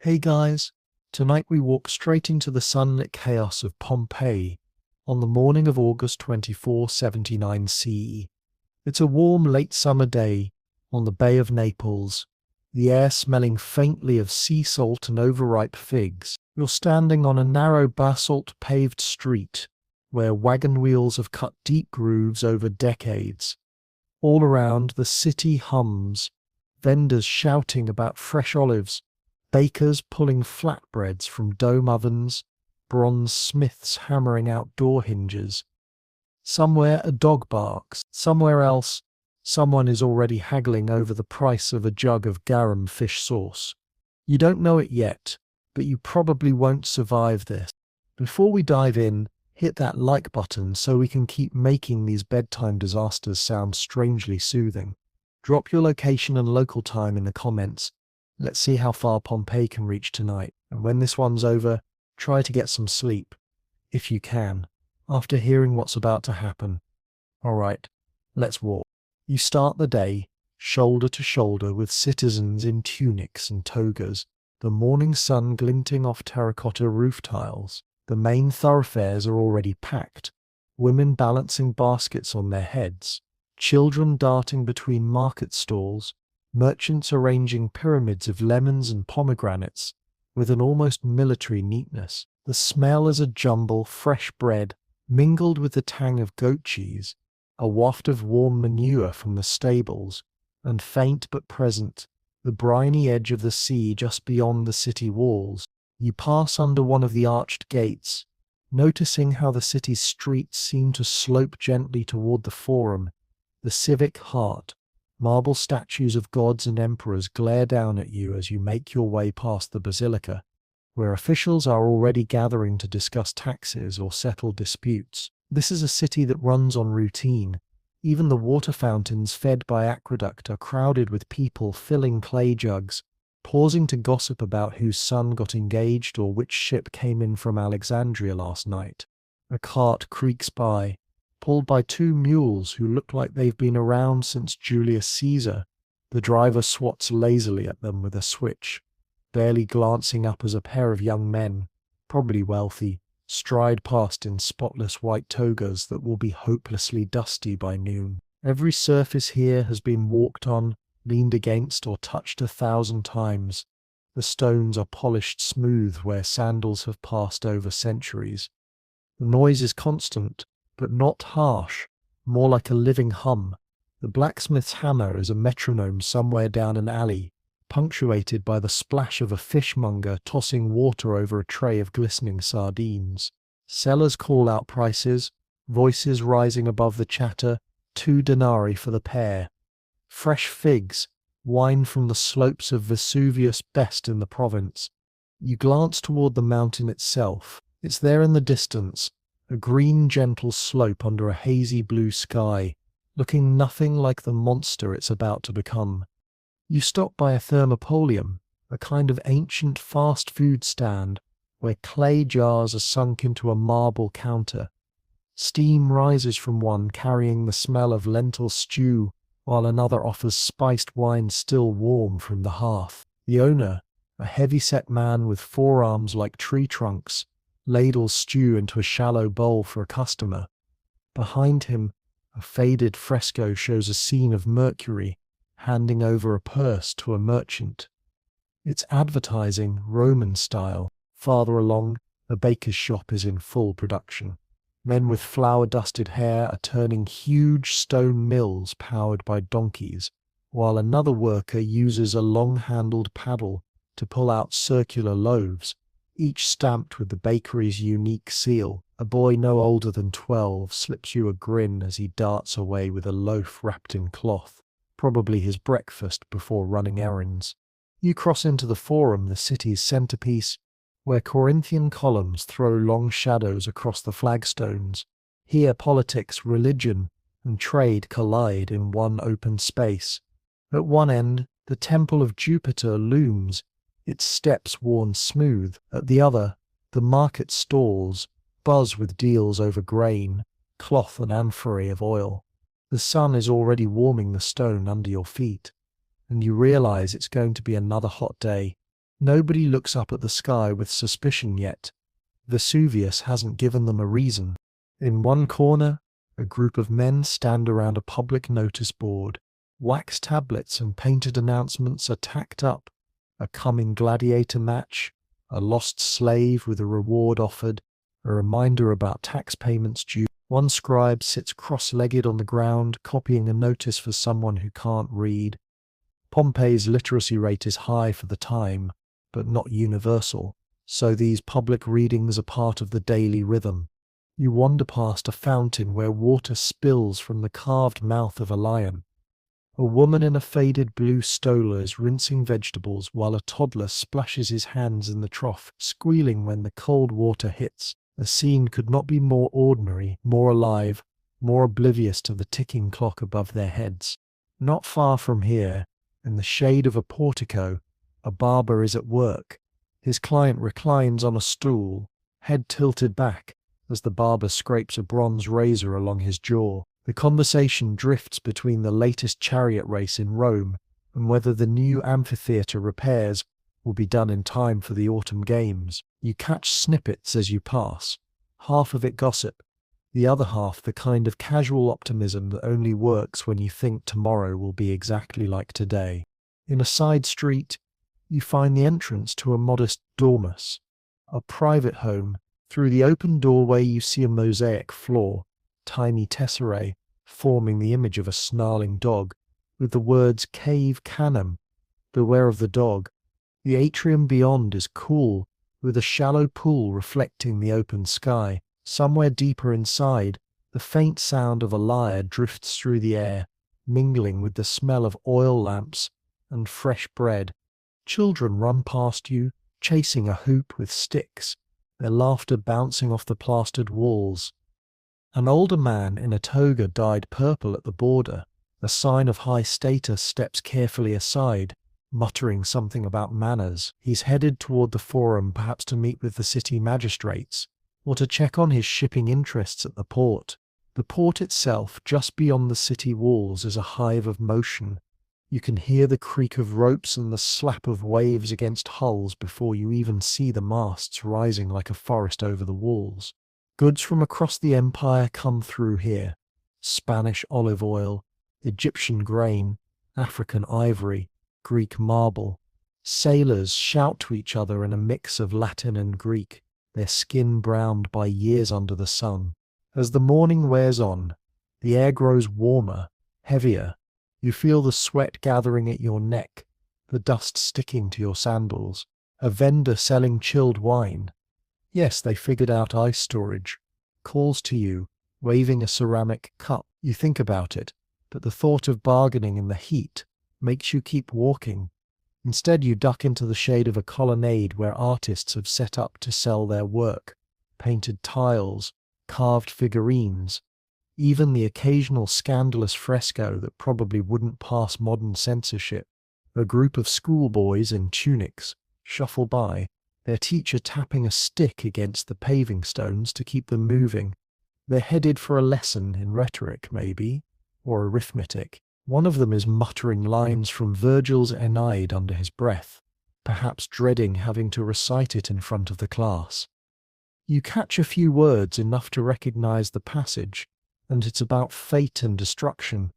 Hey guys, tonight we walk straight into the sunlit chaos of Pompeii on the morning of August 79 CE. It's a warm late summer day on the Bay of Naples, the air smelling faintly of sea salt and overripe figs. You're standing on a narrow basalt-paved street where wagon wheels have cut deep grooves over decades. All around, the city hums, vendors shouting about fresh olives, bakers pulling flatbreads from dome ovens, bronze smiths hammering out door hinges. Somewhere a dog barks, somewhere else someone is already haggling over the price of a jug of garum fish sauce. You don't know it yet, but you probably won't survive this. Before we dive in, hit that like button so we can keep making these bedtime disasters sound strangely soothing. Drop your location and local time in the comments. Let's see how far Pompeii can reach tonight, and when this one's over, try to get some sleep, if you can, after hearing what's about to happen. Alright, let's walk. You start the day, shoulder to shoulder with citizens in tunics and togas, the morning sun glinting off terracotta roof tiles. The main thoroughfares are already packed, women balancing baskets on their heads, children darting between market stalls, merchants arranging pyramids of lemons and pomegranates with an almost military neatness. The smell is a jumble fresh bread mingled with the tang of goat cheese, a waft of warm manure from the stables, and faint but present, the briny edge of the sea just beyond the city walls. You pass under one of the arched gates, noticing how the city's streets seem to slope gently toward the Forum, the civic heart. Marble statues of gods and emperors glare down at you as you make your way past the basilica, where officials are already gathering to discuss taxes or settle disputes. This is a city that runs on routine. Even the water fountains fed by aqueduct are crowded with people filling clay jugs, pausing to gossip about whose son got engaged or which ship came in from Alexandria last night. A cart creaks by, pulled by two mules who look like they've been around since Julius Caesar. The driver swats lazily at them with a switch, barely glancing up as a pair of young men, probably wealthy, stride past in spotless white togas that will be hopelessly dusty by noon. Every surface here has been walked on, leaned against, or touched 1,000 times. The stones are polished smooth where sandals have passed over centuries. The noise is constant, but not harsh, more like a living hum. The blacksmith's hammer is a metronome somewhere down an alley, punctuated by the splash of a fishmonger tossing water over a tray of glistening sardines. Sellers call out prices, voices rising above the chatter, 2 denarii for the pair. Fresh figs, wine from the slopes of Vesuvius, best in the province. You glance toward the mountain itself. It's there in the distance, a green gentle slope under a hazy blue sky, looking nothing like the monster it's about to become. You stop by a thermopolium, a kind of ancient fast food stand where clay jars are sunk into a marble counter. Steam rises from one carrying the smell of lentil stew, while another offers spiced wine still warm from the hearth. The owner, a heavy-set man with forearms like tree trunks, ladles stew into a shallow bowl for a customer. Behind him, a faded fresco shows a scene of Mercury handing over a purse to a merchant. It's advertising, Roman style. Farther along, a baker's shop is in full production. Men with flour-dusted hair are turning huge stone mills powered by donkeys, while another worker uses a long-handled paddle to pull out circular loaves, each stamped with the bakery's unique seal. A boy no older than 12 slips you a grin as he darts away with a loaf wrapped in cloth, probably his breakfast before running errands. You cross into the Forum, the city's centerpiece, where Corinthian columns throw long shadows across the flagstones. Here politics, religion, and trade collide in one open space. At one end, the Temple of Jupiter looms, its steps worn smooth. At the other, the market stalls buzz with deals over grain, cloth, and amphorae of oil. The sun is already warming the stone under your feet, and you realize it's going to be another hot day. Nobody looks up at the sky with suspicion yet. Vesuvius hasn't given them a reason. In one corner, a group of men stand around a public notice board. Wax tablets and painted announcements are tacked up. A coming gladiator match, a lost slave with a reward offered, a reminder about tax payments due. One scribe sits cross-legged on the ground, copying a notice for someone who can't read. Pompeii's literacy rate is high for the time, but not universal, so these public readings are part of the daily rhythm. You wander past a fountain where water spills from the carved mouth of a lion. A woman in a faded blue stola is rinsing vegetables while a toddler splashes his hands in the trough, squealing when the cold water hits. The scene could not be more ordinary, more alive, more oblivious to the ticking clock above their heads. Not far from here, in the shade of a portico, a barber is at work. His client reclines on a stool, head tilted back, as the barber scrapes a bronze razor along his jaw. The conversation drifts between the latest chariot race in Rome and whether the new amphitheatre repairs will be done in time for the autumn games. You catch snippets as you pass, half of it gossip, the other half the kind of casual optimism that only works when you think tomorrow will be exactly like today. In a side street, you find the entrance to a modest dormus, a private home. Through the open doorway you see a mosaic floor, tiny tesserae forming the image of a snarling dog, with the words Cave Canem, beware of the dog. The atrium beyond is cool, with a shallow pool reflecting the open sky. Somewhere deeper inside, the faint sound of a lyre drifts through the air, mingling with the smell of oil lamps and fresh bread. Children run past you, chasing a hoop with sticks, their laughter bouncing off the plastered walls. An older man in a toga dyed purple at the border, a sign of high status, steps carefully aside, muttering something about manners. He's headed toward the forum, perhaps to meet with the city magistrates, or to check on his shipping interests at the port. The port itself, just beyond the city walls, is a hive of motion. You can hear the creak of ropes and the slap of waves against hulls before you even see the masts rising like a forest over the walls. Goods from across the empire come through here. Spanish olive oil, Egyptian grain, African ivory, Greek marble. Sailors shout to each other in a mix of Latin and Greek, their skin browned by years under the sun. As the morning wears on, the air grows warmer, heavier. You feel the sweat gathering at your neck, the dust sticking to your sandals. A vendor selling chilled wine. Yes, they figured out ice storage. Calls to you, waving a ceramic cup. You think about it, but the thought of bargaining in the heat makes you keep walking. Instead, you duck into the shade of a colonnade where artists have set up to sell their work. Painted tiles, carved figurines, even the occasional scandalous fresco that probably wouldn't pass modern censorship. A group of schoolboys in tunics shuffle by, their teacher tapping a stick against the paving stones to keep them moving. They're headed for a lesson in rhetoric, maybe, or arithmetic. One of them is muttering lines from Virgil's Aeneid under his breath, perhaps dreading having to recite it in front of the class. You catch a few words, enough to recognize the passage, and it's about fate and destruction.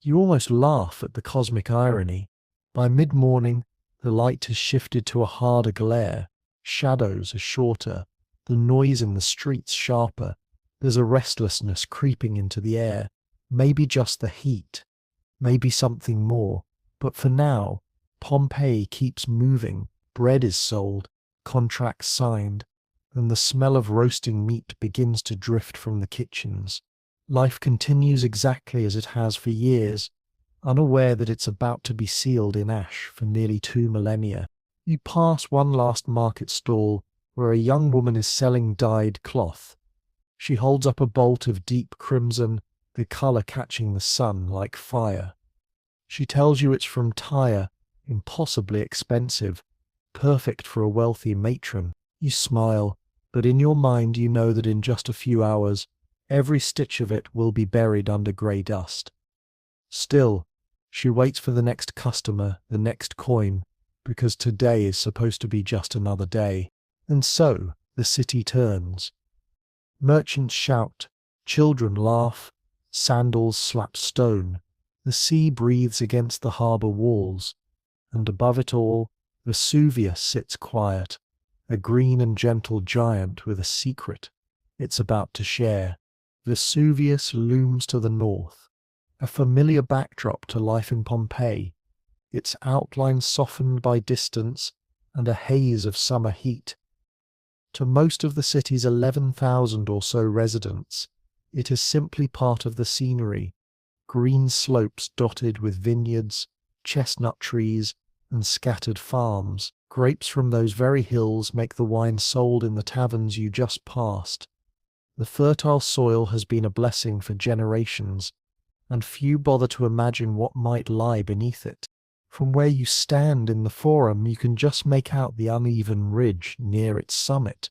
You almost laugh at the cosmic irony. By mid-morning, the light has shifted to a harder glare. Shadows are shorter, the noise in the streets sharper. There's a restlessness creeping into the air. Maybe just the heat, maybe something more. But for now, Pompeii keeps moving. Bread is sold, contracts signed, and the smell of roasting meat begins to drift from the kitchens. Life continues exactly as it has for years, unaware that it's about to be sealed in ash for nearly 2 millennia. You pass one last market stall where a young woman is selling dyed cloth. She holds up a bolt of deep crimson, the colour catching the sun like fire. She tells you it's from Tyre, impossibly expensive, perfect for a wealthy matron. You smile, but in your mind you know that in just a few hours, every stitch of it will be buried under grey dust. Still, she waits for the next customer, the next coin, because today is supposed to be just another day. And so the city turns. Merchants shout, children laugh, sandals slap stone, the sea breathes against the harbour walls, and above it all, Vesuvius sits quiet, a green and gentle giant with a secret it's about to share. Vesuvius looms to the north, a familiar backdrop to life in Pompeii, its outline softened by distance and a haze of summer heat. To most of the city's 11,000 or so residents, it is simply part of the scenery, green slopes dotted with vineyards, chestnut trees, and scattered farms. Grapes from those very hills make the wine sold in the taverns you just passed. The fertile soil has been a blessing for generations, and few bother to imagine what might lie beneath it. From where you stand in the forum, you can just make out the uneven ridge near its summit.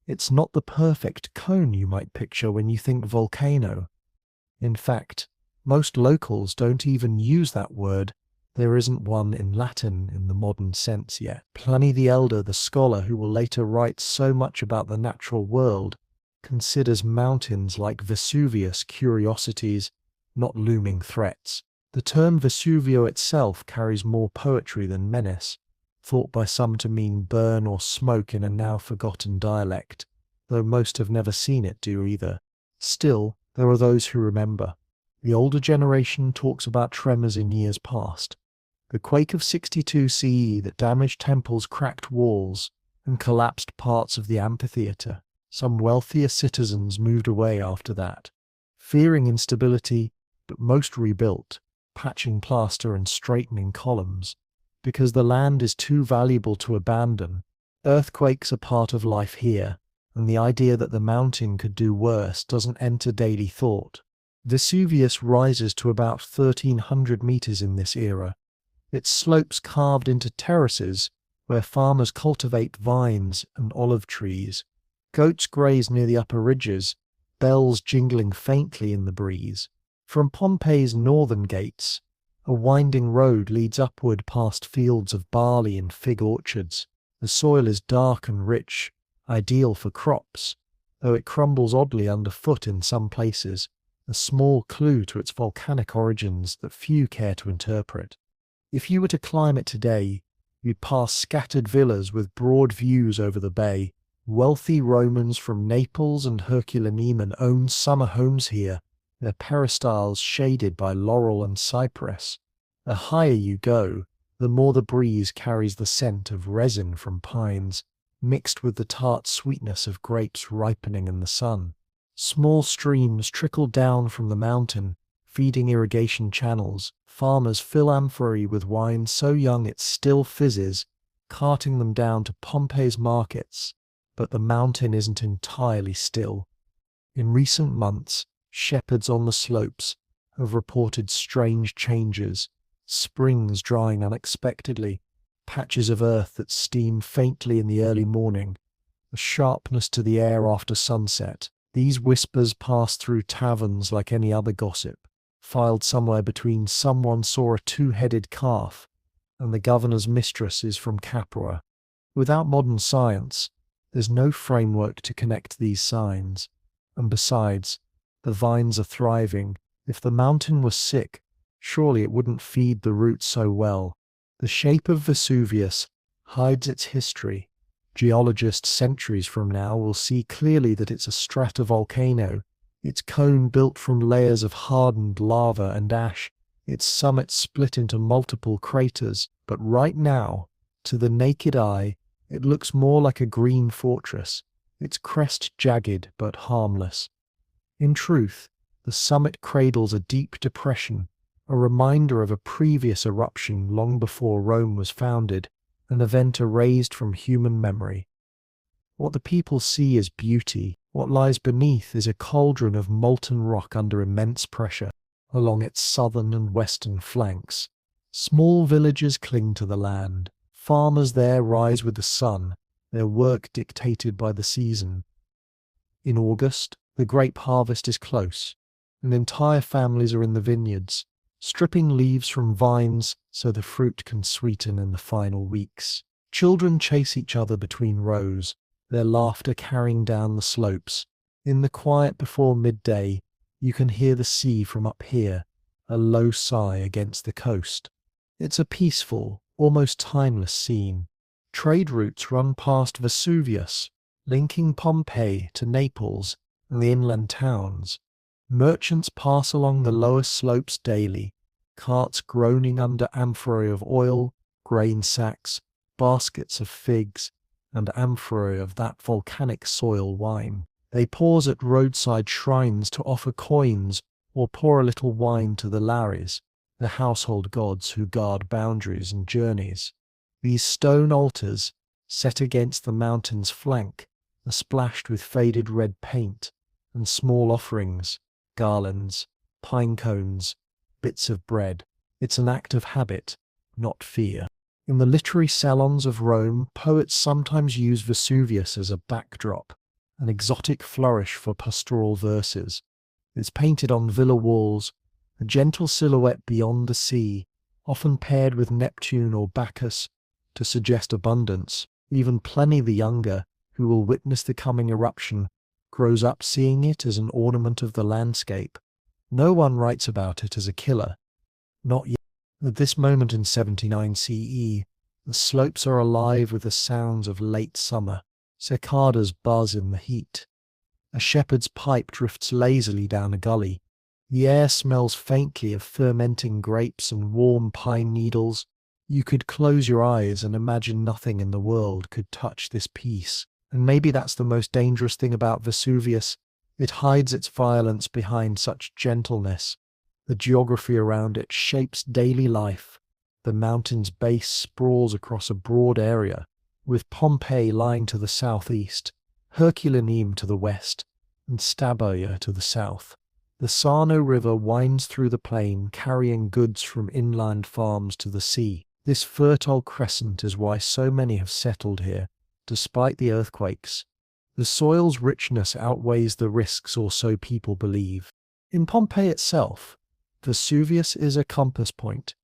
It's not the perfect cone you might picture when you think volcano. In fact, most locals don't even use that word. There isn't one in Latin in the modern sense yet. Pliny the Elder, the scholar who will later write so much about the natural world, considers mountains like Vesuvius curiosities, not looming threats. The term Vesuvio itself carries more poetry than menace, thought by some to mean burn or smoke in a now forgotten dialect, though most have never seen it do either. Still, there are those who remember. The older generation talks about tremors in years past. The quake of 62 CE that damaged temples' cracked walls and collapsed parts of the amphitheatre. Some wealthier citizens moved away after that, fearing instability, but most rebuilt, patching plaster and straightening columns, because the land is too valuable to abandon. Earthquakes are part of life here, and the idea that the mountain could do worse doesn't enter daily thought. Vesuvius rises to about 1,300 meters in this era, its slopes carved into terraces where farmers cultivate vines and olive trees. Goats graze near the upper ridges, bells jingling faintly in the breeze. From Pompeii's northern gates, a winding road leads upward past fields of barley and fig orchards. The soil is dark and rich, ideal for crops, though it crumbles oddly underfoot in some places, a small clue to its volcanic origins that few care to interpret. If you were to climb it today, you'd pass scattered villas with broad views over the bay. Wealthy Romans from Naples and Herculaneum owned summer homes here, their peristyles shaded by laurel and cypress. The higher you go, the more the breeze carries the scent of resin from pines, mixed with the tart sweetness of grapes ripening in the sun. Small streams trickle down from the mountain, feeding irrigation channels. Farmers fill amphorae with wine so young it still fizzes, carting them down to Pompeii's markets. But the mountain isn't entirely still. In recent months, shepherds on the slopes have reported strange changes, springs drying unexpectedly, patches of earth that steam faintly in the early morning, a sharpness to the air after sunset. These whispers pass through taverns like any other gossip, filed somewhere between someone saw a two-headed calf and the governor's mistress is from Capua. Without modern science, there's no framework to connect these signs, and besides, the vines are thriving. If the mountain was sick, surely it wouldn't feed the roots so well. The shape of Vesuvius hides its history. Geologists centuries from now will see clearly that it's a stratovolcano, its cone built from layers of hardened lava and ash, its summit split into multiple craters. But right now, to the naked eye, it looks more like a green fortress, its crest jagged but harmless. In truth, the summit cradles a deep depression, a reminder of a previous eruption long before Rome was founded, an event erased from human memory. What the people see is beauty. What lies beneath is a cauldron of molten rock under immense pressure. Along its southern and western flanks, small villages cling to the land. Farmers there rise with the sun, their work dictated by the season. In August, the grape harvest is close, and entire families are in the vineyards, stripping leaves from vines so the fruit can sweeten in the final weeks. Children chase each other between rows, their laughter carrying down the slopes. In the quiet before midday, you can hear the sea from up here, a low sigh against the coast. It's a peaceful, almost timeless scene. Trade routes run past Vesuvius, linking Pompeii to Naples and the inland towns. Merchants pass along the lower slopes daily, carts groaning under amphorae of oil, grain sacks, baskets of figs, and amphorae of that volcanic soil wine. They pause at roadside shrines to offer coins or pour a little wine to the Lares, the household gods who guard boundaries and journeys. These stone altars, set against the mountain's flank, are splashed with faded red paint, and small offerings, garlands, pine cones, bits of bread. It's an act of habit, not fear. In the literary salons of Rome, poets sometimes use Vesuvius as a backdrop, an exotic flourish for pastoral verses. It's painted on villa walls, a gentle silhouette beyond the sea, often paired with Neptune or Bacchus to suggest abundance. Even Pliny the Younger, who will witness the coming eruption, grows up seeing it as an ornament of the landscape. No one writes about it as a killer. Not yet. At this moment in 79 CE, the slopes are alive with the sounds of late summer. Cicadas buzz in the heat. A shepherd's pipe drifts lazily down a gully. The air smells faintly of fermenting grapes and warm pine needles. You could close your eyes and imagine nothing in the world could touch this peace. And maybe that's the most dangerous thing about Vesuvius. It hides its violence behind such gentleness. The geography around it shapes daily life. The mountain's base sprawls across a broad area, with Pompeii lying to the southeast, Herculaneum to the west, and Stabaia to the south. The Sarno River winds through the plain, carrying goods from inland farms to the sea. This fertile crescent is why so many have settled here, despite the earthquakes. The soil's richness outweighs the risks, or so people believe. In Pompeii itself, Vesuvius is a compass point.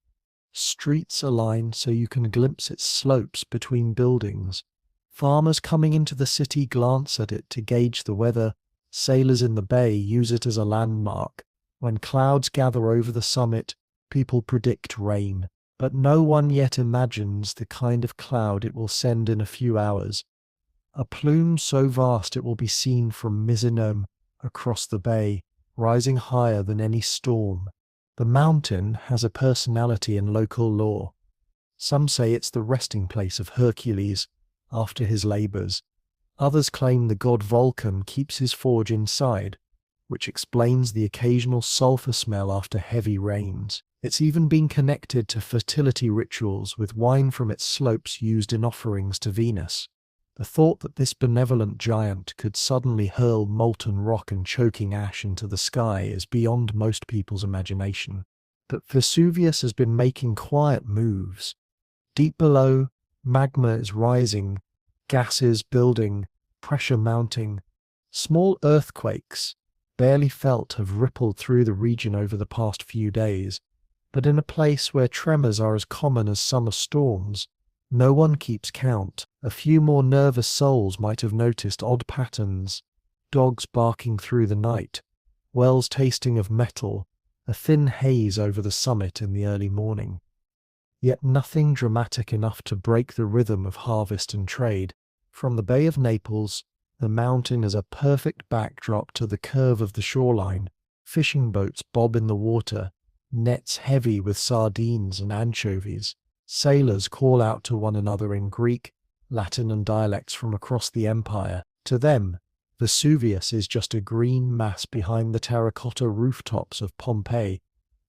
Streets are lined so you can glimpse its slopes between buildings. Farmers coming into the city glance at it to gauge the weather. Sailors in the bay use it as a landmark. When clouds gather over the summit, people predict rain. But no one yet imagines the kind of cloud it will send in a few hours. A plume so vast it will be seen from Misenum across the bay, rising higher than any storm. The mountain has a personality in local lore. Some say it's the resting place of Hercules after his labours. Others claim the god Vulcan keeps his forge inside, which explains the occasional sulphur smell after heavy rains. It's even been connected to fertility rituals, with wine from its slopes used in offerings to Venus. The thought that this benevolent giant could suddenly hurl molten rock and choking ash into the sky is beyond most people's imagination. But Vesuvius has been making quiet moves. Deep below, magma is rising, gases building, pressure mounting. Small earthquakes, barely felt, have rippled through the region over the past few days. But in a place where tremors are as common as summer storms, no one keeps count. A few more nervous souls might have noticed odd patterns: dogs barking through the night, wells tasting of metal, a thin haze over the summit in the early morning. Yet nothing dramatic enough to break the rhythm of harvest and trade. From the Bay of Naples, the mountain is a perfect backdrop to the curve of the shoreline. Fishing boats bob in the water, nets heavy with sardines and anchovies. Sailors call out to one another in Greek, Latin and dialects from across the empire. To them, Vesuvius is just a green mass behind the terracotta rooftops of Pompeii,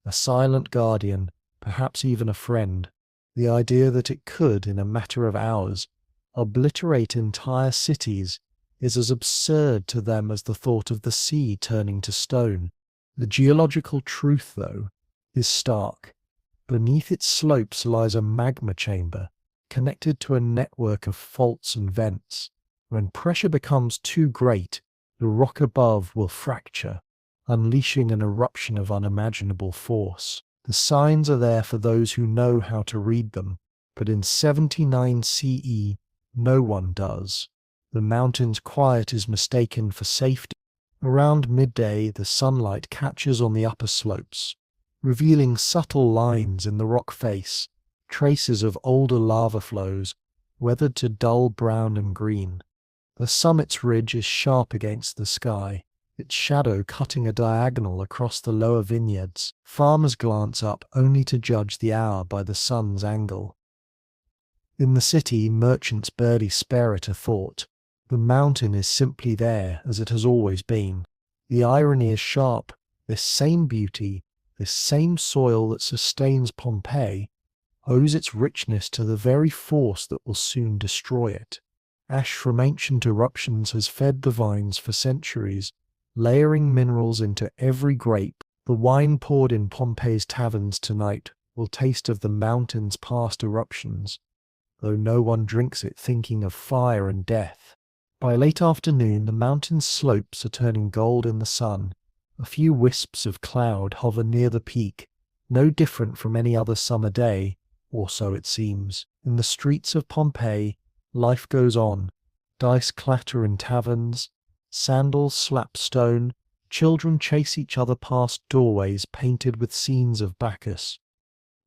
a silent guardian, perhaps even a friend. The idea that it could, in a matter of hours, obliterate entire cities is as absurd to them as the thought of the sea turning to stone. The geological truth, though, is stark. Beneath its slopes lies a magma chamber, connected to a network of faults and vents. When pressure becomes too great, the rock above will fracture, unleashing an eruption of unimaginable force. The signs are there for those who know how to read them, but in 79 CE, no one does. The mountain's quiet is mistaken for safety. Around midday, the sunlight catches on the upper slopes, revealing subtle lines in the rock face, traces of older lava flows, weathered to dull brown and green. The summit's ridge is sharp against the sky, its shadow cutting a diagonal across the lower vineyards. Farmers glance up only to judge the hour by the sun's angle. In the city, merchants barely spare it a thought. The mountain is simply there, as it has always been. The irony is sharp. This same beauty, this same soil that sustains Pompeii, owes its richness to the very force that will soon destroy it. Ash from ancient eruptions has fed the vines for centuries, layering minerals into every grape. The wine poured in Pompeii's taverns tonight will taste of the mountain's past eruptions, though no one drinks it thinking of fire and death. By late afternoon, the mountain slopes are turning gold in the sun. A few wisps of cloud hover near the peak, no different from any other summer day, or so it seems. In the streets of Pompeii, life goes on. Dice clatter in taverns, sandals slap stone, children chase each other past doorways painted with scenes of Bacchus.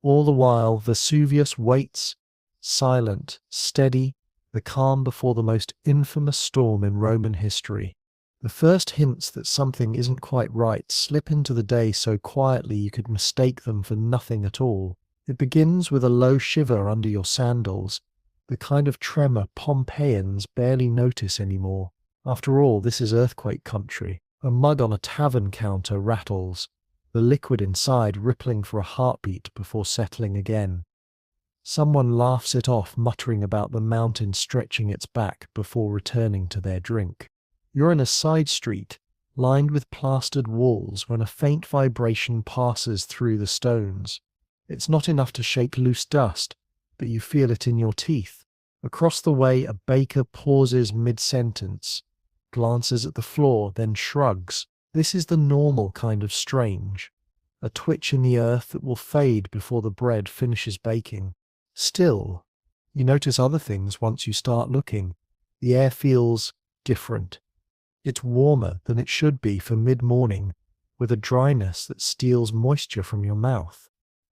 All the while, Vesuvius waits, silent, steady, the calm before the most infamous storm in Roman history. The first hints that something isn't quite right slip into the day so quietly you could mistake them for nothing at all. It begins with a low shiver under your sandals, the kind of tremor Pompeians barely notice anymore. After all, this is earthquake country. A mug on a tavern counter rattles, the liquid inside rippling for a heartbeat before settling again. Someone laughs it off, muttering about the mountain stretching its back before returning to their drink. You're in a side street, lined with plastered walls, when a faint vibration passes through the stones. It's not enough to shake loose dust, but you feel it in your teeth. Across the way, a baker pauses mid-sentence, glances at the floor, then shrugs. This is the normal kind of strange, a twitch in the earth that will fade before the bread finishes baking. Still, you notice other things once you start looking. The air feels different. It's warmer than it should be for mid-morning, with a dryness that steals moisture from your mouth.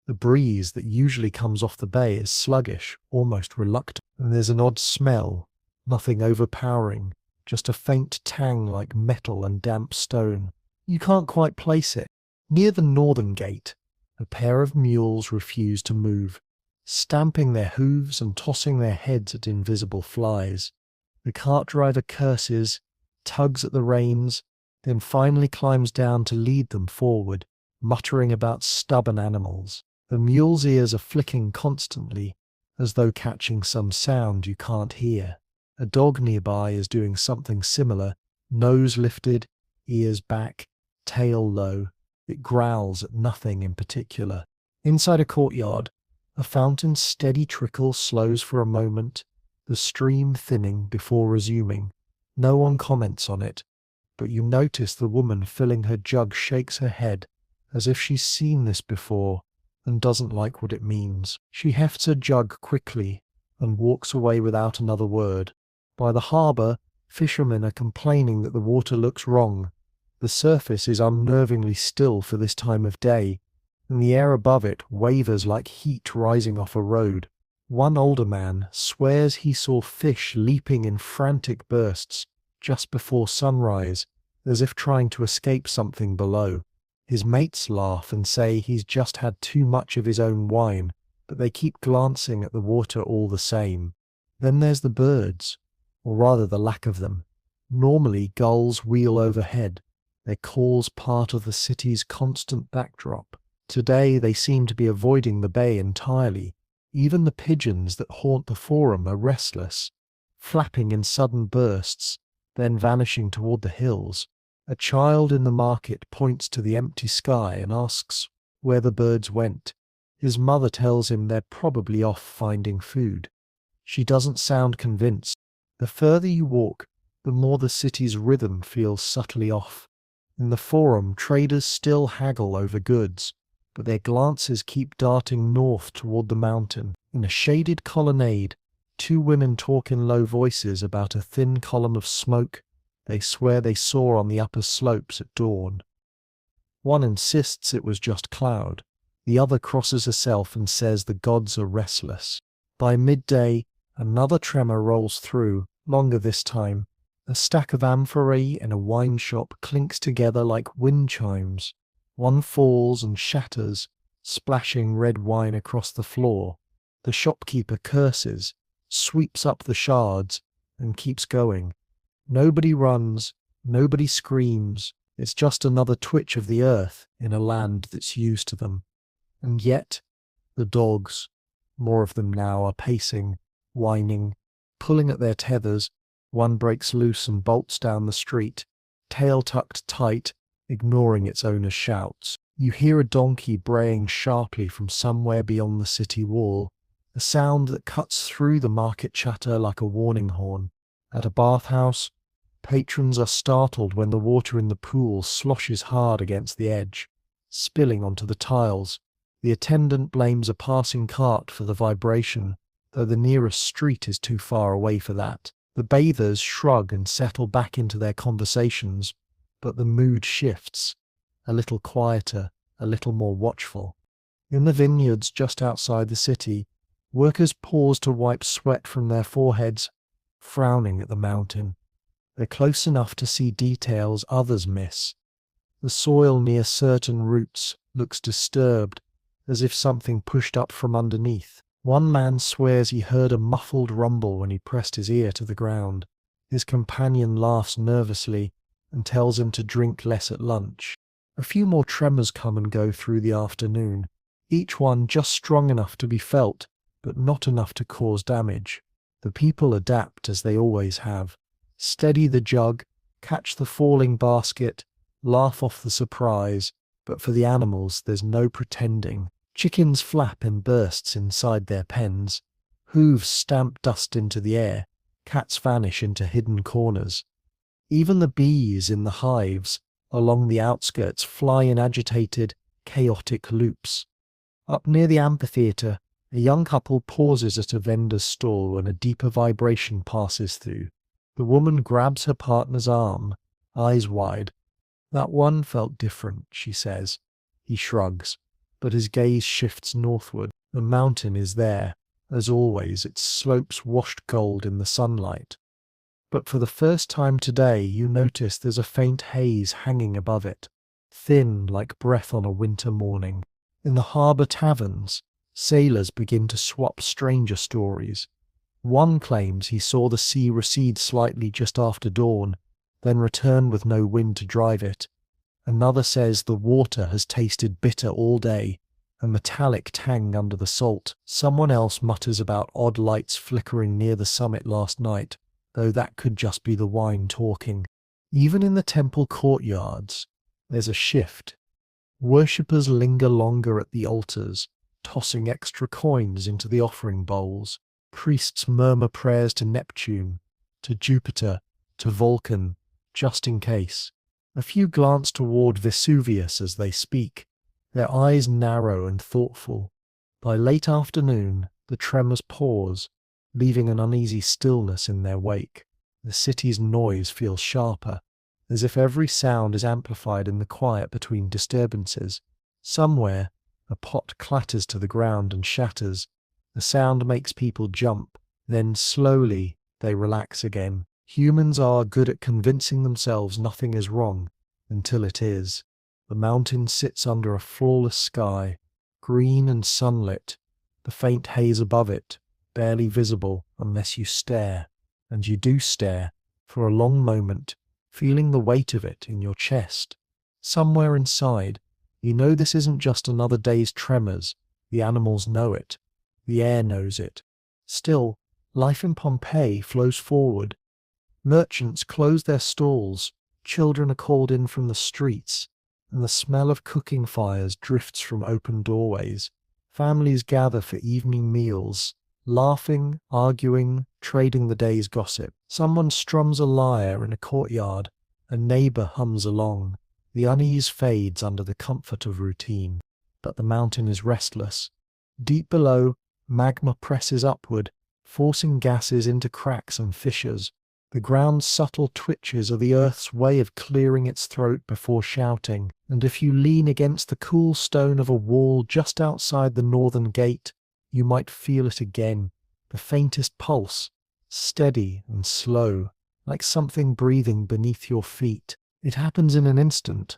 The breeze that usually comes off the bay is sluggish, almost reluctant, and there's an odd smell, nothing overpowering, just a faint tang like metal and damp stone. You can't quite place it. Near the northern gate, a pair of mules refuse to move, stamping their hooves and tossing their heads at invisible flies. The cart driver curses, tugs at the reins, then finally climbs down to lead them forward, muttering about stubborn animals. The mule's ears are flicking constantly, as though catching some sound you can't hear. A dog nearby is doing something similar, nose lifted, ears back, tail low. It growls at nothing in particular. Inside a courtyard, a fountain's steady trickle slows for a moment, the stream thinning before resuming. No one comments on it, but you notice the woman filling her jug shakes her head, as if she's seen this before and doesn't like what it means. She hefts her jug quickly and walks away without another word. By the harbour, fishermen are complaining that the water looks wrong. The surface is unnervingly still for this time of day, and the air above it wavers like heat rising off a road. One older man swears he saw fish leaping in frantic bursts just before sunrise, as if trying to escape something below. His mates laugh and say he's just had too much of his own wine, but they keep glancing at the water all the same. Then there's the birds, or rather the lack of them. Normally gulls wheel overhead, their calls part of the city's constant backdrop. Today they seem to be avoiding the bay entirely. Even the pigeons that haunt the forum are restless, flapping in sudden bursts, then vanishing toward the hills. A child in the market points to the empty sky and asks where the birds went. His mother tells him they're probably off finding food. She doesn't sound convinced. The further you walk, the more the city's rhythm feels subtly off. In the forum, traders still haggle over goods, but their glances keep darting north toward the mountain. In a shaded colonnade, two women talk in low voices about a thin column of smoke they swear they saw on the upper slopes at dawn. One insists it was just cloud. The other crosses herself and says the gods are restless. By midday, another tremor rolls through, longer this time. A stack of amphorae in a wine shop clinks together like wind chimes. One falls and shatters, splashing red wine across the floor. The shopkeeper curses, sweeps up the shards, and keeps going. Nobody runs, nobody screams. It's just another twitch of the earth in a land that's used to them. And yet, the dogs, more of them now, are pacing, whining, pulling at their tethers. One breaks loose and bolts down the street, tail tucked tight, ignoring its owner's shouts. You hear a donkey braying sharply from somewhere beyond the city wall, a sound that cuts through the market chatter like a warning horn. At a bathhouse, patrons are startled when the water in the pool sloshes hard against the edge, spilling onto the tiles. The attendant blames a passing cart for the vibration, though the nearest street is too far away for that. The bathers shrug and settle back into their conversations, but the mood shifts, a little quieter, a little more watchful. In the vineyards just outside the city, workers pause to wipe sweat from their foreheads, frowning at the mountain. They're close enough to see details others miss. The soil near certain roots looks disturbed, as if something pushed up from underneath. One man swears he heard a muffled rumble when he pressed his ear to the ground. His companion laughs nervously and tells him to drink less at lunch. A few more tremors come and go through the afternoon, each one just strong enough to be felt, but not enough to cause damage. The people adapt as they always have. Steady the jug, catch the falling basket, laugh off the surprise, but for the animals there's no pretending. Chickens flap in bursts inside their pens. Hooves stamp dust into the air. Cats vanish into hidden corners. Even the bees in the hives along the outskirts fly in agitated, chaotic loops. Up near the amphitheatre, a young couple pauses at a vendor's stall when a deeper vibration passes through. The woman grabs her partner's arm, eyes wide. "That one felt different," she says. He shrugs, but his gaze shifts northward. The mountain is there, as always, its slopes washed gold in the sunlight. But for the first time today you notice there's a faint haze hanging above it, thin like breath on a winter morning. In the harbour taverns, sailors begin to swap stranger stories. One claims he saw the sea recede slightly just after dawn, then return with no wind to drive it. Another says the water has tasted bitter all day, a metallic tang under the salt. Someone else mutters about odd lights flickering near the summit last night, though that could just be the wine talking. Even in the temple courtyards, there's a shift. Worshippers linger longer at the altars, tossing extra coins into the offering bowls. Priests murmur prayers to Neptune, to Jupiter, to Vulcan, just in case. A few glance toward Vesuvius as they speak, their eyes narrow and thoughtful. By late afternoon, the tremors pause, leaving an uneasy stillness in their wake. The city's noise feels sharper, as if every sound is amplified in the quiet between disturbances. Somewhere, a pot clatters to the ground and shatters. The sound makes people jump, then slowly they relax again. Humans are good at convincing themselves nothing is wrong, until it is. The mountain sits under a flawless sky, green and sunlit, the faint haze above it, barely visible unless you stare. And you do stare, for a long moment, feeling the weight of it in your chest. Somewhere inside, you know this isn't just another day's tremors. The animals know it. The air knows it. Still, life in Pompeii flows forward. Merchants close their stalls, children are called in from the streets, and the smell of cooking fires drifts from open doorways. Families gather for evening meals, laughing, arguing, trading the day's gossip. Someone strums a lyre in a courtyard, a neighbour hums along. The unease fades under the comfort of routine. but the mountain is restless. Deep below, magma presses upward, forcing gases into cracks and fissures. The ground's subtle twitches are the Earth's way of clearing its throat before shouting, and if you lean against the cool stone of a wall just outside the northern gate, you might feel it again, the faintest pulse, steady and slow, like something breathing beneath your feet. It happens in an instant.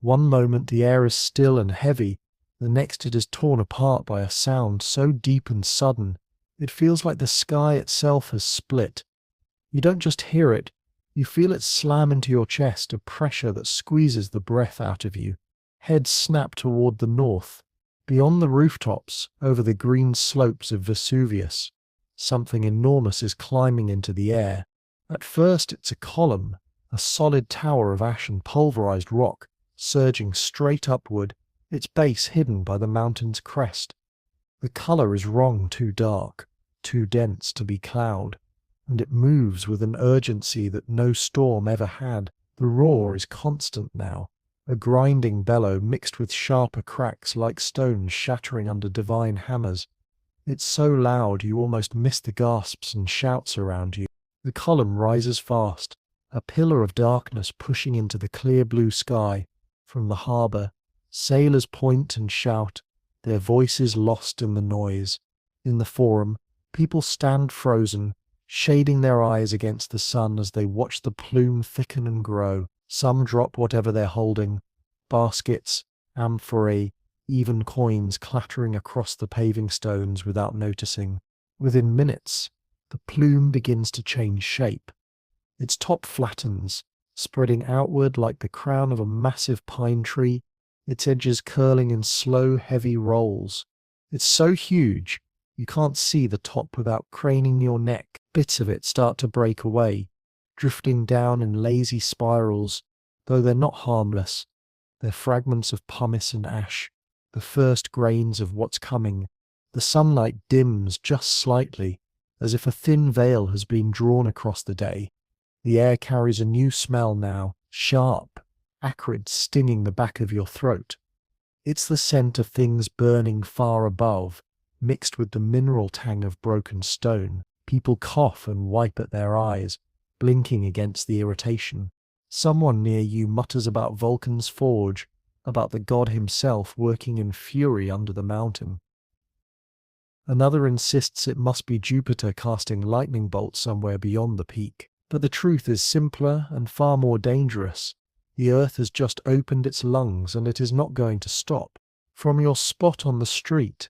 One moment the air is still and heavy, the next it is torn apart by a sound so deep and sudden, it feels like the sky itself has split. You don't just hear it, you feel it slam into your chest, a pressure that squeezes the breath out of you. Heads snap toward the north. Beyond the rooftops, over the green slopes of Vesuvius, something enormous is climbing into the air. At first it's a column, a solid tower of ash and pulverized rock, surging straight upward, its base hidden by the mountain's crest. The color is wrong, too dark, too dense to be cloud, and it moves with an urgency that no storm ever had. The roar is constant now, a grinding bellow mixed with sharper cracks like stones shattering under divine hammers. It's so loud you almost miss the gasps and shouts around you. The column rises fast, a pillar of darkness pushing into the clear blue sky. From the harbour, sailors point and shout, their voices lost in the noise. In the forum, people stand frozen, shading their eyes against the sun as they watch the plume thicken and grow. Some drop whatever they're holding, baskets, amphorae, even coins clattering across the paving stones without noticing. Within minutes, the plume begins to change shape. Its top flattens, spreading outward like the crown of a massive pine tree, its edges curling in slow, heavy rolls. It's so huge, you can't see the top without craning your neck. Bits of it start to break away, drifting down in lazy spirals, though they're not harmless. They're fragments of pumice and ash, the first grains of what's coming. The sunlight dims just slightly, as if a thin veil has been drawn across the day. The air carries a new smell now, sharp, acrid, stinging the back of your throat. It's the scent of things burning far above, mixed with the mineral tang of broken stone. People cough and wipe at their eyes, blinking against the irritation. Someone near you mutters about Vulcan's forge, about the god himself working in fury under the mountain. Another insists it must be Jupiter casting lightning bolts somewhere beyond the peak. But the truth is simpler and far more dangerous. The earth has just opened its lungs and it is not going to stop. From your spot on the street,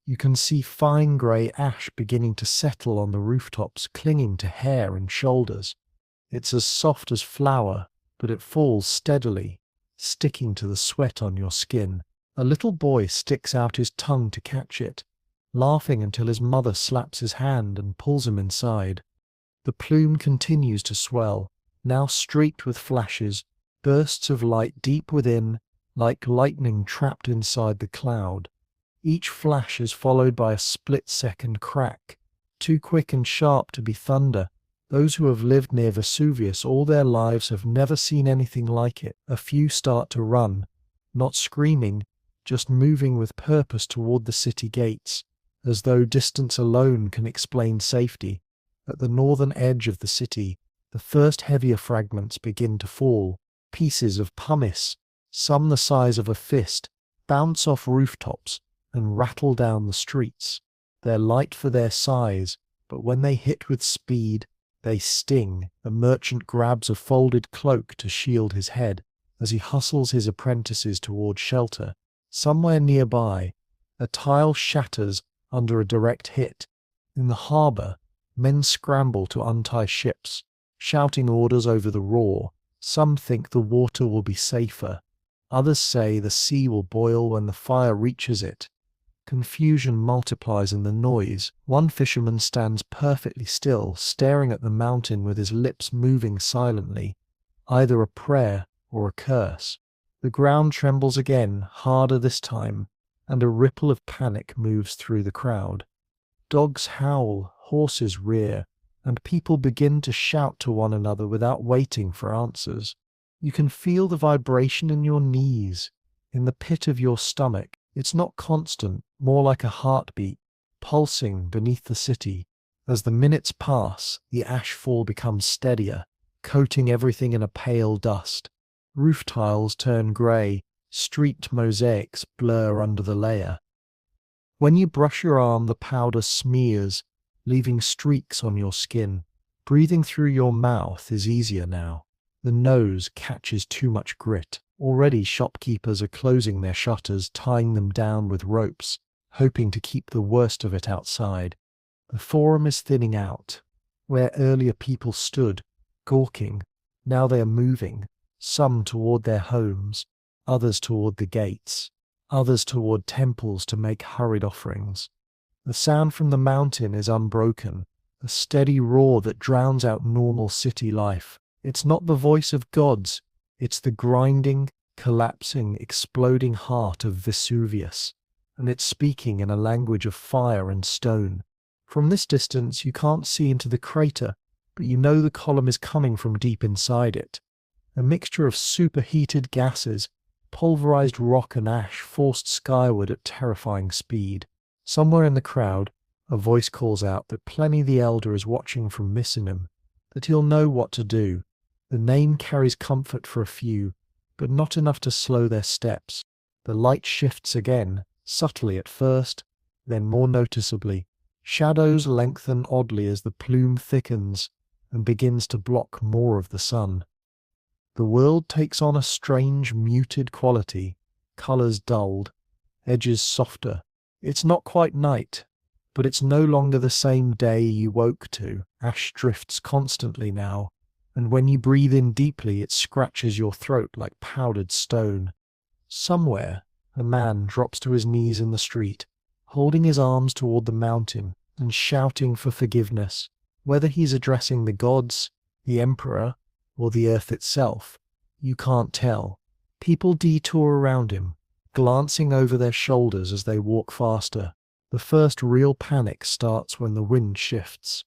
you can see fine grey ash beginning to settle on the rooftops, clinging to hair and shoulders. It's as soft as flour, but it falls steadily, sticking to the sweat on your skin. A little boy sticks out his tongue to catch it, laughing until his mother slaps his hand and pulls him inside. The plume continues to swell, now streaked with flashes, bursts of light deep within, like lightning trapped inside the cloud. Each flash is followed by a split-second crack, too quick and sharp to be thunder. Those who have lived near Vesuvius all their lives have never seen anything like it. A few start to run, not screaming, just moving with purpose toward the city gates, as though distance alone can explain safety. At the northern edge of the city, the first heavier fragments begin to fall. Pieces of pumice, some the size of a fist, bounce off rooftops and rattle down the streets. They're light for their size, but when they hit with speed, they sting. A merchant grabs a folded cloak to shield his head as he hustles his apprentices toward shelter. Somewhere nearby, a tile shatters under a direct hit. In the harbour, men scramble to untie ships, shouting orders over the roar. Some think the water will be safer. Others say the sea will boil when the fire reaches it. Confusion multiplies in the noise. One fisherman stands perfectly still, staring at the mountain with his lips moving silently, either a prayer or a curse. The ground trembles again, harder this time, and a ripple of panic moves through the crowd. Dogs howl, horses rear, and people begin to shout to one another without waiting for answers. You can feel the vibration in your knees, in the pit of your stomach. It's not constant, more like a heartbeat, pulsing beneath the city. As the minutes pass, the ash fall becomes steadier, coating everything in a pale dust. Roof tiles turn grey, streaked mosaics blur under the layer. When you brush your arm, the powder smears, leaving streaks on your skin. Breathing through your mouth is easier now. The nose catches too much grit. Already shopkeepers are closing their shutters, tying them down with ropes, hoping to keep the worst of it outside. The forum is thinning out. Where earlier people stood, gawking, now they are moving, some toward their homes, others toward the gates, others toward temples to make hurried offerings. The sound from the mountain is unbroken, a steady roar that drowns out normal city life. It's not the voice of gods, it's the grinding, collapsing, exploding heart of Vesuvius, and it's speaking in a language of fire and stone. From this distance you can't see into the crater, but you know the column is coming from deep inside it. A mixture of superheated gases, pulverized rock and ash forced skyward at terrifying speed. Somewhere in the crowd, a voice calls out that Pliny the Elder is watching from Misenum, that he'll know what to do. The name carries comfort for a few, but not enough to slow their steps. The light shifts again, subtly at first, then more noticeably. Shadows lengthen oddly as the plume thickens and begins to block more of the sun. The world takes on a strange, muted quality, colors dulled, edges softer. It's not quite night, but it's no longer the same day you woke to. Ash drifts constantly now, and when you breathe in deeply it scratches your throat like powdered stone. Somewhere, a man drops to his knees in the street, holding his arms toward the mountain and shouting for forgiveness. Whether he's addressing the gods, the emperor, or the earth itself, you can't tell. People detour around him, glancing over their shoulders as they walk faster. The first real panic starts when the wind shifts.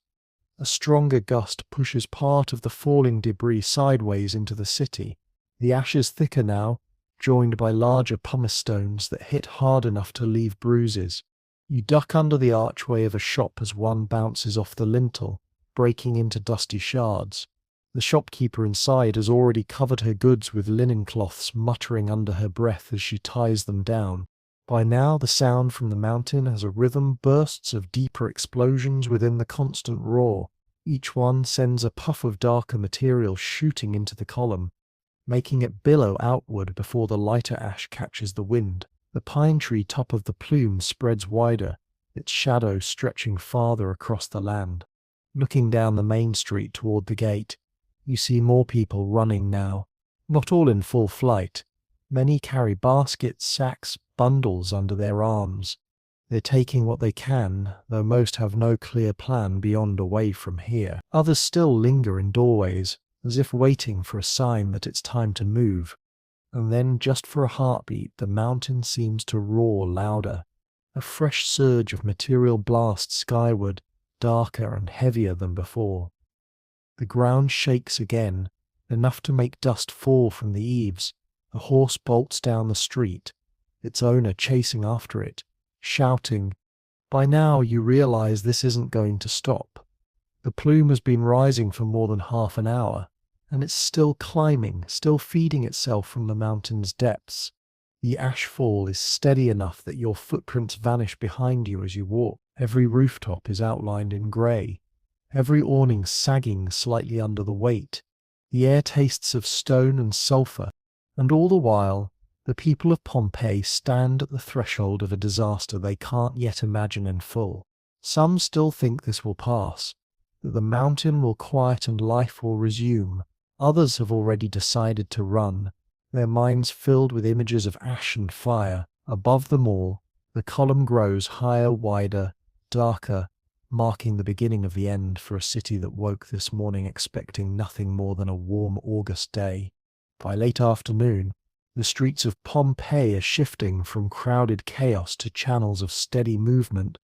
A stronger gust pushes part of the falling debris sideways into the city. The ash is thicker now, joined by larger pumice stones that hit hard enough to leave bruises. You duck under the archway of a shop as one bounces off the lintel, breaking into dusty shards. The shopkeeper inside has already covered her goods with linen cloths, muttering under her breath as she ties them down. By now the sound from the mountain has a rhythm, bursts of deeper explosions within the constant roar. Each one sends a puff of darker material shooting into the column, making it billow outward before the lighter ash catches the wind. The pine tree top of the plume spreads wider, its shadow stretching farther across the land. Looking down the main street toward the gate, you see more people running now, not all in full flight. Many carry baskets, sacks, bundles under their arms. They're taking what they can, though most have no clear plan beyond away from here. Others still linger in doorways, as if waiting for a sign that it's time to move. And then, just for a heartbeat, the mountain seems to roar louder. A fresh surge of material blasts skyward, darker and heavier than before. The ground shakes again, enough to make dust fall from the eaves. A horse bolts down the street, its owner chasing after it, shouting. By now you realize this isn't going to stop. The plume has been rising for more than half an hour, and it's still climbing, still feeding itself from the mountain's depths. The ash fall is steady enough that your footprints vanish behind you as you walk. Every rooftop is outlined in grey, every awning sagging slightly under the weight. The air tastes of stone and sulphur, and all the while, the people of Pompeii stand at the threshold of a disaster they can't yet imagine in full. Some still think this will pass, that the mountain will quiet and life will resume. Others have already decided to run, their minds filled with images of ash and fire. Above them all, the column grows higher, wider, darker, marking the beginning of the end for a city that woke this morning expecting nothing more than a warm August day. By late afternoon, the streets of Pompeii are shifting from crowded chaos to channels of steady movement.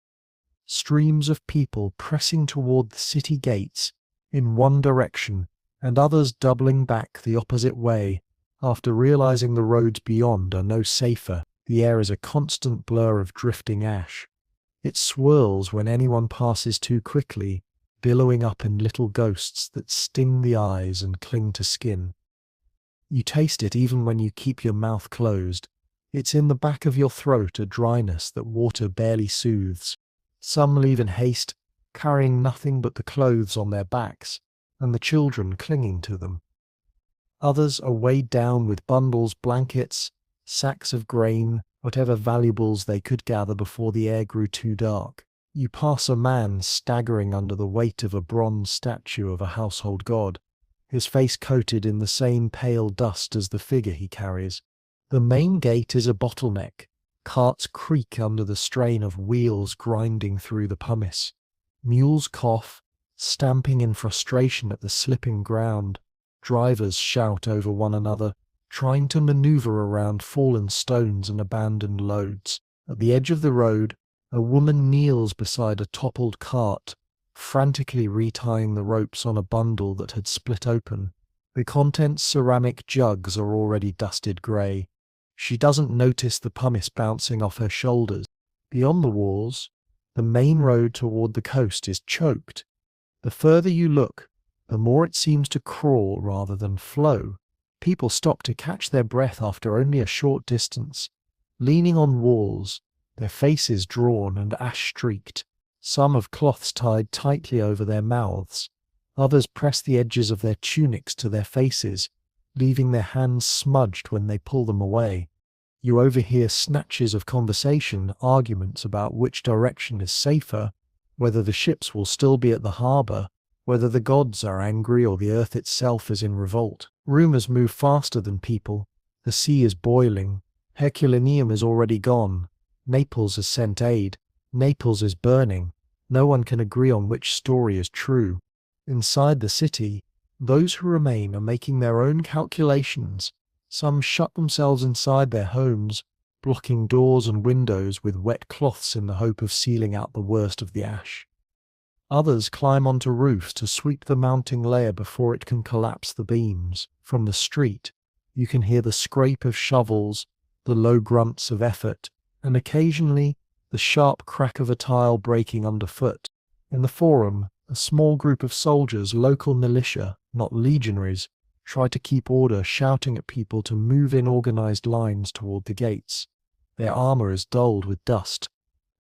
Streams of people pressing toward the city gates in one direction, and others doubling back the opposite way after realizing the roads beyond are no safer. The air is a constant blur of drifting ash. It swirls when anyone passes too quickly, billowing up in little ghosts that sting the eyes and cling to skin. You taste it even when you keep your mouth closed. It's in the back of your throat, a dryness that water barely soothes. Some leave in haste, carrying nothing but the clothes on their backs, and the children clinging to them. Others are weighed down with bundles, blankets, sacks of grain, whatever valuables they could gather before the air grew too dark. You pass a man staggering under the weight of a bronze statue of a household god, his face coated in the same pale dust as the figure he carries. The main gate is a bottleneck. Carts creak under the strain of wheels grinding through the pumice. Mules cough, stamping in frustration at the slipping ground. Drivers shout over one another, trying to maneuver around fallen stones and abandoned loads. At the edge of the road, a woman kneels beside a toppled cart, frantically retying the ropes on a bundle that had split open. The contents ceramic jugs are already dusted grey. She doesn't notice the pumice bouncing off her shoulders. Beyond the walls, the main road toward the coast is choked. The further you look, the more it seems to crawl rather than flow. People stop to catch their breath after only a short distance, leaning on walls, their faces drawn and ash-streaked. Some have cloths tied tightly over their mouths. Others press the edges of their tunics to their faces, leaving their hands smudged when they pull them away. You overhear snatches of conversation, arguments about which direction is safer, whether the ships will still be at the harbour, whether the gods are angry or the earth itself is in revolt. Rumours move faster than people. The sea is boiling. Herculaneum is already gone. Naples has sent aid. Naples is burning. No one can agree on which story is true. Inside the city, those who remain are making their own calculations. Some shut themselves inside their homes, blocking doors and windows with wet cloths in the hope of sealing out the worst of the ash. Others climb onto roofs to sweep the mounting layer before it can collapse the beams. From the street, you can hear the scrape of shovels, the low grunts of effort, and occasionally the sharp crack of a tile breaking underfoot. In the forum, a small group of soldiers, local militia, not legionaries, try to keep order, shouting at people to move in organized lines toward the gates. Their armor is dulled with dust,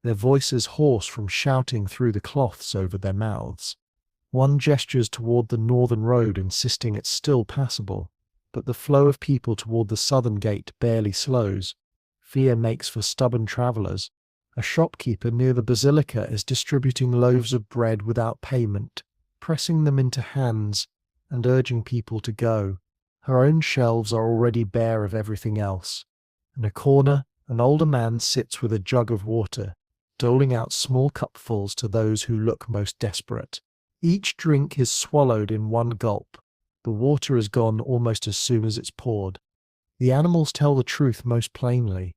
their voices hoarse from shouting through the cloths over their mouths. One gestures toward the northern road, insisting it's still passable, but the flow of people toward the southern gate barely slows. Fear makes for stubborn travelers. A shopkeeper near the basilica is distributing loaves of bread without payment, pressing them into hands and urging people to go. Her own shelves are already bare of everything else. In a corner, an older man sits with a jug of water, doling out small cupfuls to those who look most desperate. Each drink is swallowed in one gulp. The water is gone almost as soon as it's poured. The animals tell the truth most plainly.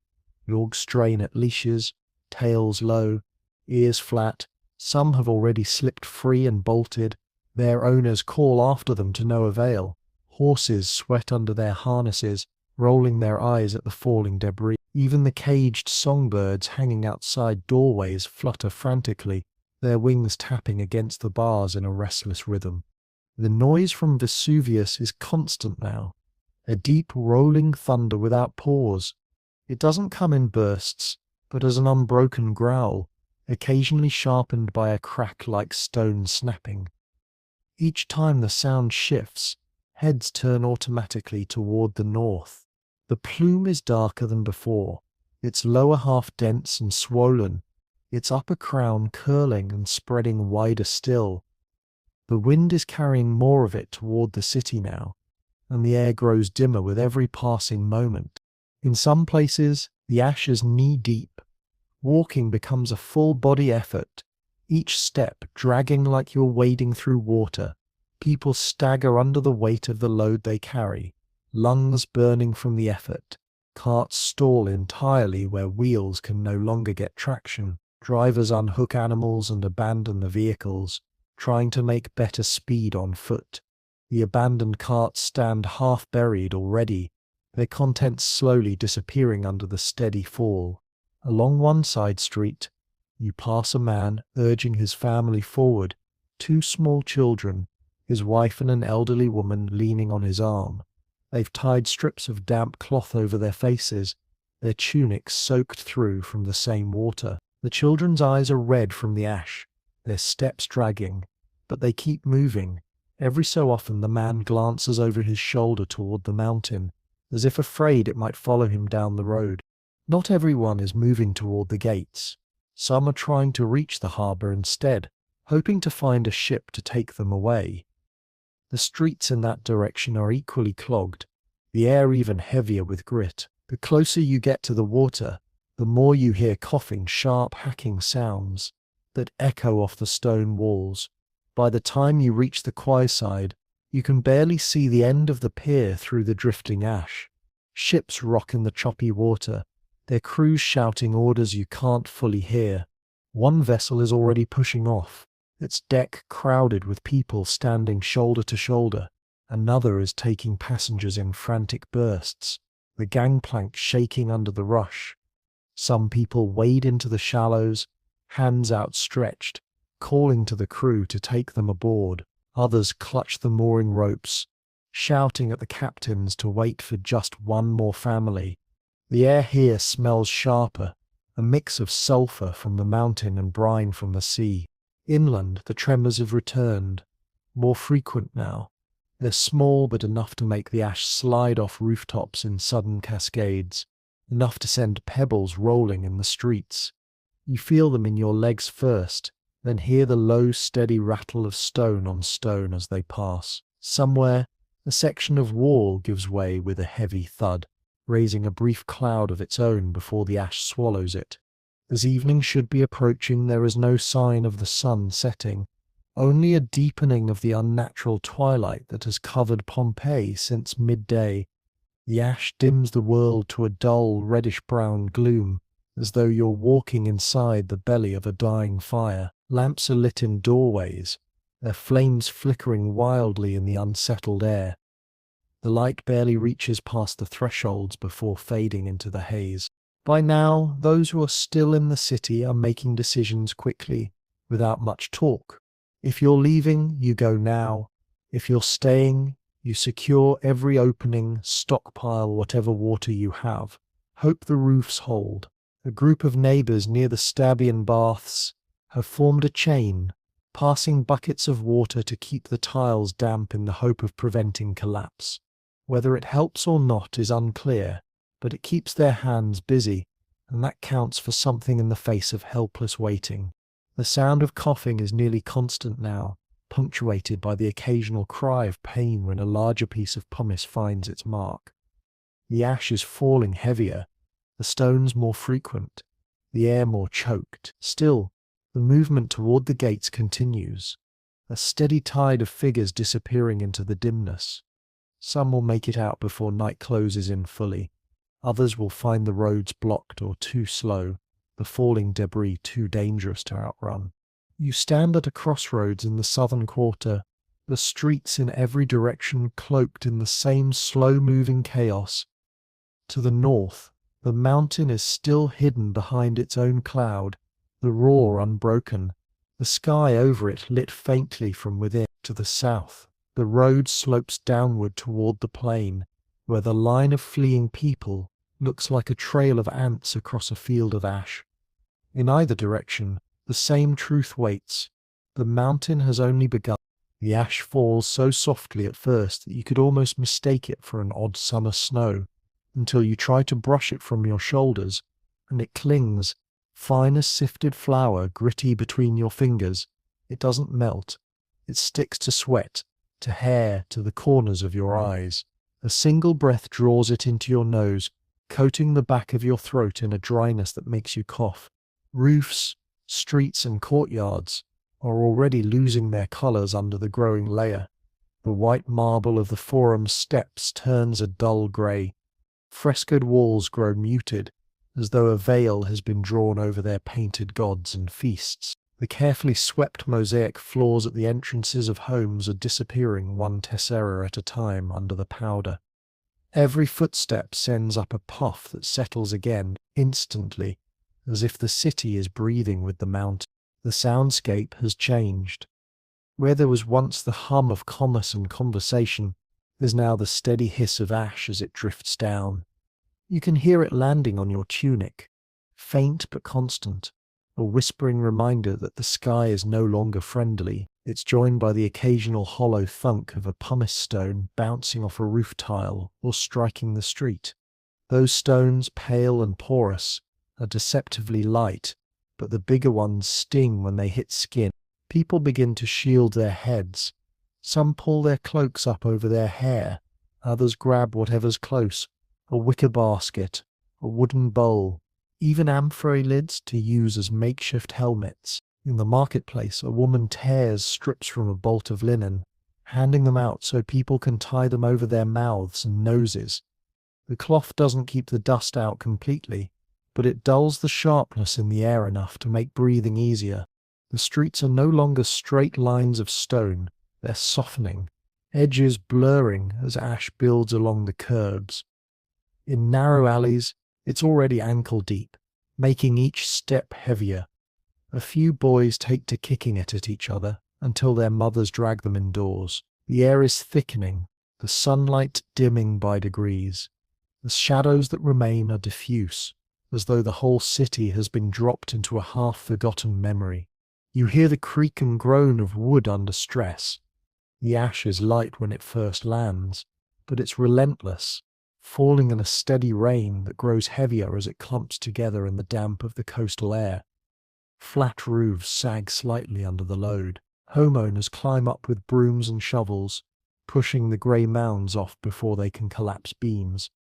Dogs strain at leashes, tails low, ears flat. Some have already slipped free and bolted. Their owners call after them to no avail. Horses sweat under their harnesses, rolling their eyes at the falling debris. Even the caged songbirds hanging outside doorways flutter frantically, their wings tapping against the bars in a restless rhythm. The noise from Vesuvius is constant now, a deep rolling thunder without pause. It doesn't come in bursts, but as an unbroken growl, occasionally sharpened by a crack like stone snapping. Each time the sound shifts, heads turn automatically toward the north. The plume is darker than before, its lower half dense and swollen, its upper crown curling and spreading wider still. The wind is carrying more of it toward the city now, and the air grows dimmer with every passing moment. In some places, the ash is knee-deep. Walking becomes a full-body effort, each step dragging like you're wading through water. People stagger under the weight of the load they carry, lungs burning from the effort. Carts stall entirely where wheels can no longer get traction. Drivers unhook animals and abandon the vehicles, trying to make better speed on foot. The abandoned carts stand half buried already, their contents slowly disappearing under the steady fall. Along one side street, you pass a man urging his family forward, two small children, his wife and an elderly woman leaning on his arm. They've tied strips of damp cloth over their faces, their tunics soaked through from the same water. The children's eyes are red from the ash, their steps dragging, but they keep moving. Every so often the man glances over his shoulder toward the mountain, as if afraid it might follow him down the road. Not everyone is moving toward the gates. Some are trying to reach the harbour instead, hoping to find a ship to take them away. The streets in that direction are equally clogged, the air even heavier with grit. The closer you get to the water, the more you hear coughing, sharp hacking sounds that echo off the stone walls. By the time you reach the quay side, you can barely see the end of the pier through the drifting ash. Ships rock in the choppy water, their crews shouting orders you can't fully hear. One vessel is already pushing off, its deck crowded with people standing shoulder to shoulder. Another is taking passengers in frantic bursts, the gangplank shaking under the rush. Some people wade into the shallows, hands outstretched, calling to the crew to take them aboard. Others clutch the mooring ropes, shouting at the captains to wait for just one more family. The air here smells sharper, a mix of sulphur from the mountain and brine from the sea. Inland, the tremors have returned, more frequent now. They're small but enough to make the ash slide off rooftops in sudden cascades, enough to send pebbles rolling in the streets. You feel them in your legs first, then hear the low, steady rattle of stone on stone as they pass. Somewhere, a section of wall gives way with a heavy thud, raising a brief cloud of its own before the ash swallows it. As evening should be approaching, there is no sign of the sun setting, only a deepening of the unnatural twilight that has covered Pompeii since midday. The ash dims the world to a dull, reddish-brown gloom, as though you're walking inside the belly of a dying fire. Lamps are lit in doorways, their flames flickering wildly in the unsettled air. The light barely reaches past the thresholds before fading into the haze. By now, those who are still in the city are making decisions quickly, without much talk. If you're leaving, you go now. If you're staying, you secure every opening, stockpile whatever water you have. Hope the roofs hold. A group of neighbours near the Stabian baths have formed a chain, passing buckets of water to keep the tiles damp in the hope of preventing collapse. Whether it helps or not is unclear, but it keeps their hands busy, and that counts for something in the face of helpless waiting. The sound of coughing is nearly constant now, punctuated by the occasional cry of pain when a larger piece of pumice finds its mark. The ash is falling heavier, the stones more frequent, the air more choked. Still, the movement toward the gates continues, a steady tide of figures disappearing into the dimness. Some will make it out before night closes in fully. Others will find the roads blocked or too slow, the falling debris too dangerous to outrun. You stand at a crossroads in the southern quarter, the streets in every direction cloaked in the same slow-moving chaos. To the north, the mountain is still hidden behind its own cloud, the roar unbroken, the sky over it lit faintly from within. To the south, the road slopes downward toward the plain, where the line of fleeing people looks like a trail of ants across a field of ash. In either direction, the same truth waits. The mountain has only begun. The ash falls so softly at first that you could almost mistake it for an odd summer snow, until you try to brush it from your shoulders, and it clings, fine as sifted flour, gritty between your fingers. It doesn't melt. It sticks to sweat, to hair, to the corners of your eyes. A single breath draws it into your nose, coating the back of your throat in a dryness that makes you cough. Roofs, streets and courtyards are already losing their colours under the growing layer. The white marble of the forum steps turns a dull grey. Frescoed walls grow muted, as though a veil has been drawn over their painted gods and feasts. The carefully swept mosaic floors at the entrances of homes are disappearing one tessera at a time under the powder. Every footstep sends up a puff that settles again instantly, as if the city is breathing with the mountain. The soundscape has changed. Where there was once the hum of commerce and conversation, there's now the steady hiss of ash as it drifts down. You can hear it landing on your tunic, faint but constant, a whispering reminder that the sky is no longer friendly. It's joined by the occasional hollow thunk of a pumice stone bouncing off a roof tile or striking the street. Those stones, pale and porous, are deceptively light, but the bigger ones sting when they hit skin. People begin to shield their heads. Some pull their cloaks up over their hair. Others grab whatever's close, a wicker basket, a wooden bowl, even amphorae lids to use as makeshift helmets. In the marketplace, a woman tears strips from a bolt of linen, handing them out so people can tie them over their mouths and noses. The cloth doesn't keep the dust out completely, but it dulls the sharpness in the air enough to make breathing easier. The streets are no longer straight lines of stone, they're softening, edges blurring as ash builds along the curbs. In narrow alleys, it's already ankle deep, making each step heavier. A few boys take to kicking it at each other until their mothers drag them indoors. The air is thickening, the sunlight dimming by degrees. The shadows that remain are diffuse, as though the whole city has been dropped into a half-forgotten memory. You hear the creak and groan of wood under stress. The ash is light when it first lands, but it's relentless, falling in a steady rain that grows heavier as it clumps together in the damp of the coastal air. Flat roofs sag slightly under the load. Homeowners climb up with brooms and shovels, pushing the grey mounds off before they can collapse beams.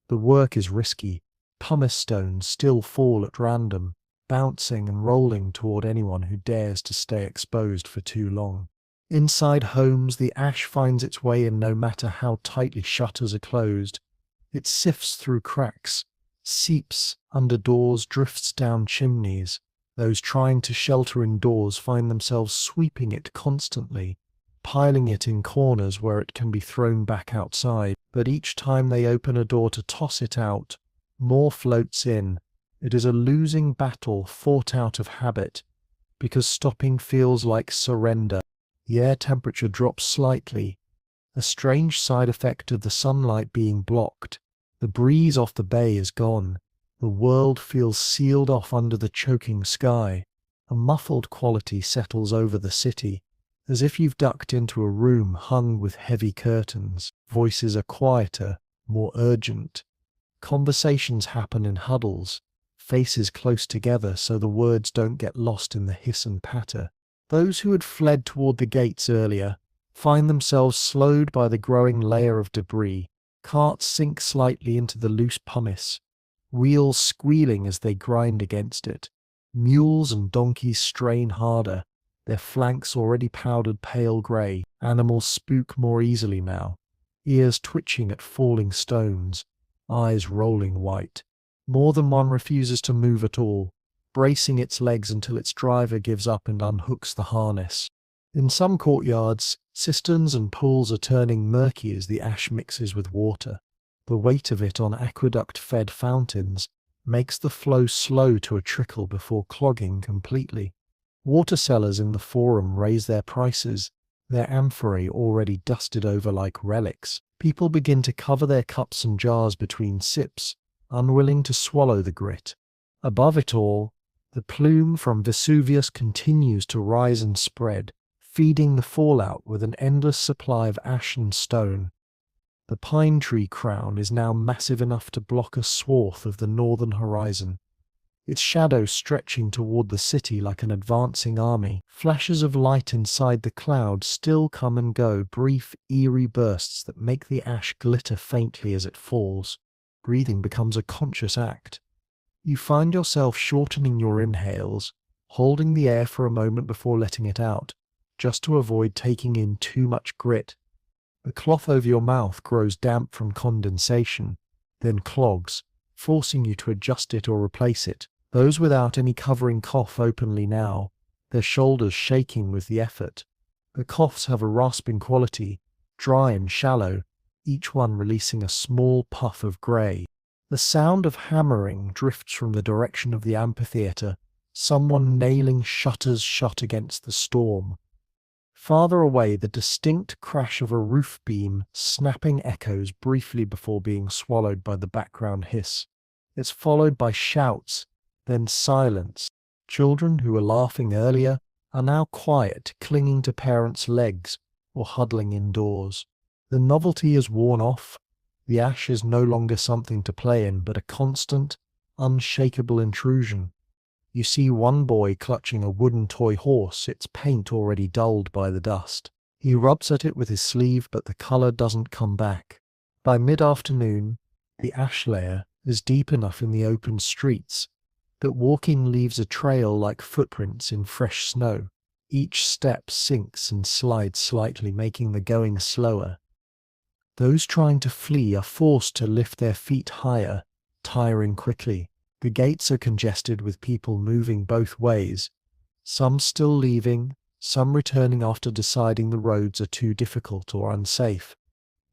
The work is risky. Pumice stones still fall at random, bouncing and rolling toward anyone who dares to stay exposed for too long. Inside homes, the ash finds its way in no matter how tightly shutters are closed. It sifts through cracks, seeps under doors, drifts down chimneys. Those trying to shelter indoors find themselves sweeping it constantly, piling it in corners where it can be thrown back outside. But each time they open a door to toss it out, more floats in. It is a losing battle fought out of habit, because stopping feels like surrender. The air temperature drops slightly, a strange side effect of the sunlight being blocked. The breeze off the bay is gone. The world feels sealed off under the choking sky. A muffled quality settles over the city, as if you've ducked into a room hung with heavy curtains. Voices are quieter, more urgent. Conversations happen in huddles, faces close together so the words don't get lost in the hiss and patter. Those who had fled toward the gates earlier find themselves slowed by the growing layer of debris. Carts sink slightly into the loose pumice, wheels squealing as they grind against it. Mules and donkeys strain harder, their flanks already powdered pale grey. Animals spook more easily now, ears twitching at falling stones, eyes rolling white. More than one refuses to move at all, bracing its legs until its driver gives up and unhooks the harness. In some courtyards, cisterns and pools are turning murky as the ash mixes with water. The weight of it on aqueduct-fed fountains makes the flow slow to a trickle before clogging completely. Water sellers in the forum raise their prices, their amphorae already dusted over like relics. People begin to cover their cups and jars between sips, unwilling to swallow the grit. Above it all, the plume from Vesuvius continues to rise and spread, feeding the fallout with an endless supply of ash and stone. The pine tree crown is now massive enough to block a swath of the northern horizon, its shadow stretching toward the city like an advancing army. Flashes of light inside the cloud still come and go, brief, eerie bursts that make the ash glitter faintly as it falls. Breathing becomes a conscious act. You find yourself shortening your inhales, holding the air for a moment before letting it out, just to avoid taking in too much grit. The cloth over your mouth grows damp from condensation, then clogs, forcing you to adjust it or replace it. Those without any covering cough openly now, their shoulders shaking with the effort. The coughs have a rasping quality, dry and shallow, each one releasing a small puff of grey. The sound of hammering drifts from the direction of the amphitheatre, someone nailing shutters shut against the storm. Farther away, the distinct crash of a roof beam snapping echoes briefly before being swallowed by the background hiss. It's followed by shouts, then silence. Children who were laughing earlier are now quiet, clinging to parents' legs or huddling indoors. The novelty is worn off. The ash is no longer something to play in, but a constant, unshakable intrusion. You see one boy clutching a wooden toy horse, its paint already dulled by the dust. He rubs at it with his sleeve, but the colour doesn't come back. By mid-afternoon, the ash layer is deep enough in the open streets that walking leaves a trail like footprints in fresh snow. Each step sinks and slides slightly, making the going slower. Those trying to flee are forced to lift their feet higher, tiring quickly. The gates are congested with people moving both ways, some still leaving, some returning after deciding the roads are too difficult or unsafe.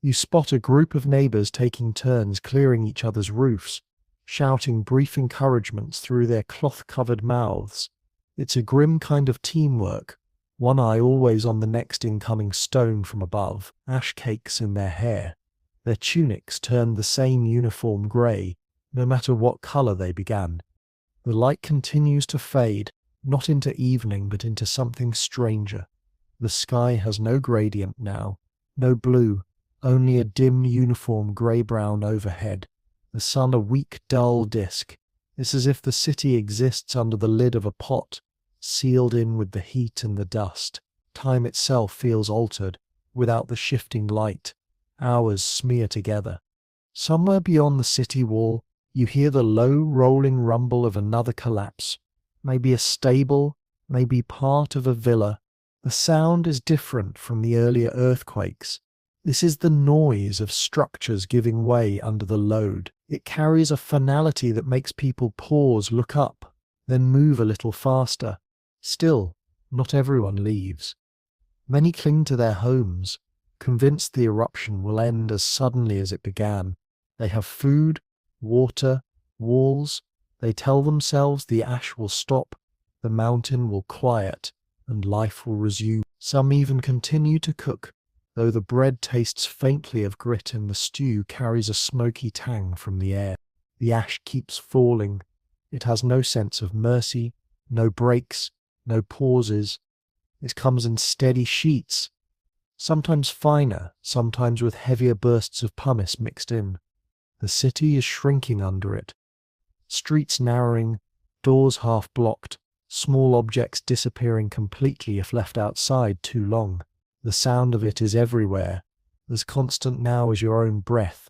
You spot a group of neighbours taking turns clearing each other's roofs, shouting brief encouragements through their cloth-covered mouths. It's a grim kind of teamwork, one eye always on the next incoming stone from above, ash cakes in their hair. Their tunics turned the same uniform grey, no matter what colour they began. The light continues to fade, not into evening but into something stranger. The sky has no gradient now, no blue, only a dim uniform grey-brown overhead. The sun a weak dull disk. It's as if the city exists under the lid of a pot, sealed in with the heat and the dust. Time itself feels altered, without the shifting light. Hours smear together. Somewhere beyond the city wall, you hear the low rolling rumble of another collapse. Maybe a stable, maybe part of a villa. The sound is different from the earlier earthquakes. This is the noise of structures giving way under the load. It carries a finality that makes people pause, look up, then move a little faster. Still, not everyone leaves. Many cling to their homes, convinced the eruption will end as suddenly as it began. They have food, water, walls. They tell themselves the ash will stop, the mountain will quiet, and life will resume. Some even continue to cook, though the bread tastes faintly of grit and the stew carries a smoky tang from the air. The ash keeps falling. It has no sense of mercy, no breaks, no pauses. It comes in steady sheets, sometimes finer, sometimes with heavier bursts of pumice mixed in. The city is shrinking under it. Streets narrowing, doors half blocked, small objects disappearing completely if left outside too long. The sound of it is everywhere, as constant now as your own breath,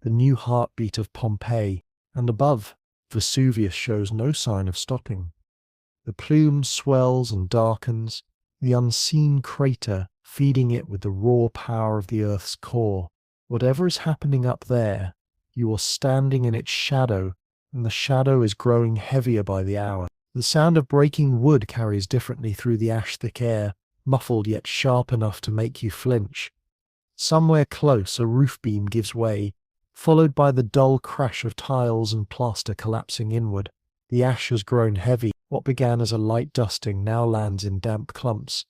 the new heartbeat of Pompeii, and above, Vesuvius shows no sign of stopping. The plume swells and darkens, the unseen crater feeding it with the raw power of the Earth's core. Whatever is happening up there, you are standing in its shadow, and the shadow is growing heavier by the hour. The sound of breaking wood carries differently through the ash-thick air, muffled yet sharp enough to make you flinch. Somewhere close, a roof beam gives way, followed by the dull crash of tiles and plaster collapsing inward. The ash has grown heavy. What began as a light dusting now lands in damp clumps,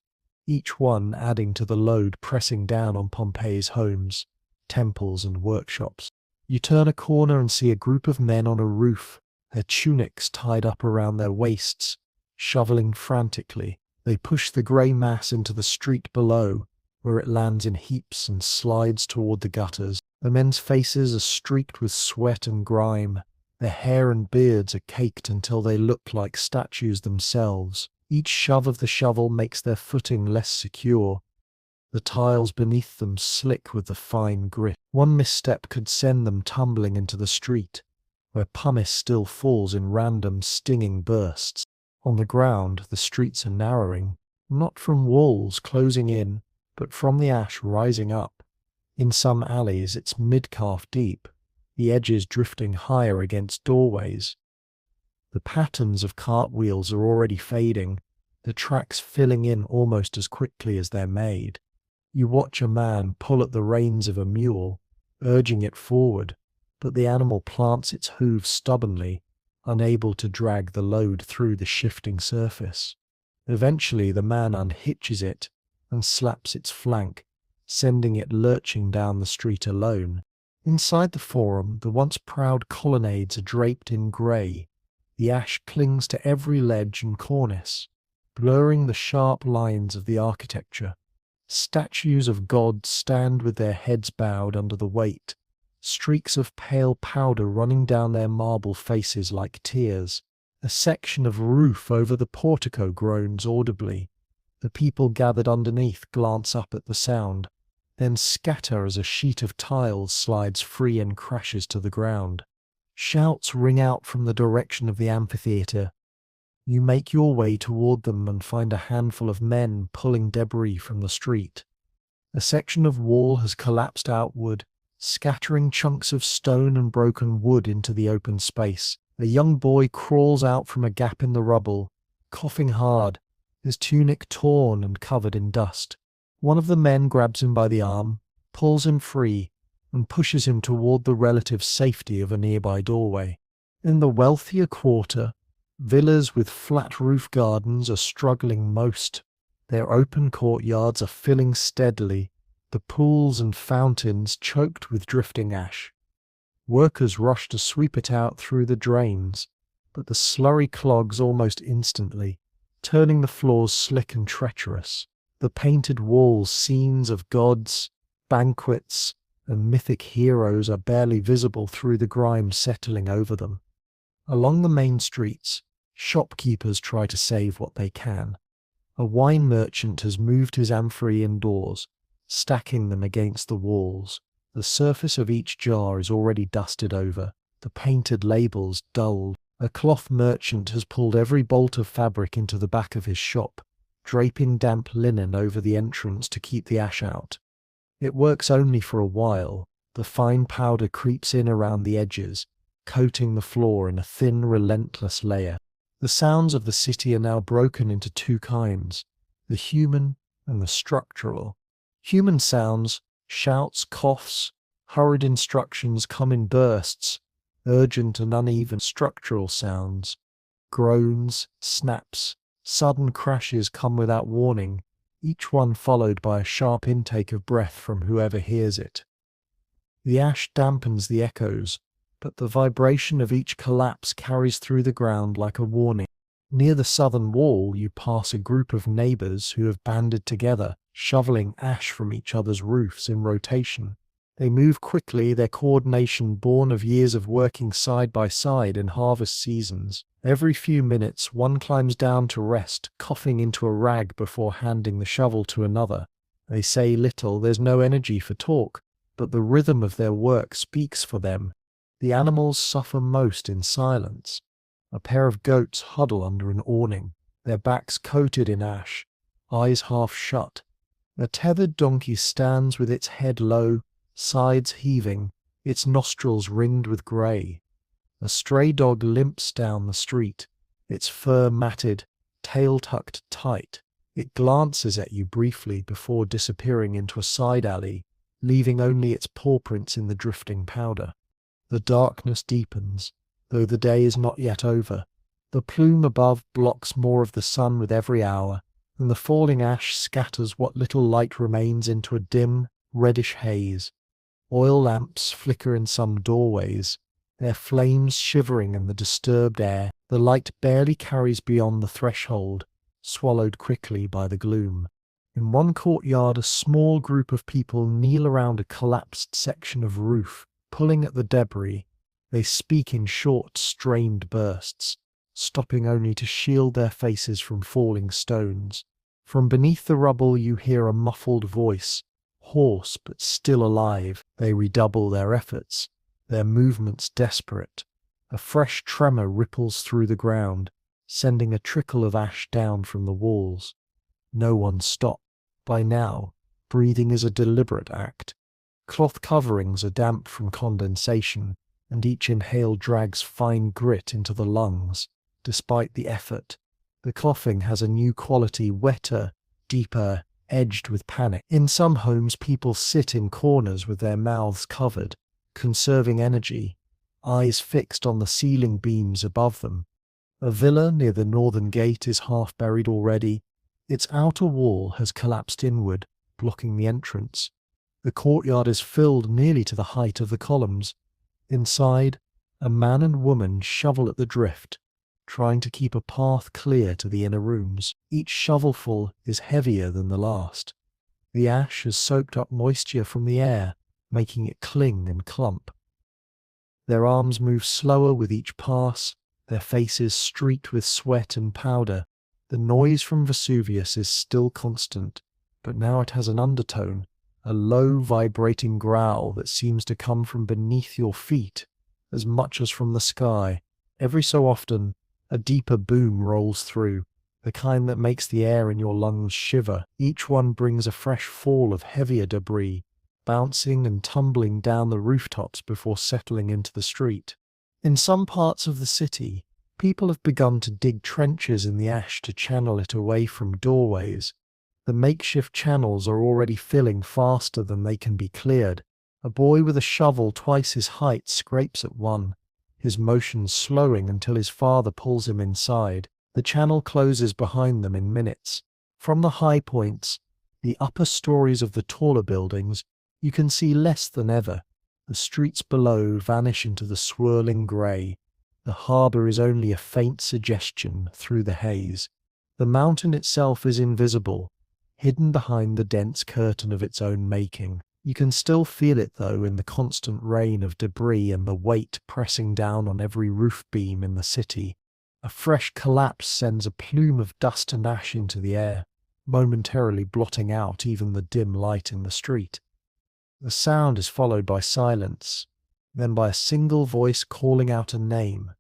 each one adding to the load pressing down on Pompeii's homes, temples and workshops. You turn a corner and see a group of men on a roof, their tunics tied up around their waists, shoveling frantically. They push the grey mass into the street below, where it lands in heaps and slides toward the gutters. The men's faces are streaked with sweat and grime. Their hair and beards are caked until they look like statues themselves. Each shove of the shovel makes their footing less secure. The tiles beneath them slick with the fine grit. One misstep could send them tumbling into the street, where pumice still falls in random stinging bursts. On the ground, the streets are narrowing, not from walls closing in, but from the ash rising up. In some alleys, it's mid-calf deep, the edges drifting higher against doorways. The patterns of cartwheels are already fading, the tracks filling in almost as quickly as they're made. You watch a man pull at the reins of a mule, urging it forward, but the animal plants its hooves stubbornly, unable to drag the load through the shifting surface. Eventually the man unhitches it and slaps its flank, sending it lurching down the street alone. Inside the forum, the once proud colonnades are draped in grey. The ash clings to every ledge and cornice, blurring the sharp lines of the architecture. Statues of gods stand with their heads bowed under the weight, streaks of pale powder running down their marble faces like tears. A section of roof over the portico groans audibly. The people gathered underneath glance up at the sound, then scatter as a sheet of tiles slides free and crashes to the ground. Shouts ring out from the direction of the amphitheatre. You make your way toward them and find a handful of men pulling debris from the street. A section of wall has collapsed outward, scattering chunks of stone and broken wood into the open space. A young boy crawls out from a gap in the rubble, coughing hard, his tunic torn and covered in dust. One of the men grabs him by the arm, pulls him free, and pushes him toward the relative safety of a nearby doorway. In the wealthier quarter, villas with flat roof gardens are struggling most. Their open courtyards are filling steadily, the pools and fountains choked with drifting ash. Workers rush to sweep it out through the drains, but the slurry clogs almost instantly, turning the floors slick and treacherous. The painted walls, scenes of gods, banquets, and mythic heroes are barely visible through the grime settling over them. Along the main streets, shopkeepers try to save what they can. A wine merchant has moved his amphorae indoors, stacking them against the walls. The surface of each jar is already dusted over, the painted labels dulled. A cloth merchant has pulled every bolt of fabric into the back of his shop, draping damp linen over the entrance to keep the ash out. It works only for a while. The fine powder creeps in around the edges, coating the floor in a thin, relentless layer. The sounds of the city are now broken into two kinds, the human and the structural. Human sounds, shouts, coughs, hurried instructions come in bursts, urgent and uneven. Structural sounds, groans, snaps, sudden crashes come without warning, each one followed by a sharp intake of breath from whoever hears it. The ash dampens the echoes, but the vibration of each collapse carries through the ground like a warning. Near the southern wall, you pass a group of neighbors who have banded together, shoveling ash from each other's roofs in rotation. They move quickly, their coordination born of years of working side by side in harvest seasons. Every few minutes, one climbs down to rest, coughing into a rag before handing the shovel to another. They say little, there's no energy for talk, but the rhythm of their work speaks for them. The animals suffer most in silence. A pair of goats huddle under an awning, their backs coated in ash, eyes half shut. A tethered donkey stands with its head low, sides heaving, its nostrils ringed with grey. A stray dog limps down the street, its fur matted, tail tucked tight. It glances at you briefly before disappearing into a side alley, leaving only its paw prints in the drifting powder. The darkness deepens, though the day is not yet over. The plume above blocks more of the sun with every hour, and the falling ash scatters what little light remains into a dim, reddish haze. Oil lamps flicker in some doorways, their flames shivering in the disturbed air. The light barely carries beyond the threshold, swallowed quickly by the gloom. In one courtyard, a small group of people kneel around a collapsed section of roof, pulling at the debris. They speak in short, strained bursts, stopping only to shield their faces from falling stones. From beneath the rubble you hear a muffled voice, hoarse but still alive. They redouble their efforts, their movements desperate. A fresh tremor ripples through the ground, sending a trickle of ash down from the walls. No one stops. By now, breathing is a deliberate act. Cloth coverings are damp from condensation, and each inhale drags fine grit into the lungs. Despite the effort, the coughing has a new quality, wetter, deeper, edged with panic. In some homes, people sit in corners with their mouths covered, conserving energy, eyes fixed on the ceiling beams above them. A villa near the northern gate is half buried already. Its outer wall has collapsed inward, blocking the entrance. The courtyard is filled nearly to the height of the columns. Inside, a man and woman shovel at the drift, trying to keep a path clear to the inner rooms. Each shovelful is heavier than the last. The ash has soaked up moisture from the air, making it cling and clump. Their arms move slower with each pass, their faces streaked with sweat and powder. The noise from Vesuvius is still constant, but now it has an undertone, a low vibrating growl that seems to come from beneath your feet as much as from the sky. Every so often, a deeper boom rolls through, the kind that makes the air in your lungs shiver. Each one brings a fresh fall of heavier debris, bouncing and tumbling down the rooftops before settling into the street. In some parts of the city, people have begun to dig trenches in the ash to channel it away from doorways. The makeshift channels are already filling faster than they can be cleared. A boy with a shovel twice his height scrapes at one, his motions slowing until his father pulls him inside. The channel closes behind them in minutes. From the high points, the upper stories of the taller buildings, you can see less than ever. The streets below vanish into the swirling grey. The harbour is only a faint suggestion through the haze. The mountain itself is invisible, hidden behind the dense curtain of its own making. You can still feel it, though, in the constant rain of debris and the weight pressing down on every roof beam in the city. A fresh collapse sends a plume of dust and ash into the air, momentarily blotting out even the dim light in the street. The sound is followed by silence, then by a single voice calling out a name.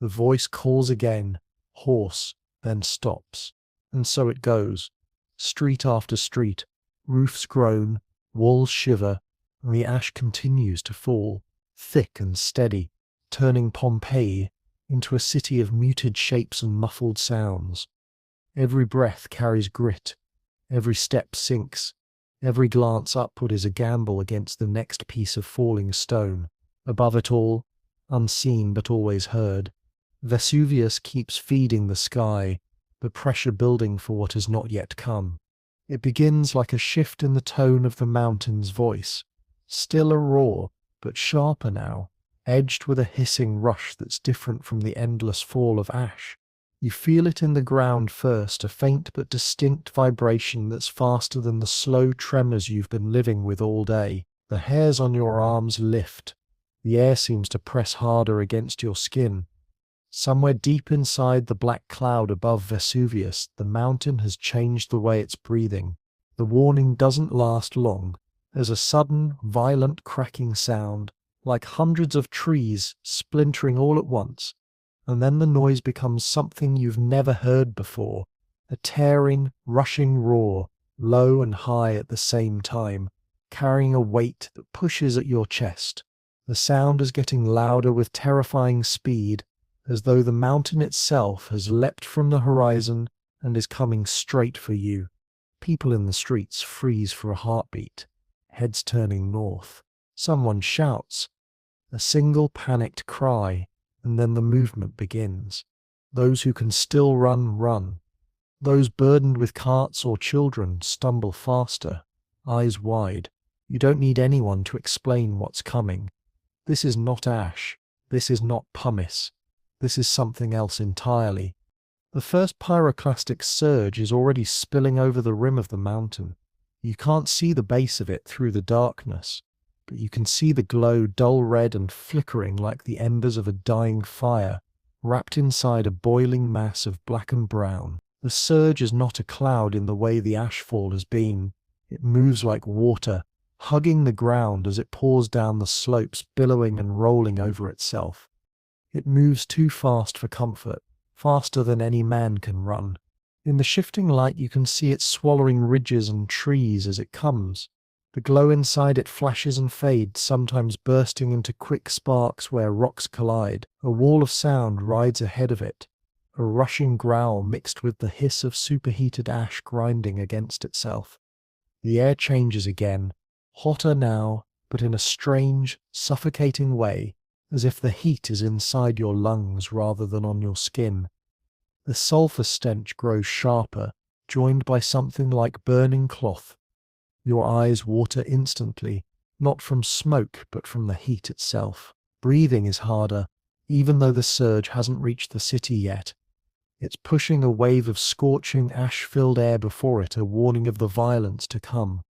The voice calls again, hoarse, then stops. And so it goes, street after street, roofs groan, walls shiver, and the ash continues to fall, thick and steady, turning Pompeii into a city of muted shapes and muffled sounds. Every breath carries grit, every step sinks, every glance upward is a gamble against the next piece of falling stone. Above it all, unseen but always heard, Vesuvius keeps feeding the sky, the pressure building for what has not yet come. It begins like a shift in the tone of the mountain's voice, still a roar, but sharper now, edged with a hissing rush that's different from the endless fall of ash. You feel it in the ground first, a faint but distinct vibration that's faster than the slow tremors you've been living with all day. The hairs on your arms lift. The air seems to press harder against your skin. Somewhere deep inside the black cloud above Vesuvius, the mountain has changed the way it's breathing. The warning doesn't last long. There's a sudden, violent cracking sound, like hundreds of trees splintering all at once, and then the noise becomes something you've never heard before, a tearing, rushing roar, low and high at the same time, carrying a weight that pushes at your chest. The sound is getting louder with terrifying speed, as though the mountain itself has leapt from the horizon and is coming straight for you. People in the streets freeze for a heartbeat, heads turning north. Someone shouts, a single panicked cry, and then the movement begins. Those who can still run, run. Those burdened with carts or children stumble faster, eyes wide. You don't need anyone to explain what's coming. This is not ash. This is not pumice. This is something else entirely. The first pyroclastic surge is already spilling over the rim of the mountain. You can't see the base of it through the darkness, but you can see the glow dull red and flickering like the embers of a dying fire, wrapped inside a boiling mass of black and brown. The surge is not a cloud in the way the ashfall has been. It moves like water, hugging the ground as it pours down the slopes, billowing and rolling over itself. It moves too fast for comfort, faster than any man can run. In the shifting light you can see it swallowing ridges and trees as it comes. The glow inside it flashes and fades, sometimes bursting into quick sparks where rocks collide. A wall of sound rides ahead of it, a rushing growl mixed with the hiss of superheated ash grinding against itself. The air changes again, hotter now, but in a strange, suffocating way, as if the heat is inside your lungs rather than on your skin. The sulphur stench grows sharper, joined by something like burning cloth. Your eyes water instantly, not from smoke but from the heat itself. Breathing is harder, even though the surge hasn't reached the city yet. It's pushing a wave of scorching, ash-filled air before it, a warning of the violence to come.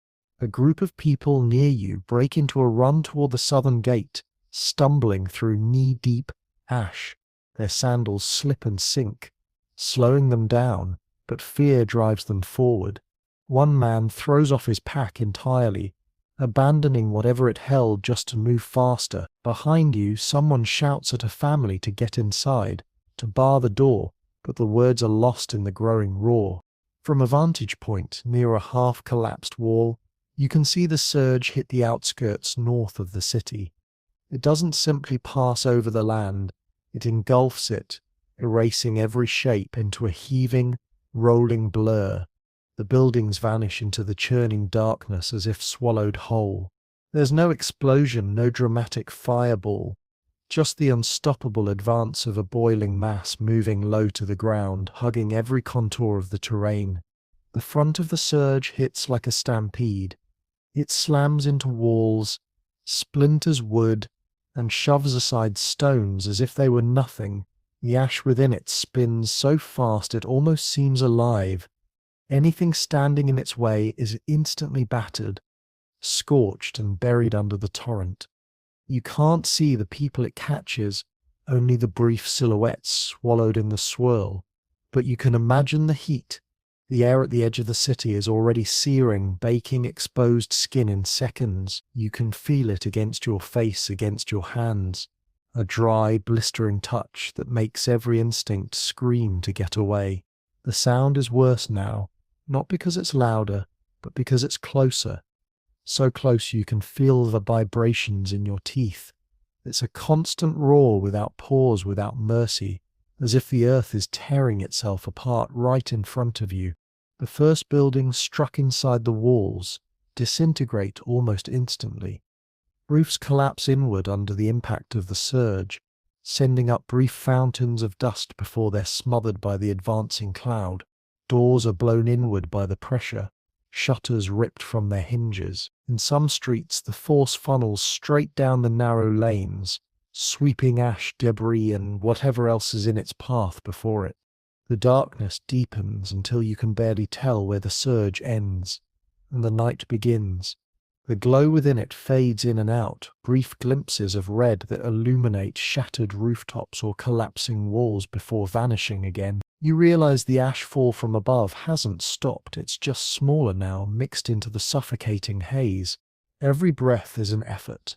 A group of people near you break into a run toward the southern gate, stumbling through knee-deep ash. Their sandals slip and sink, slowing them down, but fear drives them forward. One man throws off his pack entirely, abandoning whatever it held just to move faster. Behind you, someone shouts at a family to get inside, to bar the door, but the words are lost in the growing roar. From a vantage point near a half-collapsed wall, you can see the surge hit the outskirts north of the city. It doesn't simply pass over the land, it engulfs it, erasing every shape into a heaving, rolling blur. The buildings vanish into the churning darkness as if swallowed whole. There's no explosion, no dramatic fireball, just the unstoppable advance of a boiling mass moving low to the ground, hugging every contour of the terrain. The front of the surge hits like a stampede. It slams into walls, splinters wood, and shoves aside stones as if they were nothing. The ash within it spins so fast it almost seems alive. Anything standing in its way is instantly battered, scorched and buried under the torrent. You can't see the people it catches, only the brief silhouettes swallowed in the swirl. But you can imagine the heat. The air at the edge of the city is already searing, baking exposed skin in seconds. You can feel it against your face, against your hands. A dry, blistering touch that makes every instinct scream to get away. The sound is worse now, not because it's louder, but because it's closer. So close you can feel the vibrations in your teeth. It's a constant roar without pause, without mercy, as if the earth is tearing itself apart right in front of you. The first buildings struck inside the walls disintegrate almost instantly. Roofs collapse inward under the impact of the surge, sending up brief fountains of dust before they're smothered by the advancing cloud. Doors are blown inward by the pressure, shutters ripped from their hinges. In some streets, the force funnels straight down the narrow lanes, sweeping ash, debris, and whatever else is in its path before it. The darkness deepens until you can barely tell where the surge ends, and the night begins. The glow within it fades in and out, brief glimpses of red that illuminate shattered rooftops or collapsing walls before vanishing again. You realize the ash fall from above hasn't stopped, it's just smaller now, mixed into the suffocating haze. Every breath is an effort.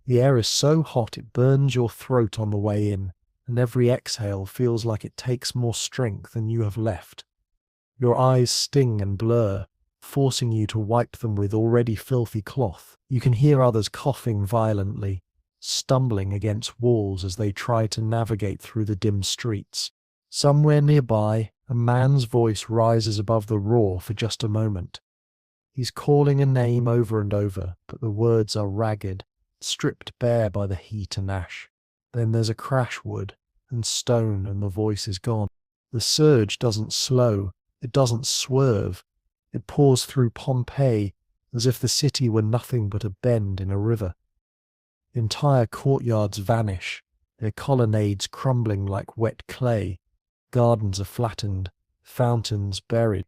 The air is so hot it burns your throat on the way in, and every exhale feels like it takes more strength than you have left. Your eyes sting and blur, forcing you to wipe them with already filthy cloth. You can hear others coughing violently, stumbling against walls as they try to navigate through the dim streets. Somewhere nearby, a man's voice rises above the roar for just a moment. He's calling a name over and over, but the words are ragged, stripped bare by the heat and ash. Then there's a crash wood and stone and the voice is gone. The surge doesn't slow, it doesn't swerve. It pours through Pompeii as if the city were nothing but a bend in a river. Entire courtyards vanish, their colonnades crumbling like wet clay. Gardens are flattened, fountains buried.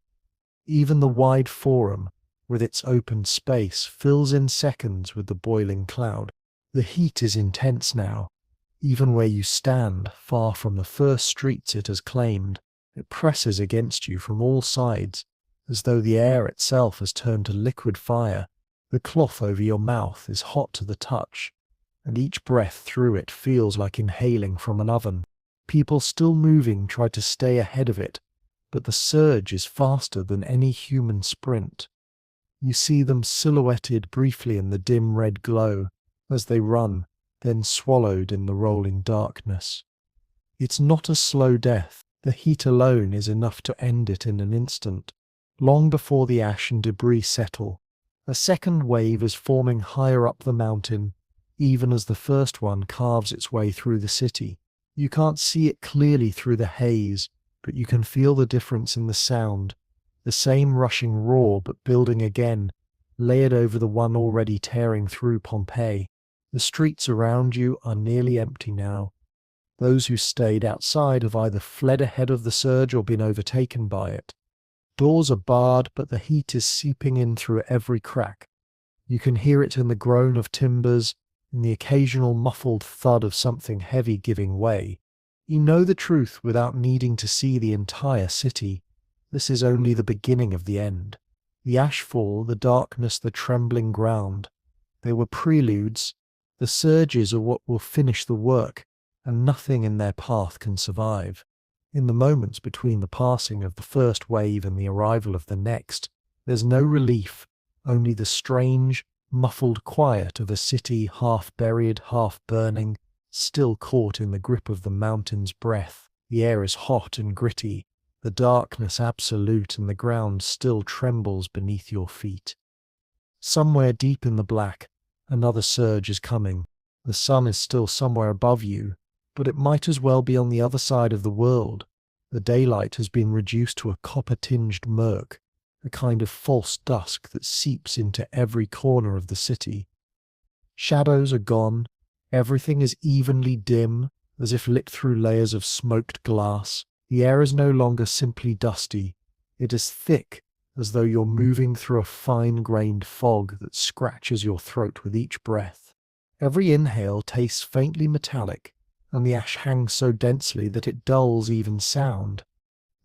Even the wide forum, with its open space, fills in seconds with the boiling cloud. The heat is intense now. Even where you stand, far from the first streets it has claimed, it presses against you from all sides, as though the air itself has turned to liquid fire. The cloth over your mouth is hot to the touch, and each breath through it feels like inhaling from an oven. People still moving try to stay ahead of it, but the surge is faster than any human sprint. You see them silhouetted briefly in the dim red glow as they run, then swallowed in the rolling darkness. It's not a slow death. The heat alone is enough to end it in an instant. long before the ash and debris settle. A second wave is forming higher up the mountain, even as the first one carves its way through the city. You can't see it clearly through the haze, but you can feel the difference in the sound. The same rushing roar, but building again, layered over the one already tearing through Pompeii. The streets around you are nearly empty now. Those who stayed outside have either fled ahead of the surge or been overtaken by it. Doors are barred, but the heat is seeping in through every crack. You can hear it in the groan of timbers, in the occasional muffled thud of something heavy giving way. You know the truth without needing to see the entire city. This is only the beginning of the end. The ashfall, the darkness, the trembling ground. They were preludes. The surges are what will finish the work, and nothing in their path can survive. In the moments between the passing of the first wave and the arrival of the next, there's no relief, only the strange, muffled quiet of a city half buried, half burning, still caught in the grip of the mountain's breath. The air is hot and gritty, the darkness absolute, and the ground still trembles beneath your feet. Somewhere deep in the black, another surge is coming. The sun is still somewhere above you, but it might as well be on the other side of the world. The daylight has been reduced to a copper-tinged murk, a kind of false dusk that seeps into every corner of the city. Shadows are gone, everything is evenly dim, as if lit through layers of smoked glass. The air is no longer simply dusty, it is thick, as though you're moving through a fine-grained fog that scratches your throat with each breath. Every inhale tastes faintly metallic, and the ash hangs so densely that it dulls even sound.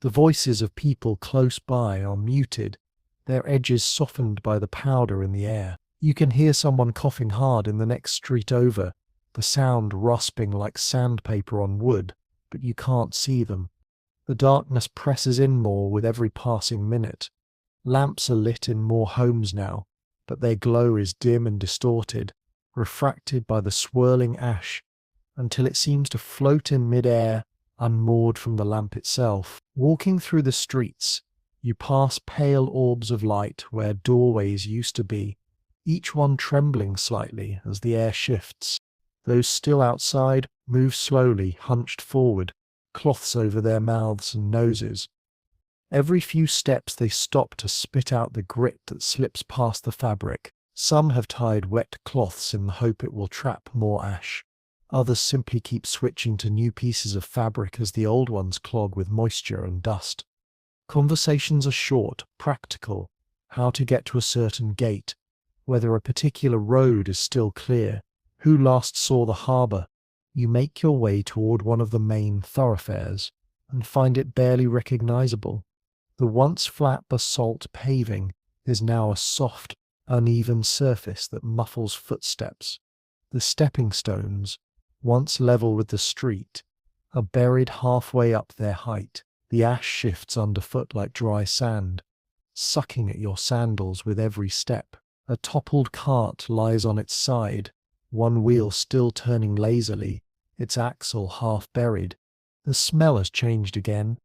The voices of people close by are muted, their edges softened by the powder in the air. You can hear someone coughing hard in the next street over, the sound rasping like sandpaper on wood, but you can't see them. The darkness presses in more with every passing minute. Lamps are lit in more homes now, but their glow is dim and distorted, refracted by the swirling ash, until it seems to float in mid-air, unmoored from the lamp itself. Walking through the streets, you pass pale orbs of light where doorways used to be, each one trembling slightly as the air shifts. Those still outside move slowly, hunched forward, cloths over their mouths and noses. Every few steps they stop to spit out the grit that slips past the fabric. Some have tied wet cloths in the hope it will trap more ash. Others simply keep switching to new pieces of fabric as the old ones clog with moisture and dust. Conversations are short, practical. How to get to a certain gate, whether a particular road is still clear, who last saw the harbour. You make your way toward one of the main thoroughfares, and find it barely recognizable. The once flat basalt paving is now a soft, uneven surface that muffles footsteps. The stepping stones, once level with the street, are buried halfway up their height. The ash shifts underfoot like dry sand, sucking at your sandals with every step. A toppled cart lies on its side, one wheel still turning lazily, its axle half buried. The smell has changed again.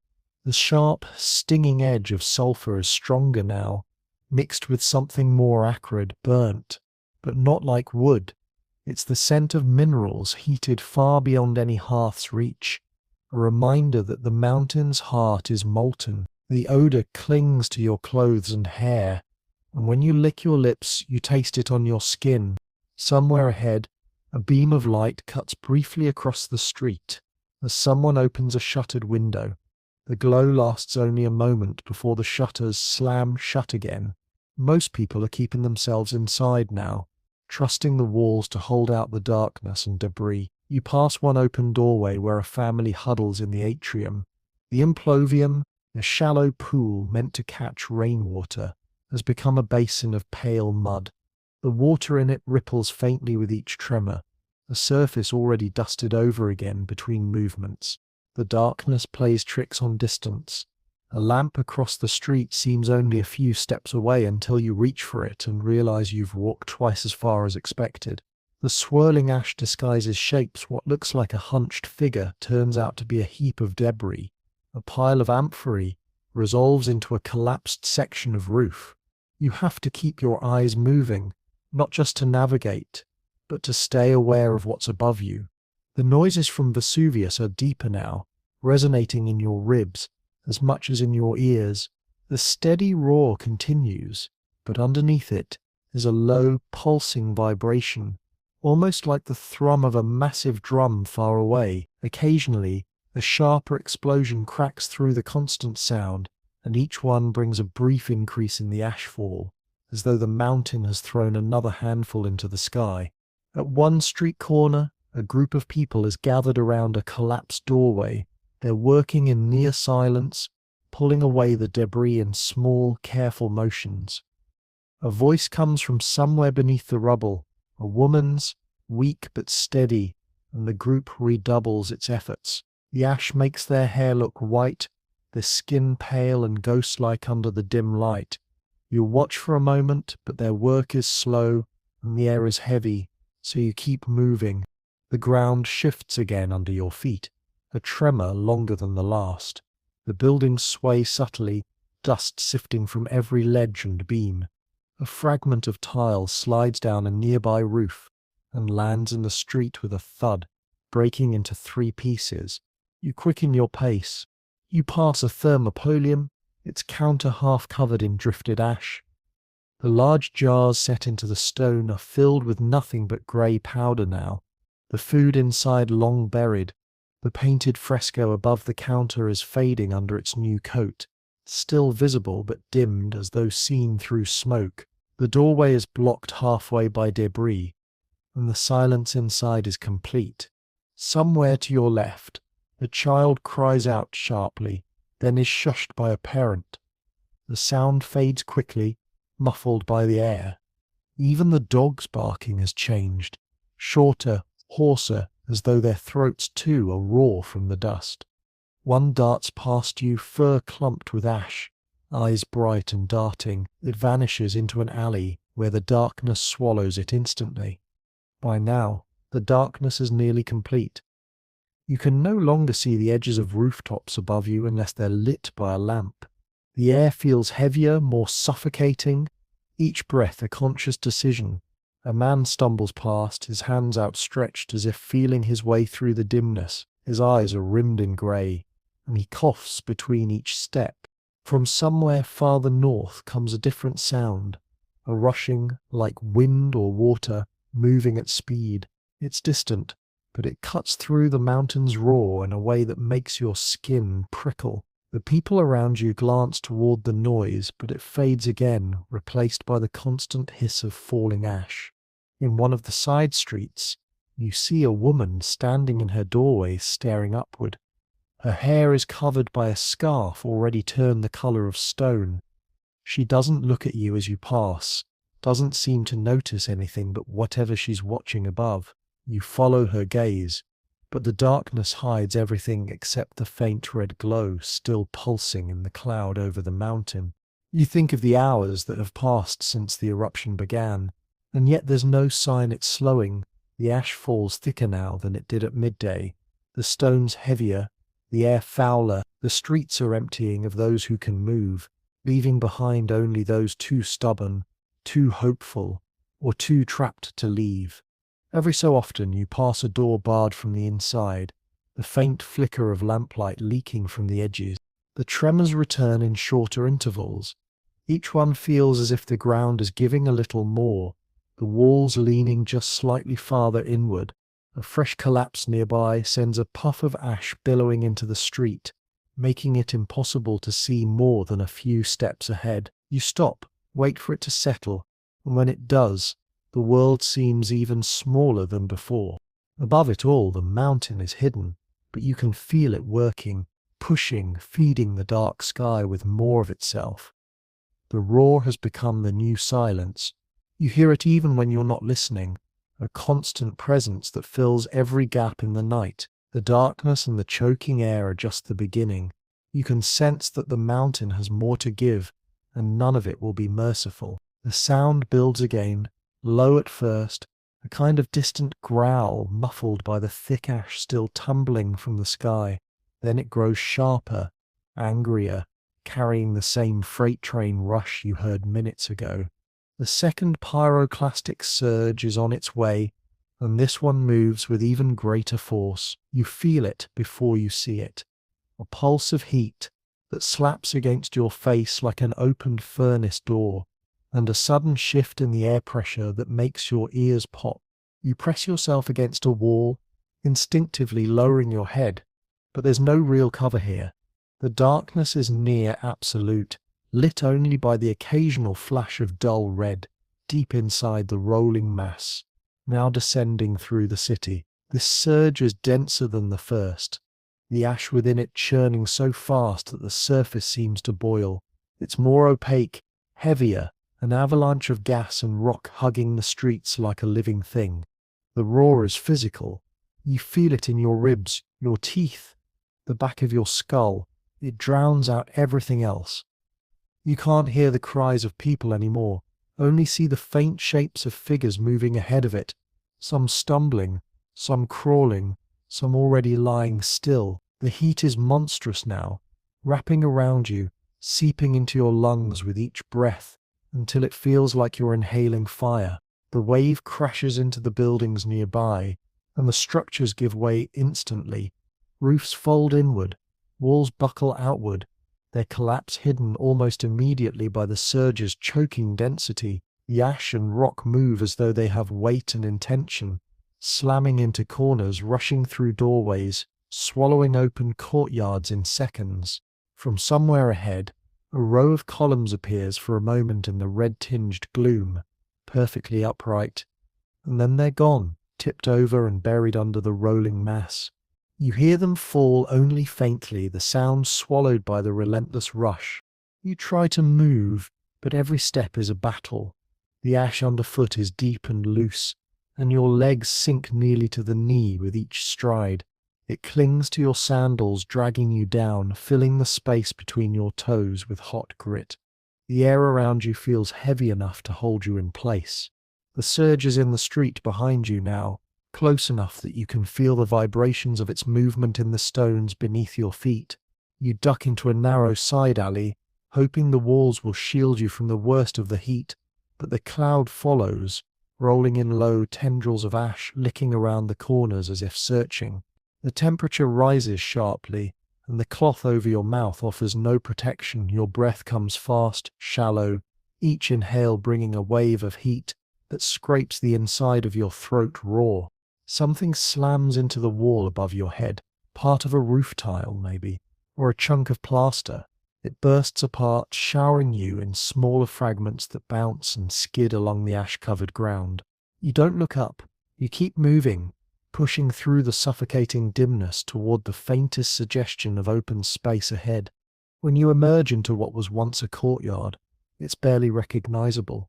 The sharp, stinging edge of sulphur is stronger now, mixed with something more acrid, burnt, but not like wood. It's the scent of minerals heated far beyond any hearth's reach, a reminder that the mountain's heart is molten. The odor clings to your clothes and hair, and when you lick your lips, you taste it on your skin. Somewhere ahead, a beam of light cuts briefly across the street as someone opens a shuttered window. The glow lasts only a moment before the shutters slam shut again. Most people are keeping themselves inside now, trusting the walls to hold out the darkness and debris. You pass one open doorway where a family huddles in the atrium. The impluvium, a shallow pool meant to catch rainwater, has become a basin of pale mud. The water in it ripples faintly with each tremor, the surface already dusted over again between movements. The darkness plays tricks on distance. A lamp across the street seems only a few steps away until you reach for it and realize you've walked twice as far as expected. The swirling ash disguises shapes. What looks like a hunched figure turns out to be a heap of debris, a pile of amphorae, resolves into a collapsed section of roof. You have to keep your eyes moving, not just to navigate, but to stay aware of what's above you. The noises from Vesuvius are deeper now, resonating in your ribs as much as in your ears. The steady roar continues, but underneath it is a low, pulsing vibration, almost like the thrum of a massive drum far away. Occasionally, a sharper explosion cracks through the constant sound, and each one brings a brief increase in the ashfall, as though the mountain has thrown another handful into the sky. At one street corner, a group of people is gathered around a collapsed doorway. They're working in near silence, pulling away the debris in small, careful motions. A voice comes from somewhere beneath the rubble, a woman's, weak but steady, and the group redoubles its efforts. The ash makes their hair look white, their skin pale and ghost-like under the dim light. You watch for a moment, but their work is slow, and the air is heavy, so you keep moving. The ground shifts again under your feet, a tremor longer than the last. The buildings sway subtly, dust sifting from every ledge and beam. A fragment of tile slides down a nearby roof and lands in the street with a thud, breaking into 3 pieces. You quicken your pace. You pass a thermopolium, its counter half covered in drifted ash. The large jars set into the stone are filled with nothing but grey powder now, the food inside long buried. The painted fresco above the counter is fading under its new coat, still visible but dimmed as though seen through smoke. The doorway is blocked halfway by debris, and the silence inside is complete. Somewhere to your left, a child cries out sharply, then is shushed by a parent. The sound fades quickly, muffled by the air. Even the dogs' barking has changed, shorter, hoarser, as though their throats too are raw from the dust. One darts past you, fur clumped with ash, eyes bright and darting. It vanishes into an alley where the darkness swallows it instantly. By now, the darkness is nearly complete. You can no longer see the edges of rooftops above you unless they're lit by a lamp. The air feels heavier, more suffocating, each breath a conscious decision. A man stumbles past, his hands outstretched as if feeling his way through the dimness. His eyes are rimmed in grey, and he coughs between each step. From somewhere farther north comes a different sound, a rushing, like wind or water, moving at speed. It's distant, but it cuts through the mountain's roar in a way that makes your skin prickle. The people around you glance toward the noise, but it fades again, replaced by the constant hiss of falling ash. In one of the side streets, you see a woman standing in her doorway staring upward. Her hair is covered by a scarf already turned the colour of stone. She doesn't look at you as you pass, doesn't seem to notice anything but whatever she's watching above. You follow her gaze, but the darkness hides everything except the faint red glow still pulsing in the cloud over the mountain. You think of the hours that have passed since the eruption began, and yet there's no sign it's slowing. The ash falls thicker now than it did at midday, the stones heavier, the air fouler. The streets are emptying of those who can move, leaving behind only those too stubborn, too hopeful, or too trapped to leave. Every so often you pass a door barred from the inside, the faint flicker of lamplight leaking from the edges. The tremors return in shorter intervals. Each one feels as if the ground is giving a little more, the walls leaning just slightly farther inward. A fresh collapse nearby sends a puff of ash billowing into the street, making it impossible to see more than a few steps ahead. You stop, wait for it to settle, and when it does, the world seems even smaller than before. Above it all, the mountain is hidden, but you can feel it working, pushing, feeding the dark sky with more of itself. The roar has become the new silence. You hear it even when you're not listening, a constant presence that fills every gap in the night. The darkness and the choking air are just the beginning. You can sense that the mountain has more to give, and none of it will be merciful. The sound builds again, low at first, a kind of distant growl muffled by the thick ash still tumbling from the sky. Then it grows sharper, angrier, carrying the same freight train rush you heard minutes ago. The second pyroclastic surge is on its way, and this one moves with even greater force. You feel it before you see it. A pulse of heat that slaps against your face like an opened furnace door, and a sudden shift in the air pressure that makes your ears pop. You press yourself against a wall, instinctively lowering your head, but there's no real cover here. The darkness is near absolute, lit only by the occasional flash of dull red, deep inside the rolling mass, now descending through the city. This surge is denser than the first, the ash within it churning so fast that the surface seems to boil. It's more opaque, heavier, an avalanche of gas and rock hugging the streets like a living thing. The roar is physical. You feel it in your ribs, your teeth, the back of your skull. It drowns out everything else. You can't hear the cries of people anymore, only see the faint shapes of figures moving ahead of it, some stumbling, some crawling, some already lying still. The heat is monstrous now, wrapping around you, seeping into your lungs with each breath, until it feels like you're inhaling fire. The wave crashes into the buildings nearby, and the structures give way instantly. Roofs fold inward, walls buckle outward, their collapse hidden almost immediately by the surge's choking density. The ash and rock move as though they have weight and intention, slamming into corners, rushing through doorways, swallowing open courtyards in seconds. From somewhere ahead, a row of columns appears for a moment in the red-tinged gloom, perfectly upright, and then they're gone, tipped over and buried under the rolling mass. You hear them fall only faintly, the sound swallowed by the relentless rush. You try to move, but every step is a battle. The ash underfoot is deep and loose, and your legs sink nearly to the knee with each stride. It clings to your sandals, dragging you down, filling the space between your toes with hot grit. The air around you feels heavy enough to hold you in place. The surge is in the street behind you now, close enough that you can feel the vibrations of its movement in the stones beneath your feet. You duck into a narrow side alley, hoping the walls will shield you from the worst of the heat, but the cloud follows, rolling in low tendrils of ash, licking around the corners as if searching. The temperature rises sharply, and the cloth over your mouth offers no protection. Your breath comes fast, shallow, each inhale bringing a wave of heat that scrapes the inside of your throat raw. Something slams into the wall above your head, part of a roof tile maybe, or a chunk of plaster. It bursts apart, showering you in smaller fragments that bounce and skid along the ash-covered ground. You don't look up. You keep moving, pushing through the suffocating dimness toward the faintest suggestion of open space ahead. When you emerge into what was once a courtyard, it's barely recognizable.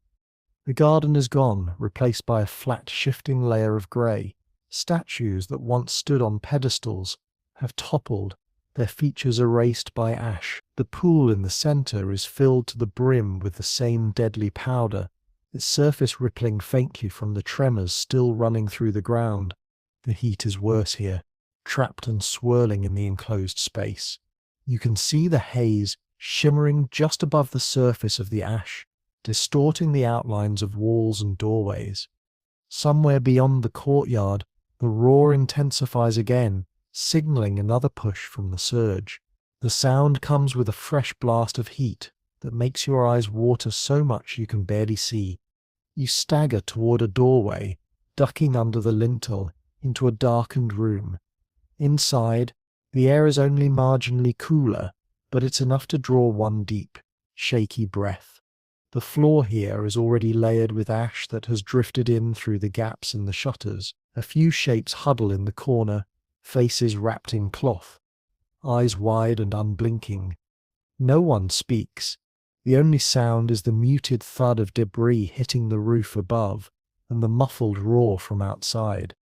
The garden is gone, replaced by a flat, shifting layer of grey. Statues that once stood on pedestals have toppled, their features erased by ash. The pool in the centre is filled to the brim with the same deadly powder, its surface rippling faintly from the tremors still running through the ground. The heat is worse here, trapped and swirling in the enclosed space. You can see the haze shimmering just above the surface of the ash, distorting the outlines of walls and doorways. Somewhere beyond the courtyard, the roar intensifies again, signaling another push from the surge. The sound comes with a fresh blast of heat that makes your eyes water so much you can barely see. You stagger toward a doorway, ducking under the lintel, into a darkened room. Inside, the air is only marginally cooler, but it's enough to draw one deep, shaky breath. The floor here is already layered with ash that has drifted in through the gaps in the shutters. A few shapes huddle in the corner, faces wrapped in cloth, eyes wide and unblinking. No one speaks. The only sound is the muted thud of debris hitting the roof above, and the muffled roar from outside.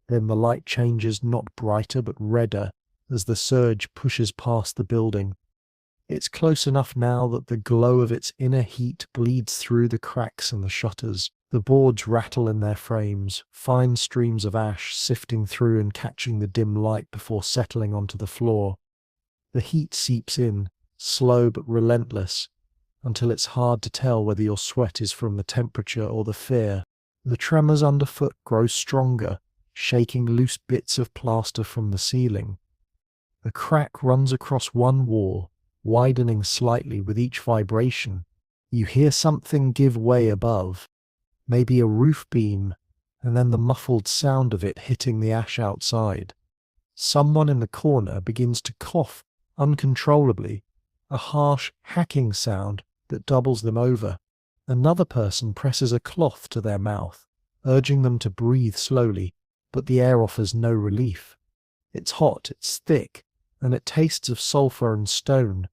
Then the light changes, not brighter but redder, as the surge pushes past the building. It's close enough now that the glow of its inner heat bleeds through the cracks in the shutters. The boards rattle in their frames, fine streams of ash sifting through and catching the dim light before settling onto the floor. The heat seeps in, slow but relentless, until it's hard to tell whether your sweat is from the temperature or the fear. The tremors underfoot grow stronger, shaking loose bits of plaster from the ceiling. A crack runs across one wall, widening slightly with each vibration. You hear something give way above, maybe a roof beam, and then the muffled sound of it hitting the ash outside. Someone in the corner begins to cough uncontrollably, a harsh, hacking sound that doubles them over. Another person presses a cloth to their mouth, urging them to breathe slowly, but the air offers no relief. It's hot, it's thick, and it tastes of sulfur and stone.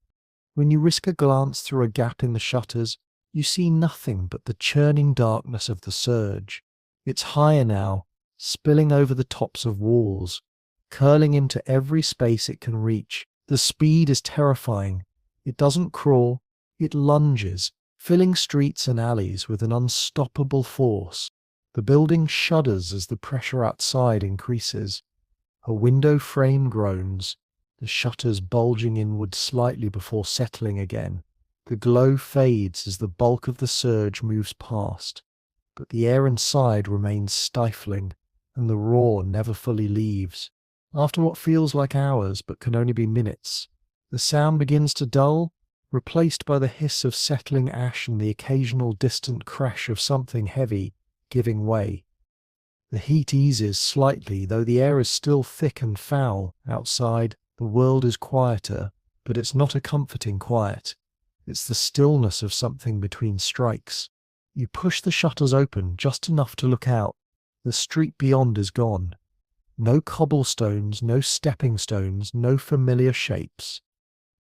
When you risk a glance through a gap in the shutters, you see nothing but the churning darkness of the surge. It's higher now, spilling over the tops of walls, curling into every space it can reach. The speed is terrifying. It doesn't crawl, it lunges, filling streets and alleys with an unstoppable force. The building shudders as the pressure outside increases. A window frame groans, the shutters bulging inward slightly before settling again. The glow fades as the bulk of the surge moves past, but the air inside remains stifling, and the roar never fully leaves. After what feels like hours but can only be minutes, the sound begins to dull, replaced by the hiss of settling ash and the occasional distant crash of something heavy giving way. The heat eases slightly, though the air is still thick and foul. Outside, the world is quieter, but it's not a comforting quiet. It's the stillness of something between strikes. You push the shutters open just enough to look out. The street beyond is gone. No cobblestones, no stepping stones, no familiar shapes.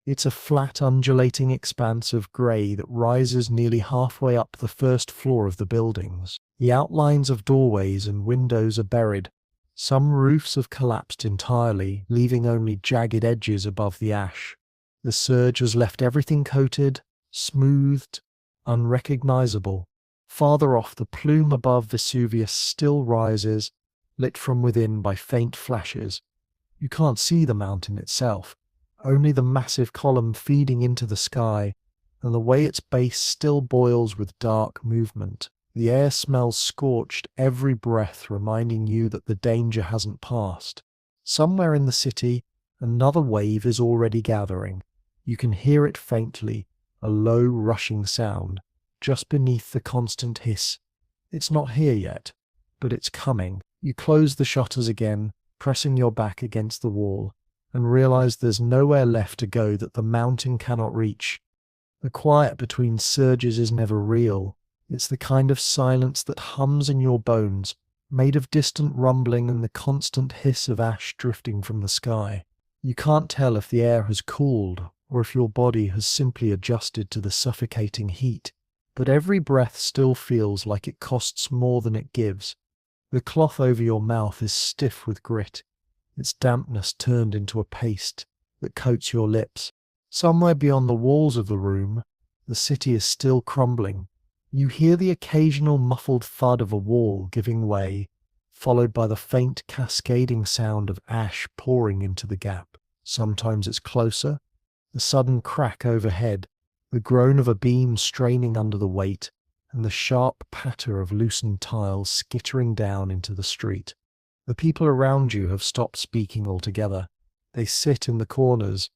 It's a flat, undulating expanse of grey that rises nearly halfway up the first floor of the buildings. The outlines of doorways and windows are buried. Some roofs have collapsed entirely, leaving only jagged edges above the ash. The surge has left everything coated, smoothed, unrecognizable. Farther off, the plume above Vesuvius still rises, lit from within by faint flashes. You can't see the mountain itself, only the massive column feeding into the sky, and the way its base still boils with dark movement. The air smells scorched, every breath reminding you that the danger hasn't passed. Somewhere in the city, another wave is already gathering. You can hear it faintly, a low rushing sound, just beneath the constant hiss. It's not here yet, but it's coming. You close the shutters again, pressing your back against the wall, and realize there's nowhere left to go that the mountain cannot reach. The quiet between surges is never real. It's the kind of silence that hums in your bones, made of distant rumbling and the constant hiss of ash drifting from the sky. You can't tell if the air has cooled or if your body has simply adjusted to the suffocating heat, but every breath still feels like it costs more than it gives. The cloth over your mouth is stiff with grit, its dampness turned into a paste that coats your lips. Somewhere beyond the walls of the room, the city is still crumbling. You hear the occasional muffled thud of a wall giving way, followed by the faint cascading sound of ash pouring into the gap. Sometimes it's closer, the sudden crack overhead, the groan of a beam straining under the weight, and the sharp patter of loosened tiles skittering down into the street. The people around you have stopped speaking altogether. They sit in the corners,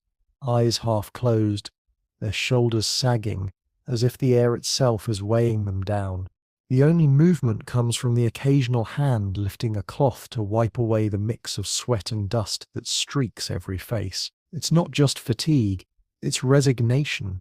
eyes half closed, their shoulders sagging, as if the air itself is weighing them down. The only movement comes from the occasional hand lifting a cloth to wipe away the mix of sweat and dust that streaks every face. It's not just fatigue, it's resignation,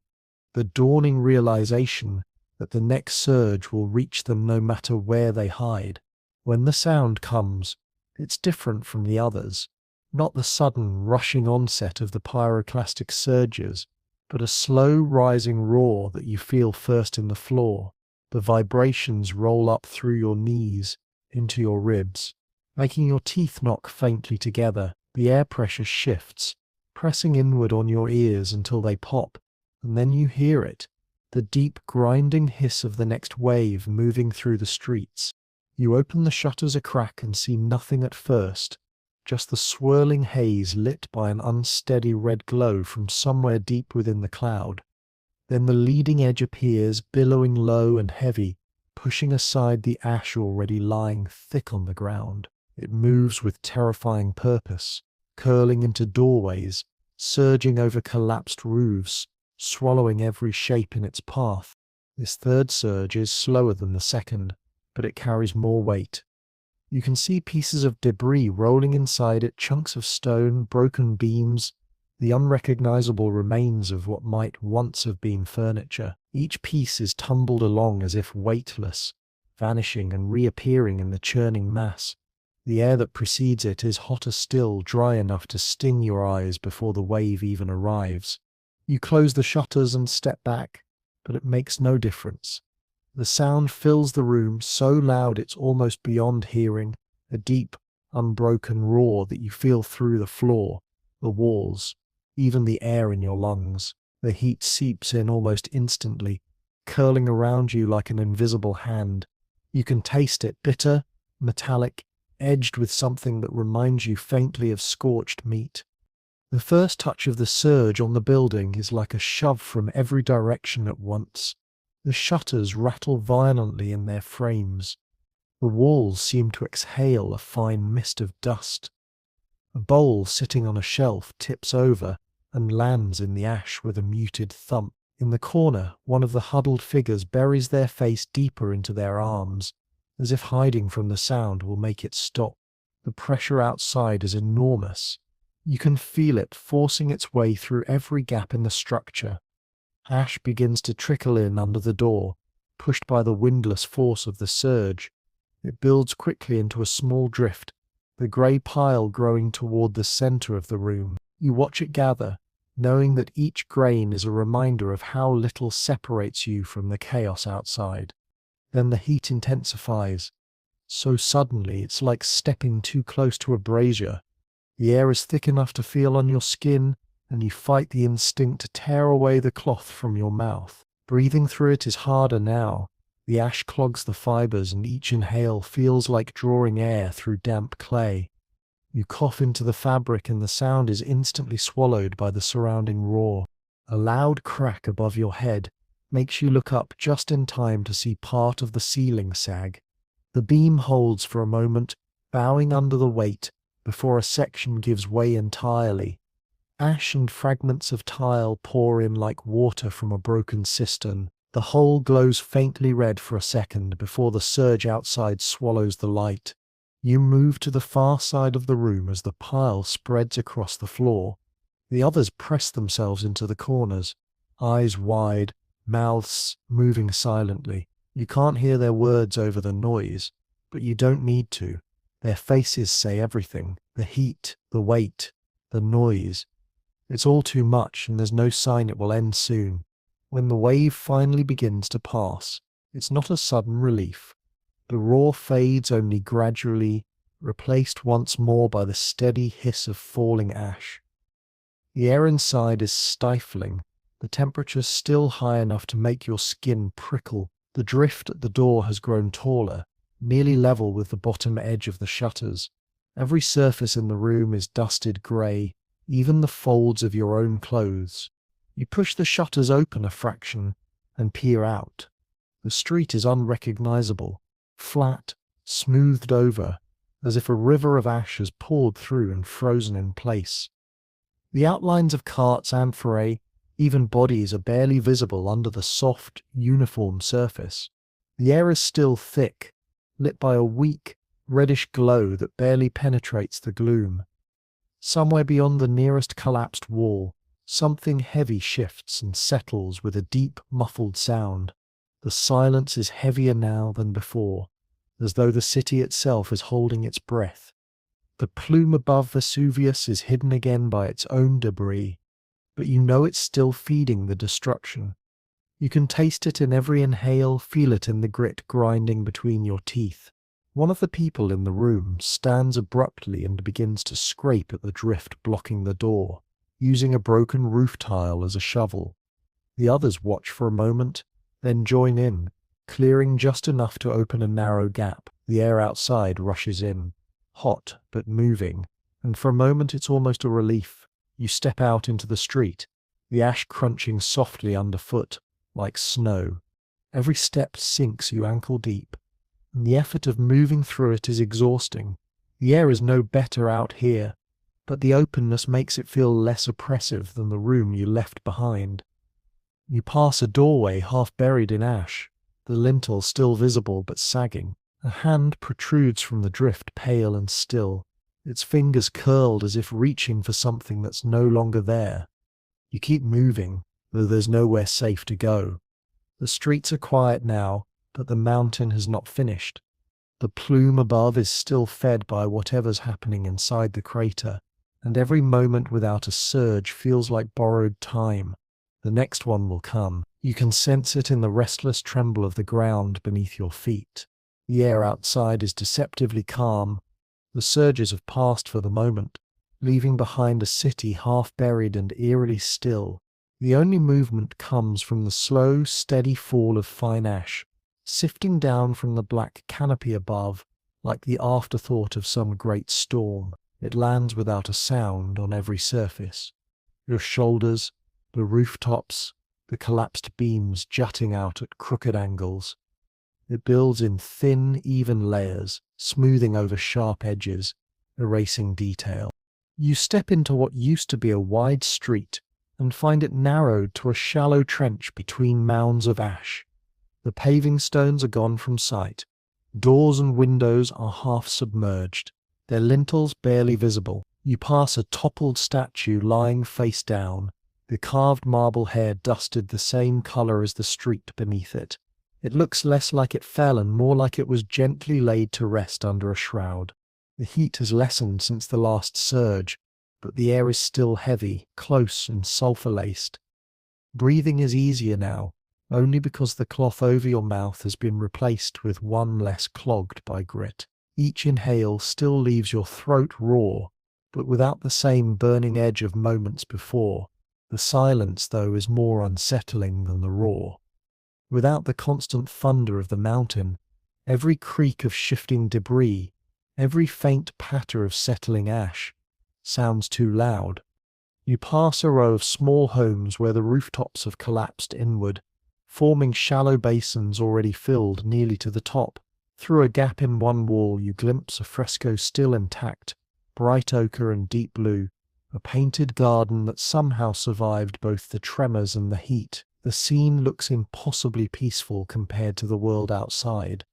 the dawning realization that the next surge will reach them no matter where they hide. When the sound comes, it's different from the others, not the sudden, rushing onset of the pyroclastic surges, but a slow rising roar that you feel first in the floor. The vibrations roll up through your knees, into your ribs, making your teeth knock faintly together. The air pressure shifts, pressing inward on your ears until they pop, and then you hear it, the deep grinding hiss of the next wave moving through the streets. You open the shutters a crack and see nothing at first, just the swirling haze lit by an unsteady red glow from somewhere deep within the cloud. Then the leading edge appears, billowing low and heavy, pushing aside the ash already lying thick on the ground. It moves with terrifying purpose, curling into doorways, surging over collapsed roofs, swallowing every shape in its path. This third surge is slower than the second, but it carries more weight. You can see pieces of debris rolling inside it, chunks of stone, broken beams, the unrecognizable remains of what might once have been furniture. Each piece is tumbled along as if weightless, vanishing and reappearing in the churning mass. The air that precedes it is hotter still, dry enough to sting your eyes before the wave even arrives. You close the shutters and step back, but it makes no difference. The sound fills the room so loud it's almost beyond hearing, a deep, unbroken roar that you feel through the floor, the walls, even the air in your lungs. The heat seeps in almost instantly, curling around you like an invisible hand. You can taste it, bitter, metallic, edged with something that reminds you faintly of scorched meat. The first touch of the surge on the building is like a shove from every direction at once. The shutters rattle violently in their frames. The walls seem to exhale a fine mist of dust. A bowl sitting on a shelf tips over and lands in the ash with a muted thump. In the corner, one of the huddled figures buries their face deeper into their arms, as if hiding from the sound will make it stop. The pressure outside is enormous. You can feel it forcing its way through every gap in the structure. Ash begins to trickle in under the door, pushed by the windless force of the surge. It builds quickly into a small drift, the grey pile growing toward the center of the room. You watch it gather, knowing that each grain is a reminder of how little separates you from the chaos outside. Then the heat intensifies. So suddenly it's like stepping too close to a brazier. The air is thick enough to feel on your skin, and you fight the instinct to tear away the cloth from your mouth. Breathing through it is harder now. The ash clogs the fibers, and each inhale feels like drawing air through damp clay. You cough into the fabric, and the sound is instantly swallowed by the surrounding roar. A loud crack above your head makes you look up just in time to see part of the ceiling sag. The beam holds for a moment, bowing under the weight, before a section gives way entirely. Ash and fragments of tile pour in like water from a broken cistern. The whole glows faintly red for a second before the surge outside swallows the light. You move to the far side of the room as the pile spreads across the floor. The others press themselves into the corners, eyes wide, mouths moving silently. You can't hear their words over the noise, but you don't need to. Their faces say everything. The heat, the weight, the noise. It's all too much, and there's no sign it will end soon. When the wave finally begins to pass, it's not a sudden relief. The roar fades only gradually, replaced once more by the steady hiss of falling ash. The air inside is stifling, the temperature still high enough to make your skin prickle. The drift at the door has grown taller, nearly level with the bottom edge of the shutters. Every surface in the room is dusted grey, even the folds of your own clothes. You push the shutters open a fraction and peer out. The street is unrecognizable, flat, smoothed over, as if a river of ash has poured through and frozen in place. The outlines of carts, amphorae, even bodies are barely visible under the soft, uniform surface. The air is still thick, lit by a weak, reddish glow that barely penetrates the gloom. Somewhere beyond the nearest collapsed wall, something heavy shifts and settles with a deep, muffled sound. The silence is heavier now than before, as though the city itself is holding its breath. The plume above Vesuvius is hidden again by its own debris, but you know it's still feeding the destruction. You can taste it in every inhale, feel it in the grit grinding between your teeth. One of the people in the room stands abruptly and begins to scrape at the drift blocking the door, using a broken roof tile as a shovel. The others watch for a moment, then join in, clearing just enough to open a narrow gap. The air outside rushes in, hot but moving, and for a moment it's almost a relief. You step out into the street, the ash crunching softly underfoot, like snow. Every step sinks you ankle deep, and the effort of moving through it is exhausting. The air is no better out here, but the openness makes it feel less oppressive than the room you left behind. You pass a doorway half buried in ash, the lintel still visible but sagging. A hand protrudes from the drift, pale and still, its fingers curled as if reaching for something that's no longer there. You keep moving, though there's nowhere safe to go. The streets are quiet now, but the mountain has not finished. The plume above is still fed by whatever's happening inside the crater, and every moment without a surge feels like borrowed time. The next one will come. You can sense it in the restless tremble of the ground beneath your feet. The air outside is deceptively calm. The surges have passed for the moment, leaving behind a city half buried and eerily still. The only movement comes from the slow, steady fall of fine ash, sifting down from the black canopy above, like the afterthought of some great storm. It lands without a sound on every surface. Your shoulders, the rooftops, the collapsed beams jutting out at crooked angles. It builds in thin, even layers, smoothing over sharp edges, erasing detail. You step into what used to be a wide street and find it narrowed to a shallow trench between mounds of ash. The paving stones are gone from sight. Doors and windows are half submerged, their lintels barely visible. You pass a toppled statue lying face down, the carved marble hair dusted the same color as the street beneath it. It looks less like it fell and more like it was gently laid to rest under a shroud. The heat has lessened since the last surge, but the air is still heavy, close and sulfur-laced. Breathing is easier now, only because the cloth over your mouth has been replaced with one less clogged by grit. Each inhale still leaves your throat raw, but without the same burning edge of moments before. The silence, though, is more unsettling than the roar. Without the constant thunder of the mountain, every creak of shifting debris, every faint patter of settling ash, sounds too loud. You pass a row of small homes where the rooftops have collapsed inward, forming shallow basins already filled nearly to the top. Through a gap in one wall you glimpse a fresco still intact, bright ochre and deep blue, a painted garden that somehow survived both the tremors and the heat. The scene looks impossibly peaceful compared to the world outside.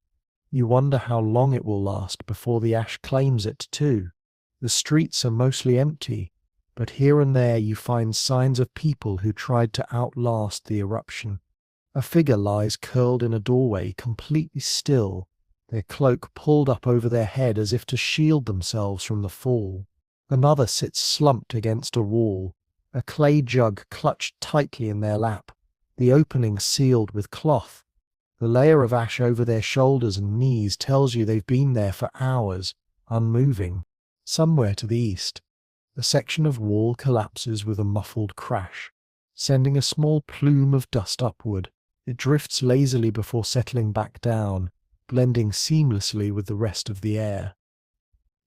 You wonder how long it will last before the ash claims it too. The streets are mostly empty, but here and there you find signs of people who tried to outlast the eruption. A figure lies curled in a doorway, completely still, their cloak pulled up over their head as if to shield themselves from the fall. Another sits slumped against a wall, a clay jug clutched tightly in their lap, the opening sealed with cloth. The layer of ash over their shoulders and knees tells you they've been there for hours, unmoving. Somewhere to the east, a section of wall collapses with a muffled crash, sending a small plume of dust upward. It drifts lazily before settling back down, blending seamlessly with the rest of the air.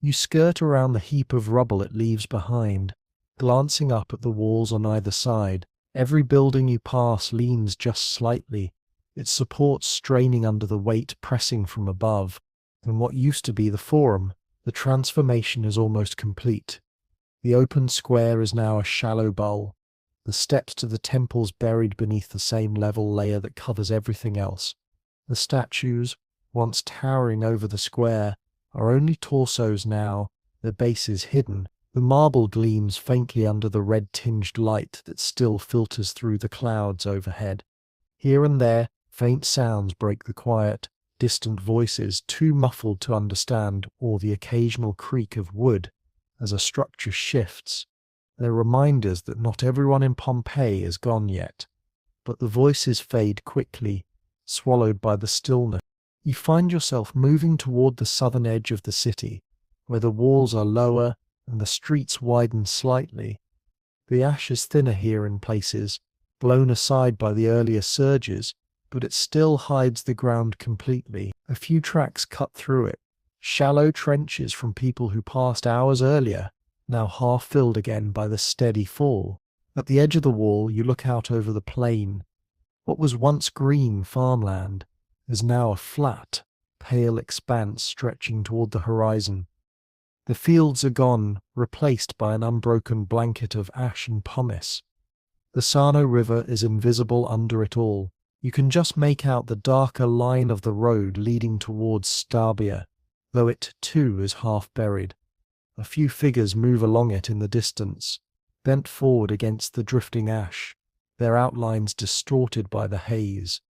You skirt around the heap of rubble it leaves behind, glancing up at the walls on either side. Every building you pass leans just slightly, its supports straining under the weight pressing from above. In what used to be the Forum, the transformation is almost complete. The open square is now a shallow bowl, the steps to the temples buried beneath the same level layer that covers everything else. The statues, once towering over the square, are only torsos now, their bases hidden. The marble gleams faintly under the red-tinged light that still filters through the clouds overhead. Here and there, faint sounds break the quiet, distant voices too muffled to understand, or the occasional creak of wood as a structure shifts. They're reminders that not everyone in Pompeii is gone yet, but the voices fade quickly, swallowed by the stillness. You find yourself moving toward the southern edge of the city, where the walls are lower and the streets widen slightly. The ash is thinner here in places, blown aside by the earlier surges, but it still hides the ground completely. A few tracks cut through it, shallow trenches from people who passed hours earlier, now half filled again by the steady fall. At the edge of the wall, you look out over the plain. What was once green farmland is now a flat, pale expanse stretching toward the horizon. The fields are gone, replaced by an unbroken blanket of ash and pumice. The Sarno River is invisible under it all. You can just make out the darker line of the road leading towards Stabia, though it too is half buried. A few figures move along it in the distance, bent forward against the drifting ash, their outlines distorted by the haze.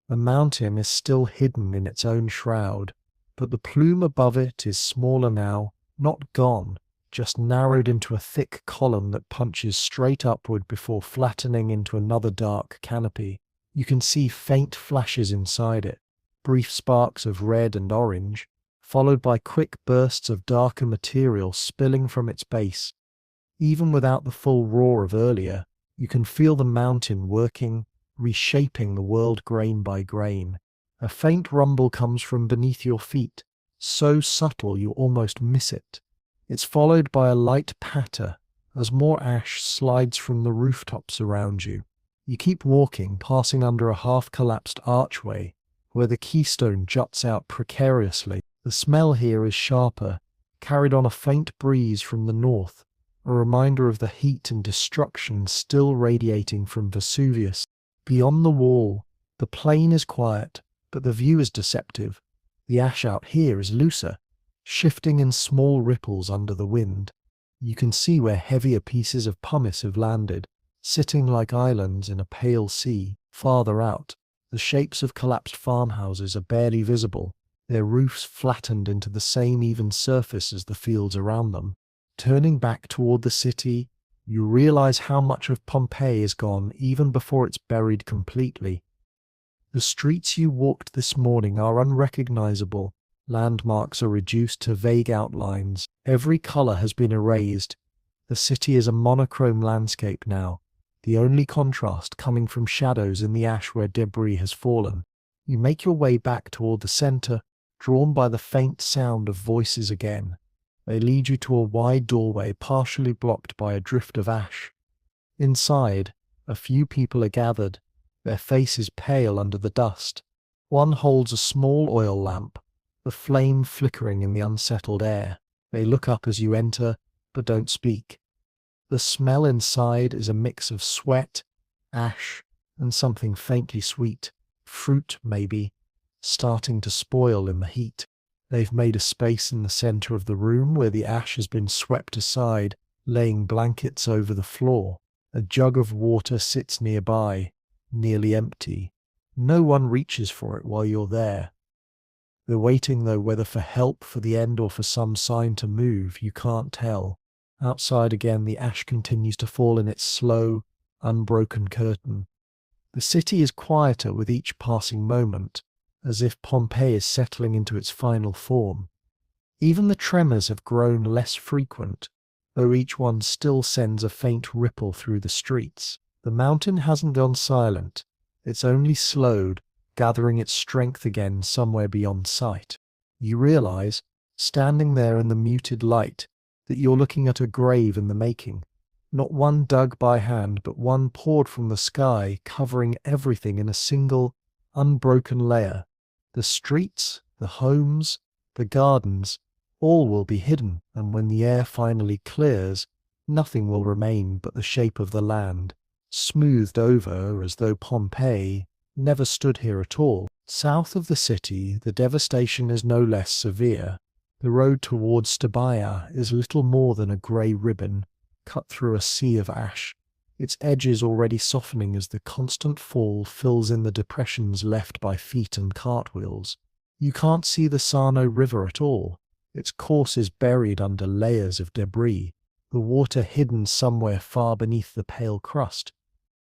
The mountain is still hidden in its own shroud, but the plume above it is smaller now, not gone, just narrowed into a thick column that punches straight upward before flattening into another dark canopy. You can see faint flashes inside it, brief sparks of red and orange, followed by quick bursts of darker material spilling from its base. Even without the full roar of earlier, you can feel the mountain working, reshaping the world grain by grain. A faint rumble comes from beneath your feet, so subtle you almost miss it. It's followed by a light patter as more ash slides from the rooftops around you. You keep walking, passing under a half-collapsed archway where the keystone juts out precariously. The smell here is sharper, carried on a faint breeze from the north, a reminder of the heat and destruction still radiating from Vesuvius. Beyond the wall, the plain is quiet, but the view is deceptive. The ash out here is looser, shifting in small ripples under the wind. You can see where heavier pieces of pumice have landed, sitting like islands in a pale sea. Farther out, the shapes of collapsed farmhouses are barely visible, their roofs flattened into the same even surface as the fields around them. Turning back toward the city, you realize how much of Pompeii is gone even before it's buried completely. The streets you walked this morning are unrecognizable. Landmarks are reduced to vague outlines. Every color has been erased. The city is a monochrome landscape now, the only contrast coming from shadows in the ash where debris has fallen. You make your way back toward the center, drawn by the faint sound of voices again. They lead you to a wide doorway partially blocked by a drift of ash. Inside, a few people are gathered, their faces pale under the dust. One holds a small oil lamp, the flame flickering in the unsettled air. They look up as you enter, but don't speak. The smell inside is a mix of sweat, ash, and something faintly sweet. Fruit, maybe, starting to spoil in the heat. They've made a space in the center of the room where the ash has been swept aside, laying blankets over the floor. A jug of water sits nearby, nearly empty. No one reaches for it while you're there. They're waiting, though, whether for help for the end or for some sign to move, you can't tell. Outside again, the ash continues to fall in its slow, unbroken curtain. The city is quieter with each passing moment, as if Pompeii is settling into its final form. Even the tremors have grown less frequent, though each one still sends a faint ripple through the streets. The mountain hasn't gone silent, it's only slowed, gathering its strength again somewhere beyond sight. You realize, standing there in the muted light, that you're looking at a grave in the making. Not one dug by hand, but one poured from the sky, covering everything in a single, unbroken layer. The streets, the homes, the gardens, all will be hidden, and when the air finally clears, nothing will remain but the shape of the land, smoothed over as though Pompeii never stood here at all. South of the city, the devastation is no less severe. The road towards Stabia is little more than a grey ribbon, cut through a sea of ash, its edges already softening as the constant fall fills in the depressions left by feet and cartwheels. You can't see the Sarno River at all. Its course is buried under layers of debris, the water hidden somewhere far beneath the pale crust.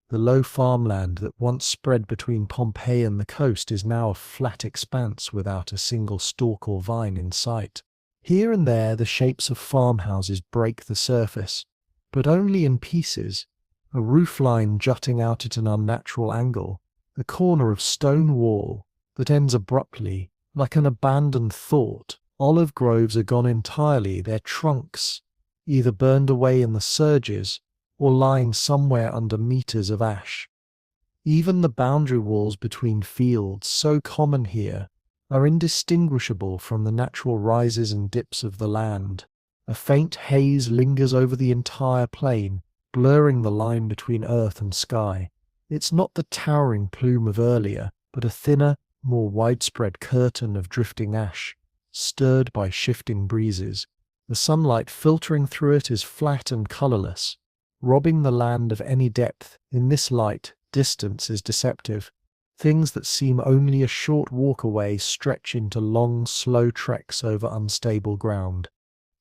The low farmland that once spread between Pompeii and the coast is now a flat expanse without a single stalk or vine in sight. Here and there the shapes of farmhouses break the surface, but only in pieces. A roofline jutting out at an unnatural angle, a corner of stone wall that ends abruptly, like an abandoned thought. Olive groves are gone entirely, their trunks, either burned away in the surges or lying somewhere under meters of ash. Even the boundary walls between fields, so common here, are indistinguishable from the natural rises and dips of the land. A faint haze lingers over the entire plain, blurring the line between earth and sky. It's not the towering plume of earlier, but a thinner, more widespread curtain of drifting ash, stirred by shifting breezes. The sunlight filtering through it is flat and colourless, robbing the land of any depth. In this light, distance is deceptive. Things that seem only a short walk away stretch into long, slow treks over unstable ground.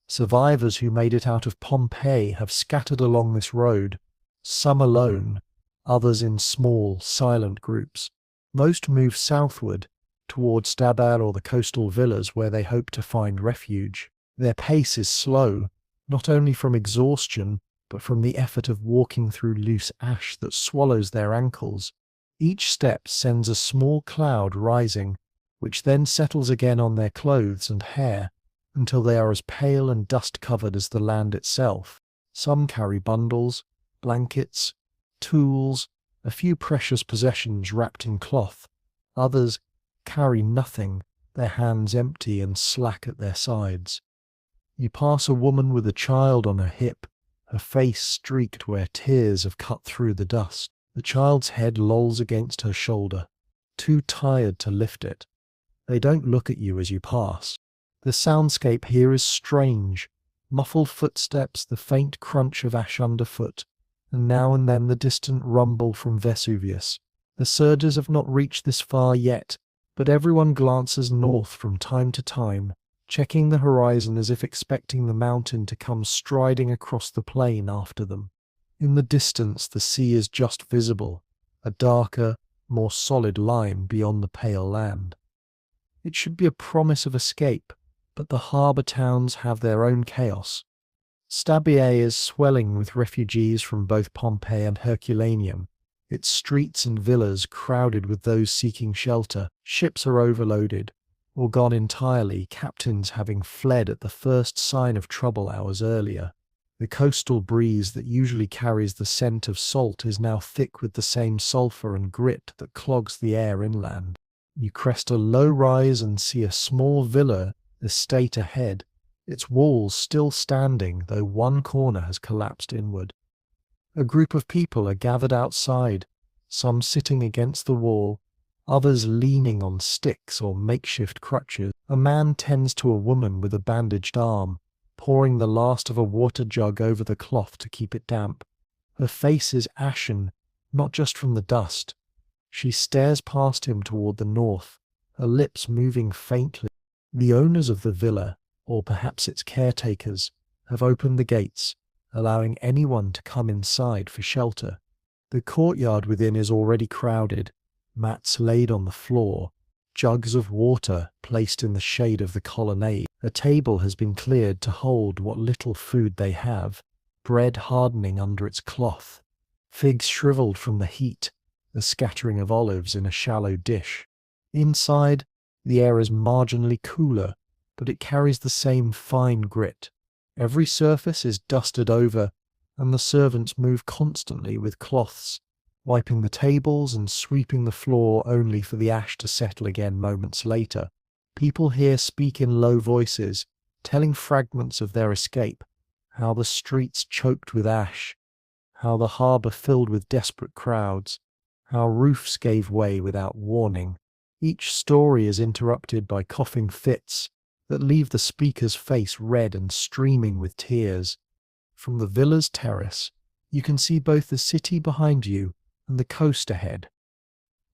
Survivors who made it out of Pompeii have scattered along this road, some alone, others in small, silent groups. Most move southward, toward Stabar or the coastal villas where they hope to find refuge. Their pace is slow, not only from exhaustion, but from the effort of walking through loose ash that swallows their ankles. Each step sends a small cloud rising, which then settles again on their clothes and hair, until they are as pale and dust-covered as the land itself. Some carry bundles, blankets, tools, a few precious possessions wrapped in cloth. Others carry nothing, their hands empty and slack at their sides. You pass a woman with a child on her hip, her face streaked where tears have cut through the dust. The child's head lolls against her shoulder, too tired to lift it. They don't look at you as you pass. The soundscape here is strange. Muffled footsteps, the faint crunch of ash underfoot, and now and then the distant rumble from Vesuvius. The surges have not reached this far yet, but everyone glances north from time to time, checking the horizon as if expecting the mountain to come striding across the plain after them. In the distance the sea is just visible, a darker, more solid line beyond the pale land. It should be a promise of escape, but the harbour towns have their own chaos. Stabiae is swelling with refugees from both Pompeii and Herculaneum, its streets and villas crowded with those seeking shelter. Ships are overloaded, or gone entirely, captains having fled at the first sign of trouble hours earlier. The coastal breeze that usually carries the scent of salt is now thick with the same sulphur and grit that clogs the air inland. You crest a low rise and see a small villa estate ahead, its walls still standing, though one corner has collapsed inward. A group of people are gathered outside, some sitting against the wall, others leaning on sticks or makeshift crutches. A man tends to a woman with a bandaged arm, pouring the last of a water jug over the cloth to keep it damp. Her face is ashen, not just from the dust. She stares past him toward the north, her lips moving faintly. The owners of the villa, or perhaps its caretakers, have opened the gates, allowing anyone to come inside for shelter. The courtyard within is already crowded, mats laid on the floor, jugs of water placed in the shade of the colonnade. A table has been cleared to hold what little food they have, bread hardening under its cloth, figs shriveled from the heat, a scattering of olives in a shallow dish. Inside, the air is marginally cooler, but it carries the same fine grit. Every surface is dusted over, and the servants move constantly with cloths, wiping the tables and sweeping the floor only for the ash to settle again moments later. People here speak in low voices, telling fragments of their escape, how the streets choked with ash, how the harbour filled with desperate crowds, how roofs gave way without warning. Each story is interrupted by coughing fits that leave the speaker's face red and streaming with tears. From the villa's terrace, you can see both the city behind you and the coast ahead.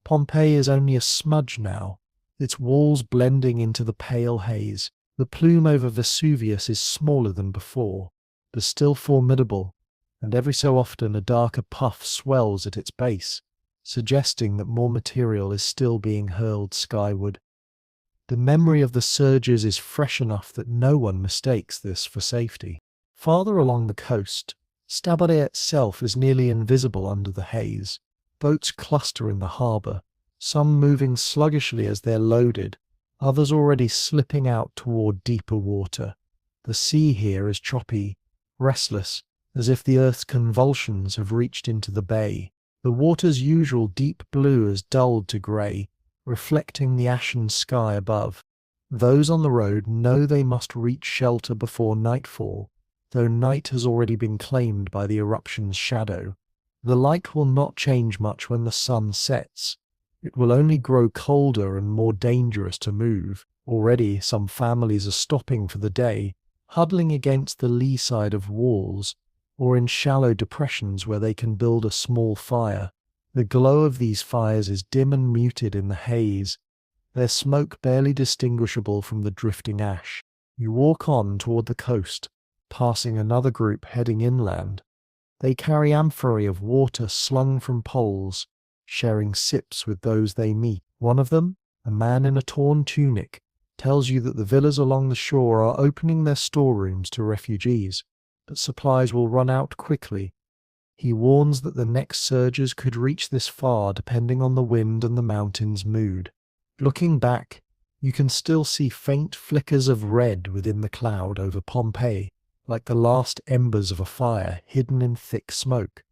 Pompeii is only a smudge now, its walls blending into the pale haze. The plume over Vesuvius is smaller than before, but still formidable, and every so often a darker puff swells at its base, suggesting that more material is still being hurled skyward. The memory of the surges is fresh enough that no one mistakes this for safety. Farther along the coast, Stabiae itself is nearly invisible under the haze. Boats cluster in the harbour, some moving sluggishly as they're loaded, others already slipping out toward deeper water. The sea here is choppy, restless, as if the earth's convulsions have reached into the bay. The water's usual deep blue is dulled to grey, reflecting the ashen sky above. Those on the road know they must reach shelter before nightfall, though night has already been claimed by the eruption's shadow. The light will not change much when the sun sets. It will only grow colder and more dangerous to move. Already some families are stopping for the day, huddling against the lee side of walls, or in shallow depressions where they can build a small fire. The glow of these fires is dim and muted in the haze, their smoke barely distinguishable from the drifting ash. You walk on toward the coast, passing another group heading inland. They carry amphorae of water slung from poles, sharing sips with those they meet. One of them, a man in a torn tunic, tells you that the villas along the shore are opening their storerooms to refugees, but supplies will run out quickly. He warns that the next surges could reach this far depending on the wind and the mountain's mood. Looking back, you can still see faint flickers of red within the cloud over Pompeii, like the last embers of a fire hidden in thick smoke.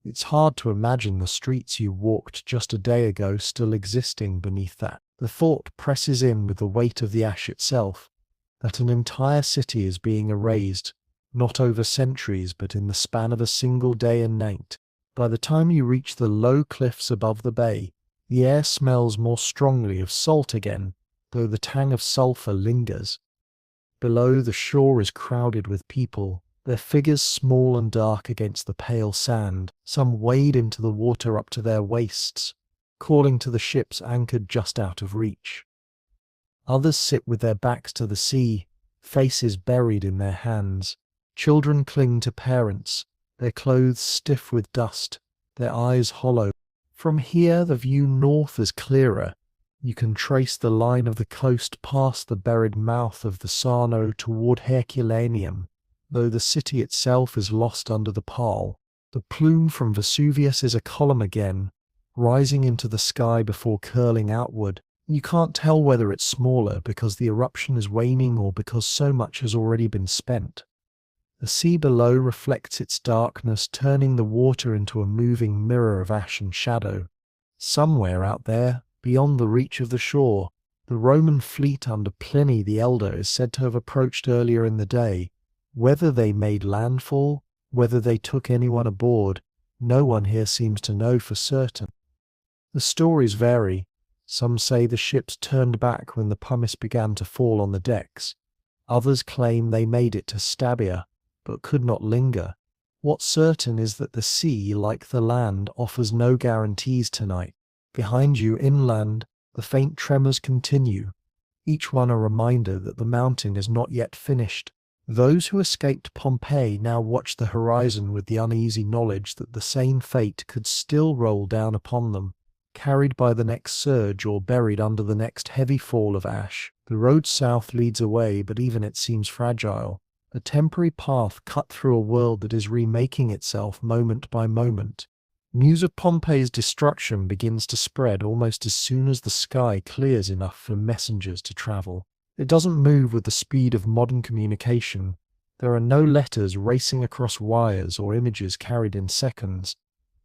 It's hard to imagine the streets you walked just a day ago still existing beneath that. The thought presses in with the weight of the ash itself, that an entire city is being erased, not over centuries but in the span of a single day and night. By the time you reach the low cliffs above the bay, the air smells more strongly of salt again, though the tang of sulphur lingers. Below, the shore is crowded with people, their figures small and dark against the pale sand. Some wade into the water up to their waists, calling to the ships anchored just out of reach. Others sit with their backs to the sea, faces buried in their hands. Children cling to parents, their clothes stiff with dust, their eyes hollow. From here the view north is clearer. You can trace the line of the coast past the buried mouth of the Sarno toward Herculaneum, though the city itself is lost under the pall. The plume from Vesuvius is a column again, rising into the sky before curling outward. You can't tell whether it's smaller because the eruption is waning or because so much has already been spent. The sea below reflects its darkness, turning the water into a moving mirror of ash and shadow. Somewhere out there, beyond the reach of the shore, the Roman fleet under Pliny the Elder is said to have approached earlier in the day. Whether they made landfall, whether they took anyone aboard, no one here seems to know for certain. The stories vary. Some say the ships turned back when the pumice began to fall on the decks. Others claim they made it to Stabia, but could not linger. What's certain is that the sea, like the land, offers no guarantees tonight. Behind you, inland, the faint tremors continue, each one a reminder that the mountain is not yet finished. Those who escaped Pompeii now watch the horizon with the uneasy knowledge that the same fate could still roll down upon them, carried by the next surge or buried under the next heavy fall of ash. The road south leads away, but even it seems fragile, a temporary path cut through a world that is remaking itself moment by moment. News of Pompeii's destruction begins to spread almost as soon as the sky clears enough for messengers to travel. It doesn't move with the speed of modern communication. There are no letters racing across wires or images carried in seconds,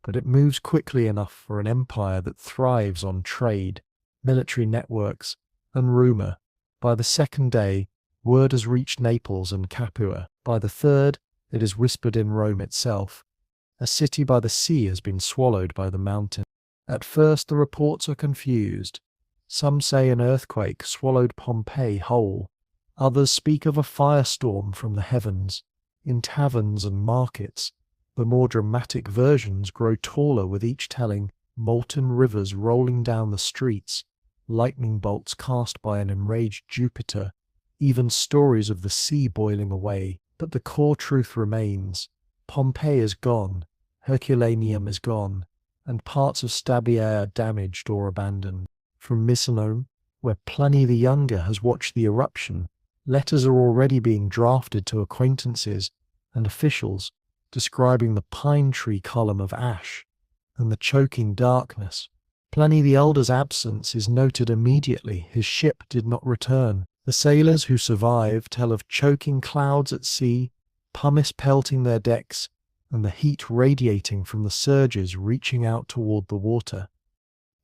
but it moves quickly enough for an empire that thrives on trade, military networks, and rumor. By the second day, word has reached Naples and Capua. By the third, it is whispered in Rome itself. A city by the sea has been swallowed by the mountain. At first the reports are confused. Some say an earthquake swallowed Pompeii whole. Others speak of a firestorm from the heavens. In taverns and markets, the more dramatic versions grow taller with each telling, molten rivers rolling down the streets, lightning bolts cast by an enraged Jupiter, even stories of the sea boiling away. But the core truth remains. Pompeii is gone, Herculaneum is gone, and parts of Stabia are damaged or abandoned. From Misenum, where Pliny the Younger has watched the eruption, letters are already being drafted to acquaintances and officials, describing the pine tree column of ash and the choking darkness. Pliny the Elder's absence is noted immediately. His ship did not return. The sailors who survive tell of choking clouds at sea, pumice pelting their decks, and the heat radiating from the surges reaching out toward the water.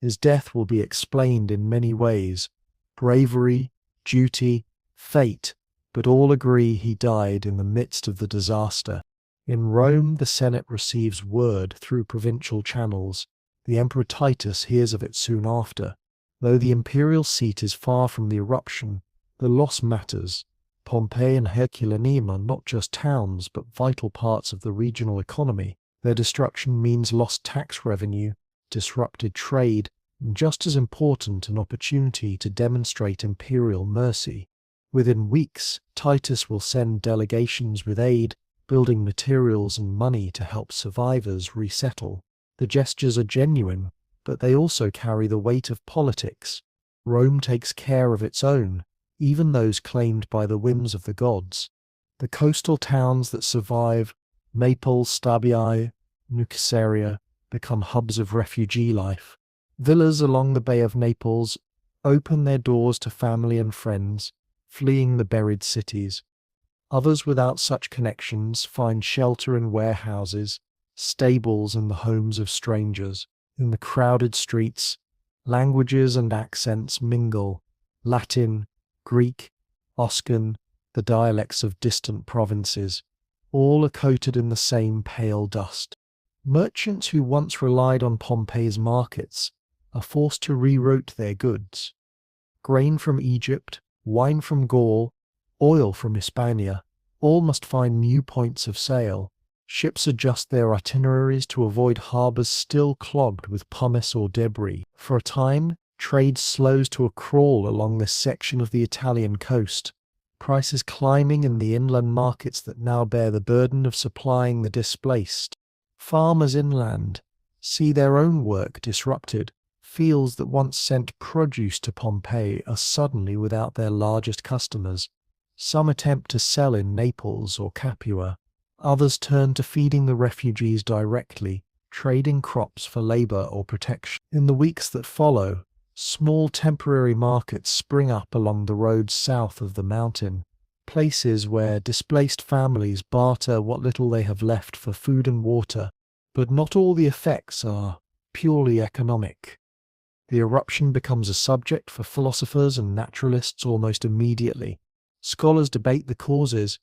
His death will be explained in many ways: bravery, duty, fate, but all agree he died in the midst of the disaster. In Rome, the Senate receives word through provincial channels. The Emperor Titus hears of it soon after. Though the imperial seat is far from the eruption, the loss matters. Pompeii and Herculaneum are not just towns, but vital parts of the regional economy. Their destruction means lost tax revenue, disrupted trade, and just as important, an opportunity to demonstrate imperial mercy. Within weeks, Titus will send delegations with aid, building materials and money to help survivors resettle. The gestures are genuine, but they also carry the weight of politics. Rome takes care of its own, even those claimed by the whims of the gods. The coastal towns that survive, Naples, Stabiae, Nuceria, become hubs of refugee life. Villas along the Bay of Naples open their doors to family and friends, fleeing the buried cities. Others without such connections find shelter in warehouses, stables, and the homes of strangers. In the crowded streets, languages and accents mingle: Latin, Greek, Oscan, the dialects of distant provinces. All are coated in the same pale dust. Merchants who once relied on Pompeii's markets are forced to reroute their goods. Grain from Egypt, wine from Gaul, oil from Hispania, all must find new points of sale. Ships adjust their itineraries to avoid harbors still clogged with pumice or debris. For a time, trade slows to a crawl along this section of the Italian coast, prices climbing in the inland markets that now bear the burden of supplying the displaced. Farmers inland see their own work disrupted. Fields that once sent produce to Pompeii are suddenly without their largest customers. Some attempt to sell in Naples or Capua. Others turn to feeding the refugees directly, trading crops for labor or protection. In the weeks that follow, small temporary markets spring up along the roads south of the mountain, places where displaced families barter what little they have left for food and water. But not all the effects are purely economic. The eruption becomes a subject for philosophers and naturalists almost immediately. Scholars debate the causes.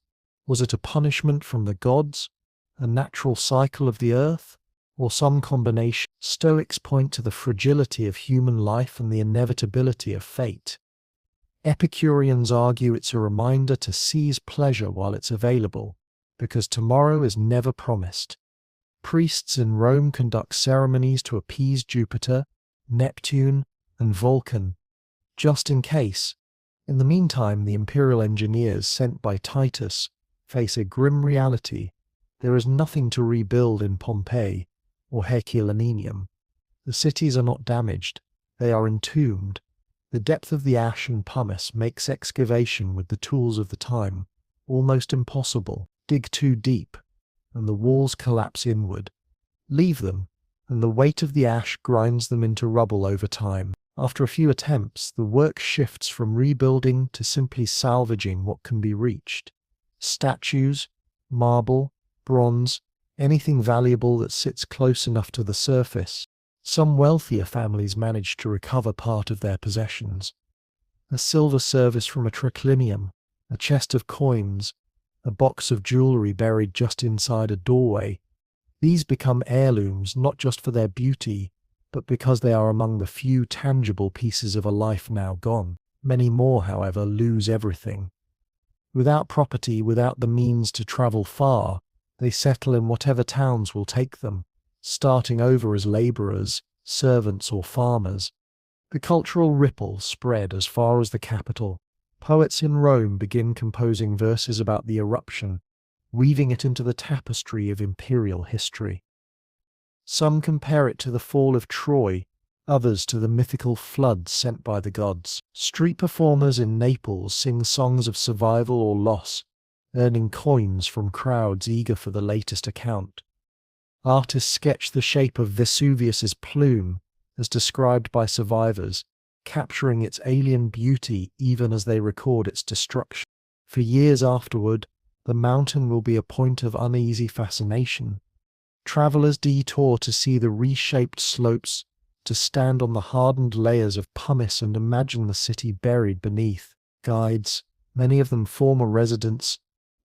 Was it a punishment from the gods, a natural cycle of the earth, or some combination? Stoics point to the fragility of human life and the inevitability of fate. Epicureans argue it's a reminder to seize pleasure while it's available, because tomorrow is never promised. Priests in Rome conduct ceremonies to appease Jupiter, Neptune, and Vulcan, just in case. In the meantime, the imperial engineers sent by Titus face a grim reality. There is nothing to rebuild in Pompeii or Herculaneum. The cities are not damaged, they are entombed. The depth of the ash and pumice makes excavation with the tools of the time almost impossible. Dig too deep, and the walls collapse inward. Leave them, and the weight of the ash grinds them into rubble over time. After a few attempts, the work shifts from rebuilding to simply salvaging what can be reached. Statues, marble, bronze, anything valuable that sits close enough to the surface. Some wealthier families manage to recover part of their possessions. A silver service from a triclinium, a chest of coins, a box of jewelry buried just inside a doorway. These become heirlooms not just for their beauty, but because they are among the few tangible pieces of a life now gone. Many more, however, lose everything. Without property, without the means to travel far, they settle in whatever towns will take them, starting over as labourers, servants, or farmers. The cultural ripple spread as far as the capital. Poets in Rome begin composing verses about the eruption, weaving it into the tapestry of imperial history. Some compare it to the fall of Troy, others to the mythical flood sent by the gods. Street performers in Naples sing songs of survival or loss, earning coins from crowds eager for the latest account. Artists sketch the shape of Vesuvius's plume, as described by survivors, capturing its alien beauty even as they record its destruction. For years afterward, the mountain will be a point of uneasy fascination. Travelers detour to see the reshaped slopes, to stand on the hardened layers of pumice and imagine the city buried beneath. Guides, many of them former residents,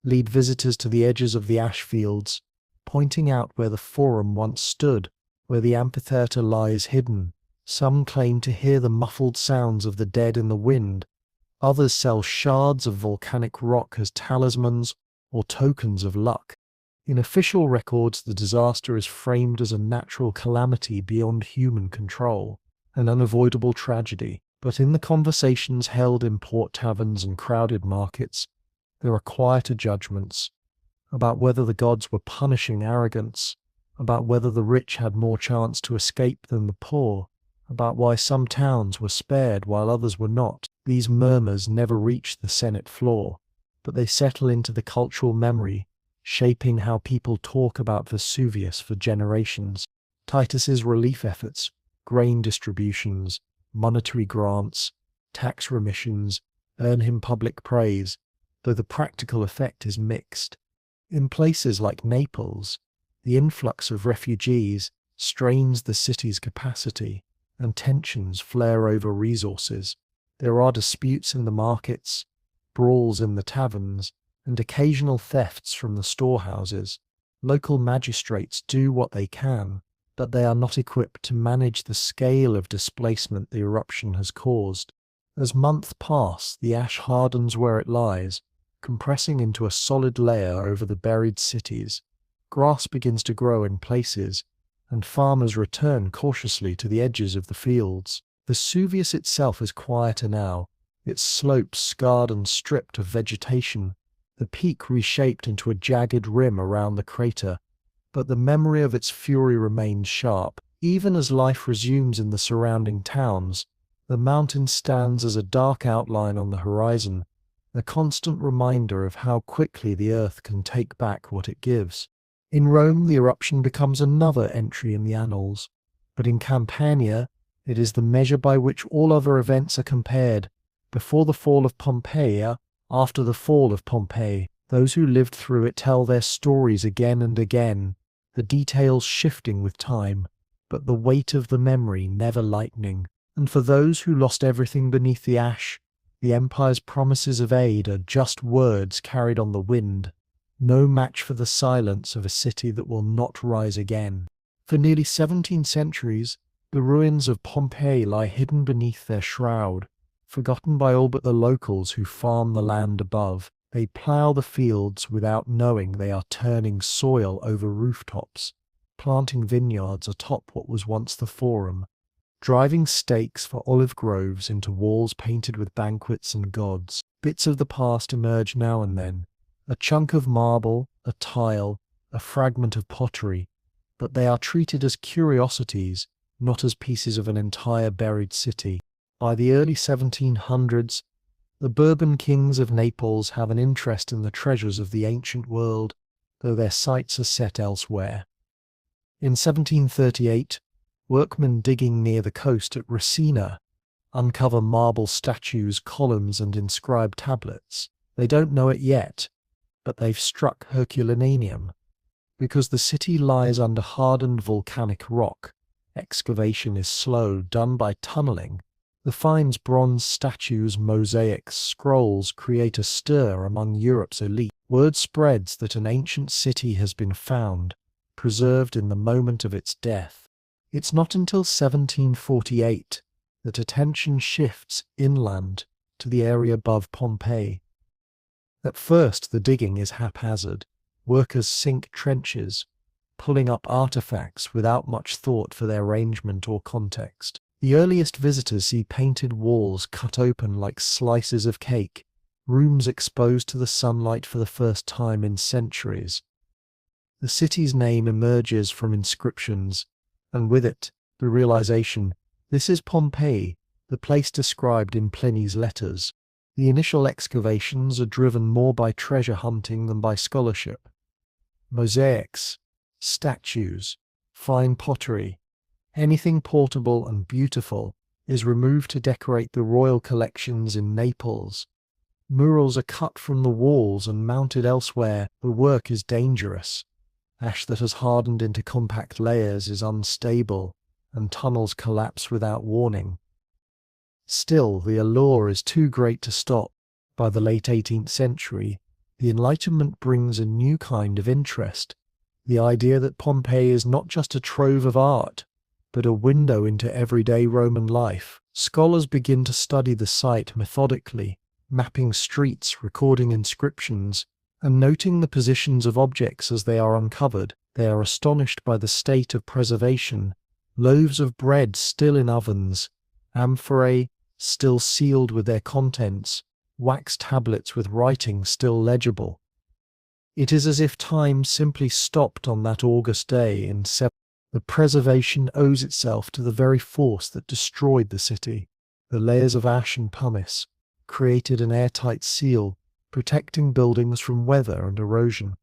lead visitors to the edges of the ash fields, pointing out where the Forum once stood, where the amphitheatre lies hidden. Some claim to hear the muffled sounds of the dead in the wind. Others sell shards of volcanic rock as talismans or tokens of luck. In official records, the disaster is framed as a natural calamity beyond human control, an unavoidable tragedy. But in the conversations held in port taverns and crowded markets, there are quieter judgments about whether the gods were punishing arrogance, about whether the rich had more chance to escape than the poor, about why some towns were spared while others were not. These murmurs never reach the Senate floor, but they settle into the cultural memory, shaping how people talk about Vesuvius for generations. Titus's relief efforts, grain distributions, monetary grants, tax remissions, earn him public praise, though the practical effect is mixed. In places like Naples, the influx of refugees strains the city's capacity, and tensions flare over resources. There are disputes in the markets, brawls in the taverns, and occasional thefts from the storehouses. Local magistrates do what they can, but they are not equipped to manage the scale of displacement the eruption has caused. As months pass, the ash hardens where it lies, compressing into a solid layer over the buried cities. Grass begins to grow in places, and farmers return cautiously to the edges of the fields. Vesuvius itself is quieter now, its slopes scarred and stripped of vegetation, the peak reshaped into a jagged rim around the crater, but the memory of its fury remains sharp. Even as life resumes in the surrounding towns, the mountain stands as a dark outline on the horizon, a constant reminder of how quickly the earth can take back what it gives. In Rome, the eruption becomes another entry in the annals, but in Campania, it is the measure by which all other events are compared. Before the fall of Pompeii, after the fall of Pompeii, those who lived through it tell their stories again and again, the details shifting with time, but the weight of the memory never lightening. And for those who lost everything beneath the ash, the empire's promises of aid are just words carried on the wind, no match for the silence of a city that will not rise again. For nearly 17 centuries, the ruins of Pompeii lie hidden beneath their shroud, forgotten by all but the locals who farm the land above. They plough the fields without knowing they are turning soil over rooftops, planting vineyards atop what was once the Forum, driving stakes for olive groves into walls painted with banquets and gods. Bits of the past emerge now and then, a chunk of marble, a tile, a fragment of pottery, but they are treated as curiosities, not as pieces of an entire buried city. By the early 1700s, the Bourbon kings of Naples have an interest in the treasures of the ancient world, though their sights are set elsewhere. In 1738, workmen digging near the coast at Resina uncover marble statues, columns, and inscribed tablets. They don't know it yet, but they've struck Herculaneum. Because the city lies under hardened volcanic rock, excavation is slow, done by tunneling. The finds bronze statues, mosaics, scrolls create a stir among Europe's elite. Word spreads that an ancient city has been found, preserved in the moment of its death. It's not until 1748 that attention shifts inland to the area above Pompeii. At first, the digging is haphazard. Workers sink trenches, pulling up artifacts without much thought for their arrangement or context. The earliest visitors see painted walls cut open like slices of cake, rooms exposed to the sunlight for the first time in centuries. The city's name emerges from inscriptions, and with it, the realization, this is Pompeii, the place described in Pliny's letters. The initial excavations are driven more by treasure hunting than by scholarship. Mosaics, statues, fine pottery, anything portable and beautiful is removed to decorate the royal collections in Naples. Murals are cut from the walls and mounted elsewhere. The work is dangerous. Ash that has hardened into compact layers is unstable, and tunnels collapse without warning. Still, the allure is too great to stop. By the late 18th century, the Enlightenment brings a new kind of interest. The idea that Pompeii is not just a trove of art, but a window into everyday Roman life. Scholars begin to study the site methodically, mapping streets, recording inscriptions, and noting the positions of objects as they are uncovered. They are astonished by the state of preservation. Loaves of bread still in ovens, amphorae still sealed with their contents, wax tablets with writing still legible. It is as if time simply stopped on that August day in The preservation owes itself to the very force that destroyed the city. The layers of ash and pumice created an airtight seal, protecting buildings from weather and erosion.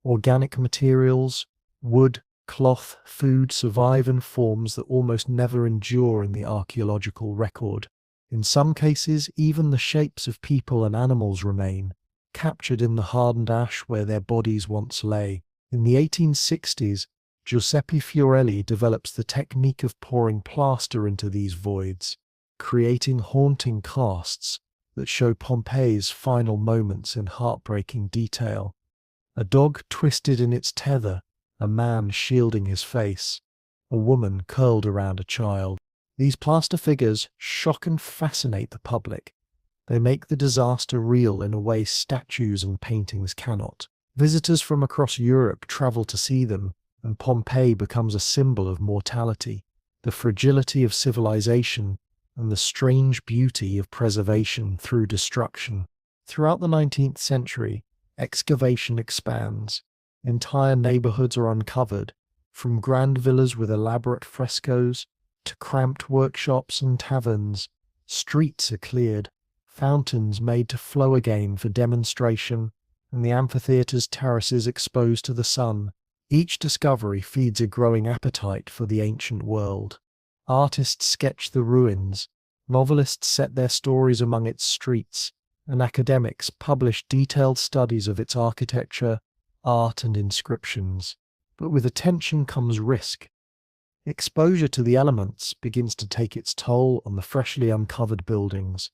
Organic materials, wood, cloth, food survive in forms that almost never endure in the archaeological record. In some cases, even the shapes of people and animals remain, captured in the hardened ash where their bodies once lay. In the 1860s, Giuseppe Fiorelli develops the technique of pouring plaster into these voids, creating haunting casts that show Pompeii's final moments in heartbreaking detail. A dog twisted in its tether, a man shielding his face, a woman curled around a child. These plaster figures shock and fascinate the public. They make the disaster real in a way statues and paintings cannot. Visitors from across Europe travel to see them, and Pompeii becomes a symbol of mortality, the fragility of civilization, and the strange beauty of preservation through destruction. Throughout the 19th century, excavation expands. Entire neighborhoods are uncovered, from grand villas with elaborate frescoes to cramped workshops and taverns. Streets are cleared, fountains made to flow again for demonstration, and the amphitheater's terraces exposed to the sun. Each discovery feeds a growing appetite for the ancient world. Artists sketch the ruins, novelists set their stories among its streets, and academics publish detailed studies of its architecture, art, and inscriptions. But with attention comes risk. Exposure to the elements begins to take its toll on the freshly uncovered buildings.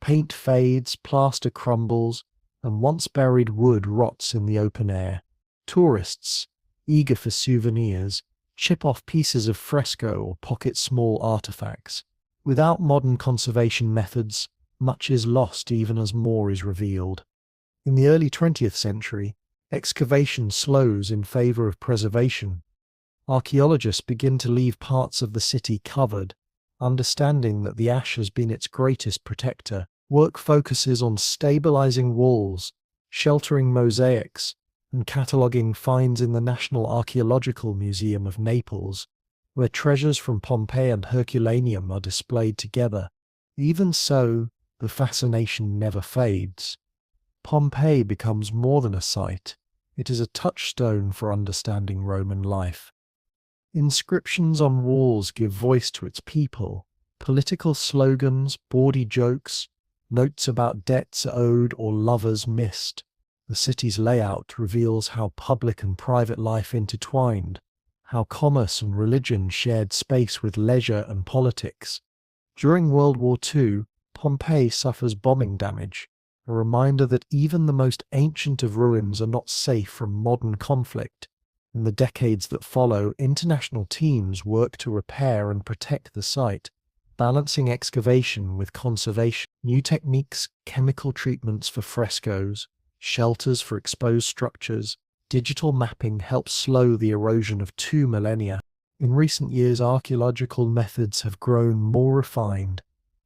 Paint fades, plaster crumbles, and once buried wood rots in the open air. Tourists, eager for souvenirs, chip off pieces of fresco or pocket small artifacts. Without modern conservation methods, much is lost even as more is revealed. In the early 20th century, excavation slows in favor of preservation. Archaeologists begin to leave parts of the city covered, understanding that the ash has been its greatest protector. Work focuses on stabilizing walls, sheltering mosaics, and cataloguing finds in the National Archaeological Museum of Naples, where treasures from Pompeii and Herculaneum are displayed together. Even so, the fascination never fades. Pompeii becomes more than a site. It is a touchstone for understanding Roman life. Inscriptions on walls give voice to its people. Political slogans, bawdy jokes, notes about debts owed or lovers missed. The city's layout reveals how public and private life intertwined, how commerce and religion shared space with leisure and politics. During World War II, Pompeii suffers bombing damage, a reminder that even the most ancient of ruins are not safe from modern conflict. In the decades that follow, international teams work to repair and protect the site, balancing excavation with conservation. New techniques, chemical treatments for frescoes, shelters for exposed structures, digital mapping help slow the erosion of 2 millennia. In recent years, archaeological methods have grown more refined.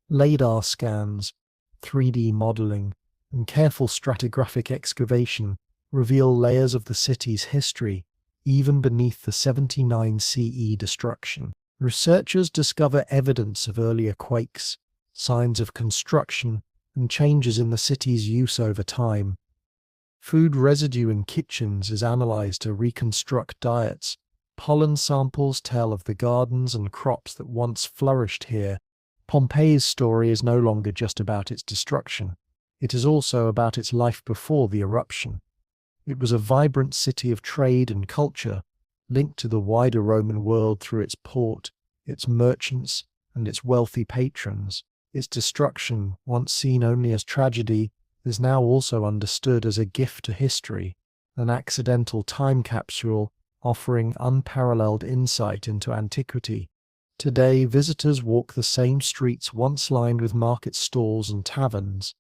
LiDAR scans, 3D modeling, and careful stratigraphic excavation reveal layers of the city's history, even beneath the 79 CE destruction. Researchers discover evidence of earlier quakes, signs of construction, and changes in the city's use over time. Food residue in kitchens is analyzed to reconstruct diets. Pollen samples tell of the gardens and crops that once flourished here. Pompeii's story is no longer just about its destruction. it is also about its life before the eruption. It was a vibrant city of trade and culture, linked to the wider Roman world through its port, its merchants, and its wealthy patrons. Its destruction, once seen only as tragedy, is now also understood as a gift to history, an accidental time capsule offering unparalleled insight into antiquity. Today, visitors walk the same streets once lined with market stalls and taverns.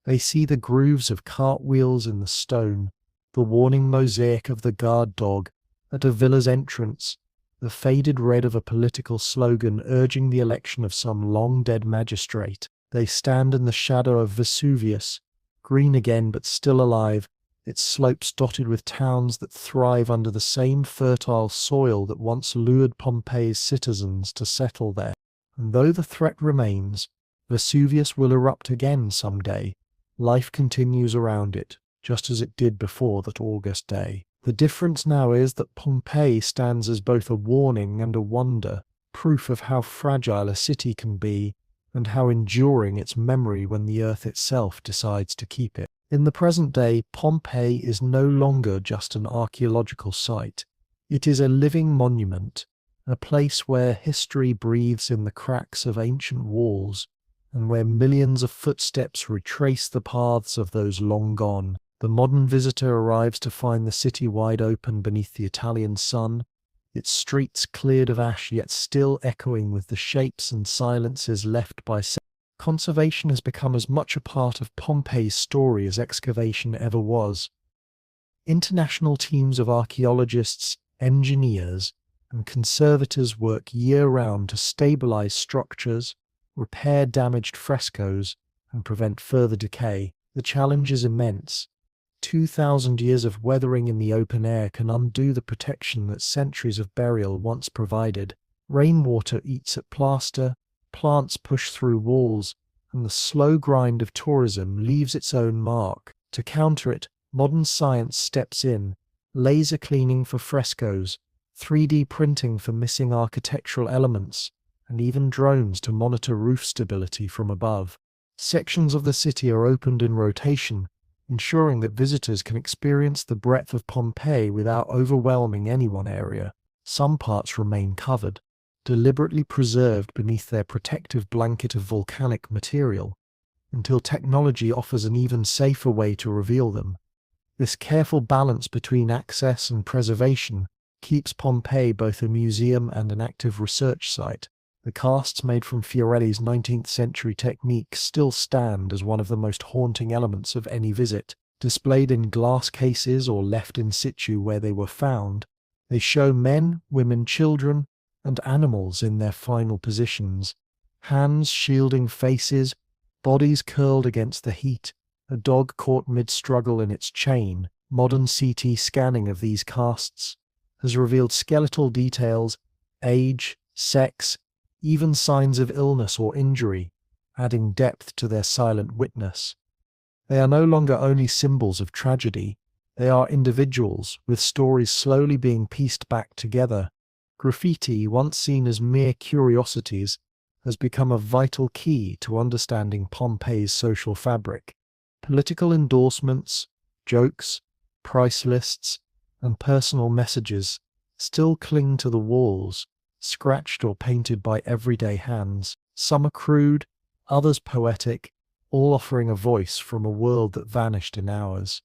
They see the grooves of cartwheels in the stone, the warning mosaic of the guard dog at a villa's entrance, the faded red of a political slogan urging the election of some long-dead magistrate. They stand in the shadow of Vesuvius, green again but still alive, its slopes dotted with towns that thrive under the same fertile soil that once lured Pompeii's citizens to settle there. And though the threat remains, Vesuvius will erupt again someday. Life continues around it, just as it did before that August day. The difference now is that Pompeii stands as both a warning and a wonder, proof of how fragile a city can be, and how enduring its memory when the earth itself decides to keep it. In the present day, Pompeii is no longer just an archaeological site. It is a living monument, a place where history breathes in the cracks of ancient walls, and where millions of footsteps retrace the paths of those long gone. The modern visitor arrives to find the city wide open beneath the Italian sun, its streets cleared of ash yet still echoing with the shapes and silences left by conservation has become as much a part of Pompeii's story as excavation ever was. International teams of archaeologists, engineers, and conservators work year-round to stabilize structures, repair damaged frescoes, and prevent further decay. The challenge is immense. 2,000 years of weathering in the open air can undo the protection that centuries of burial once provided. Rainwater eats at plaster, plants push through walls, and the slow grind of tourism leaves its own mark. To counter it, modern science steps in, laser cleaning for frescoes, 3D printing for missing architectural elements, and even drones to monitor roof stability from above. Sections of the city are opened in rotation, ensuring that visitors can experience the breadth of Pompeii without overwhelming any one area. Some parts remain covered, deliberately preserved beneath their protective blanket of volcanic material, until technology offers an even safer way to reveal them. This careful balance between access and preservation keeps Pompeii both a museum and an active research site. The casts made from Fiorelli's 19th century technique still stand as one of the most haunting elements of any visit. Displayed in glass cases or left in situ where they were found, they show men, women, children, and animals in their final positions, hands shielding faces, bodies curled against the heat, a dog caught mid-struggle in its chain. Modern CT scanning of these casts has revealed skeletal details, age, sex, even signs of illness or injury, adding depth to their silent witness. They are no longer only symbols of tragedy, they are individuals with stories slowly being pieced back together. Graffiti, once seen as mere curiosities, has become a vital key to understanding Pompeii's social fabric. Political endorsements, jokes, price lists, and personal messages still cling to the walls, scratched or painted by everyday hands. Some are crude, others poetic, all offering a voice from a world that vanished in hours.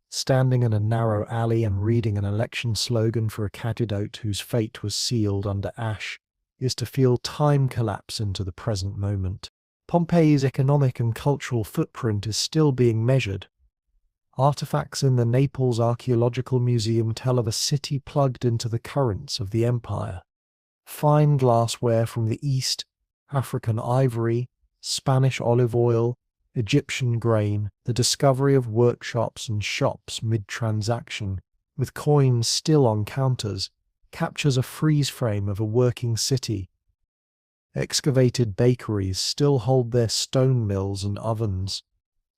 Standing in a narrow alley and reading an election slogan for a candidate whose fate was sealed under ash is to feel time collapse into the present moment. Pompeii's economic and cultural footprint is still being measured. Artifacts in the Naples Archaeological Museum tell of a city plugged into the currents of the empire. Fine glassware from the East, African ivory, Spanish olive oil, Egyptian grain, the discovery of workshops and shops mid-transaction, with coins still on counters, captures a freeze frame of a working city. Excavated bakeries still hold their stone mills and ovens,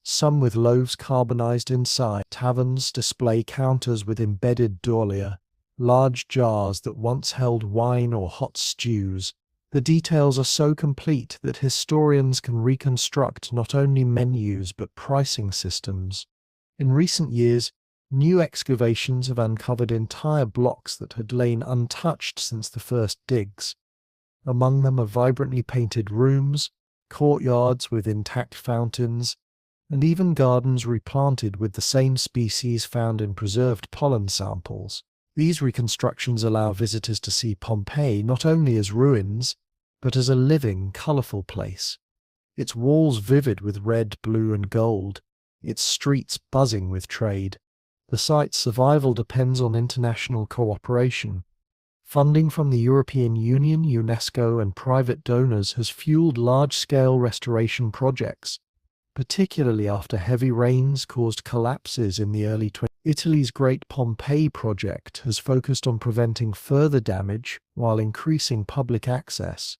some with loaves carbonized inside. Taverns display counters with embedded dolia, large jars that once held wine or hot stews, The details are so complete that historians can reconstruct not only menus but pricing systems. In recent years, new excavations have uncovered entire blocks that had lain untouched since the first digs. Among them are vibrantly painted rooms, courtyards with intact fountains, and even gardens replanted with the same species found in preserved pollen samples. These reconstructions allow visitors to see Pompeii not only as ruins, but as a living, colourful place. Its walls vivid with red, blue and gold, its streets buzzing with trade. The site's survival depends on international cooperation. Funding from the European Union, UNESCO and private donors has fueled large-scale restoration projects, particularly after heavy rains caused collapses in the early 20s. Italy's Great Pompeii project has focused on preventing further damage while increasing public access.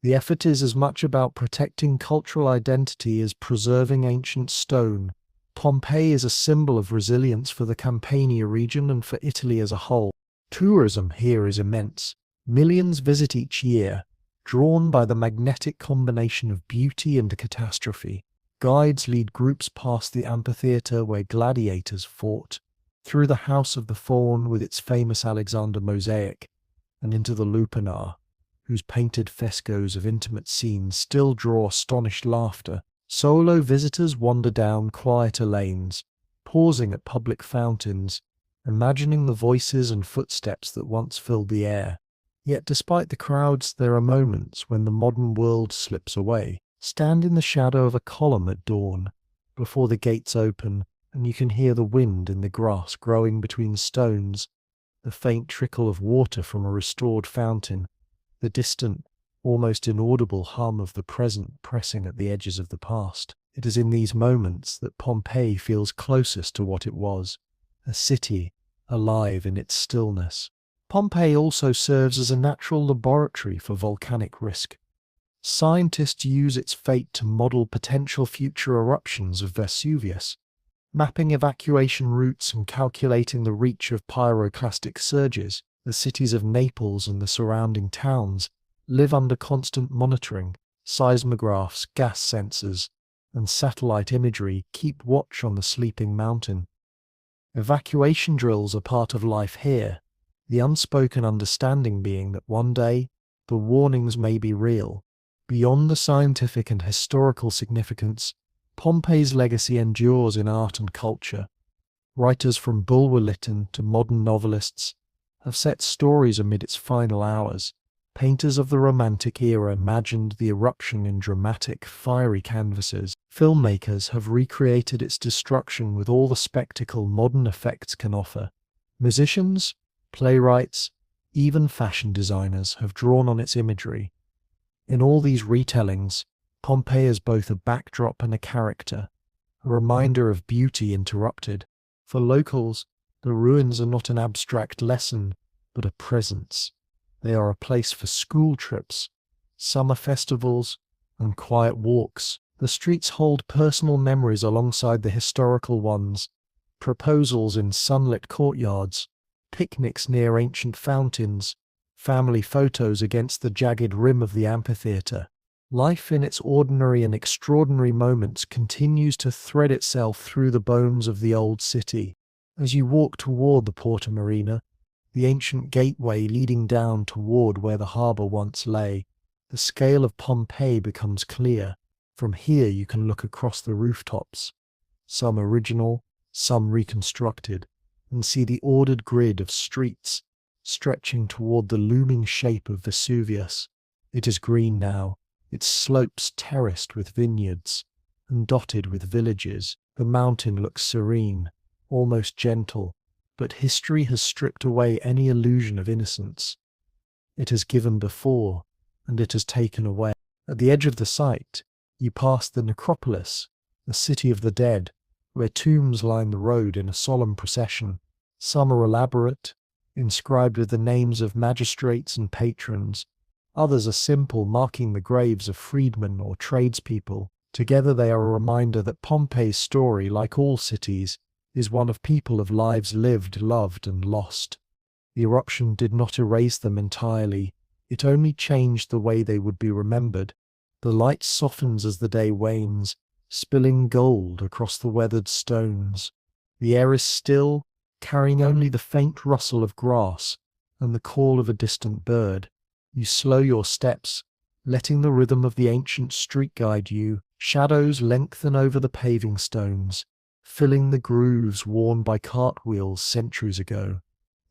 The effort is as much about protecting cultural identity as preserving ancient stone. Pompeii is a symbol of resilience for the Campania region and for Italy as a whole. Tourism here is immense. Millions visit each year, drawn by the magnetic combination of beauty and catastrophe. Guides lead groups past the amphitheatre where gladiators fought, through the House of the Faun with its famous Alexander mosaic, and into the Lupanar, whose painted frescoes of intimate scenes still draw astonished laughter. Solo visitors wander down quieter lanes, pausing at public fountains, imagining the voices and footsteps that once filled the air. Yet despite the crowds, there are moments when the modern world slips away. Stand in the shadow of a column at dawn, before the gates open, and you can hear the wind in the grass growing between stones, the faint trickle of water from a restored fountain, the distant, almost inaudible hum of the present pressing at the edges of the past. It is in these moments that Pompeii feels closest to what it was, a city alive in its stillness. Pompeii also serves as a natural laboratory for volcanic risk. Scientists use its fate to model potential future eruptions of Vesuvius, mapping evacuation routes and calculating the reach of pyroclastic surges. The cities of Naples and the surrounding towns live under constant monitoring. Seismographs, gas sensors, and satellite imagery keep watch on the sleeping mountain. Evacuation drills are part of life here, the unspoken understanding being that one day the warnings may be real. Beyond the scientific and historical significance, Pompeii's legacy endures in art and culture. Writers from Bulwer Lytton to modern novelists have set stories amid its final hours. Painters of the Romantic era imagined the eruption in dramatic, fiery canvases. Filmmakers have recreated its destruction with all the spectacle modern effects can offer. Musicians, playwrights, even fashion designers have drawn on its imagery. In all these retellings, Pompeii is both a backdrop and a character, a reminder of beauty interrupted. For locals, the ruins are not an abstract lesson, but a presence. They are a place for school trips, summer festivals, and quiet walks. The streets hold personal memories alongside the historical ones, proposals in sunlit courtyards, picnics near ancient fountains, family photos against the jagged rim of the amphitheatre. Life in its ordinary and extraordinary moments continues to thread itself through the bones of the old city. As you walk toward the Porta Marina, the ancient gateway leading down toward where the harbour once lay, the scale of Pompeii becomes clear. From here you can look across the rooftops, some original, some reconstructed, and see the ordered grid of streets stretching toward the looming shape of Vesuvius. It is green now, its slopes terraced with vineyards and dotted with villages. The mountain looks serene, almost gentle, but history has stripped away any illusion of innocence. It has given before, and it has taken away. At the edge of the site, you pass the necropolis, the city of the dead, where tombs line the road in a solemn procession. Some are elaborate, inscribed with the names of magistrates and patrons. Others are simple, marking the graves of freedmen or tradespeople. Together they are a reminder that Pompeii's story, like all cities, is one of people of lives lived, loved, and lost. The eruption did not erase them entirely. It only changed the way they would be remembered. The light softens as the day wanes, spilling gold across the weathered stones. The air is still, carrying only the faint rustle of grass and the call of a distant bird. You slow your steps, letting the rhythm of the ancient street guide you. Shadows lengthen over the paving stones, filling the grooves worn by cartwheels centuries ago.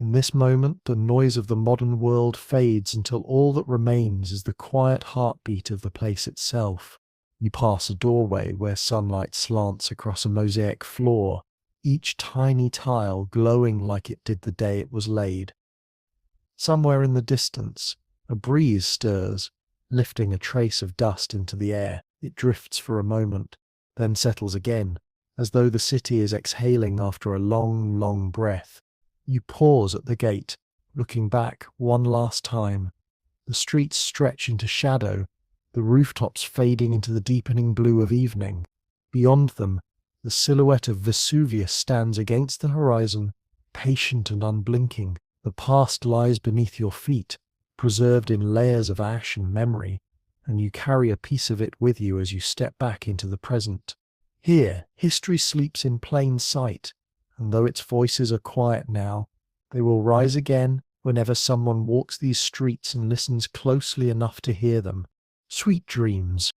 In this moment, the noise of the modern world fades until all that remains is the quiet heartbeat of the place itself. You pass a doorway where sunlight slants across a mosaic floor, each tiny tile glowing like it did the day it was laid. Somewhere in the distance, a breeze stirs, lifting a trace of dust into the air. It drifts for a moment, then settles again, as though the city is exhaling after a long, long breath. You pause at the gate, looking back one last time. The streets stretch into shadow, the rooftops fading into the deepening blue of evening. Beyond them, the silhouette of Vesuvius stands against the horizon, patient and unblinking. The past lies beneath your feet, preserved in layers of ash and memory, and you carry a piece of it with you as you step back into the present. Here, history sleeps in plain sight, and though its voices are quiet now, they will rise again whenever someone walks these streets and listens closely enough to hear them. Sweet dreams.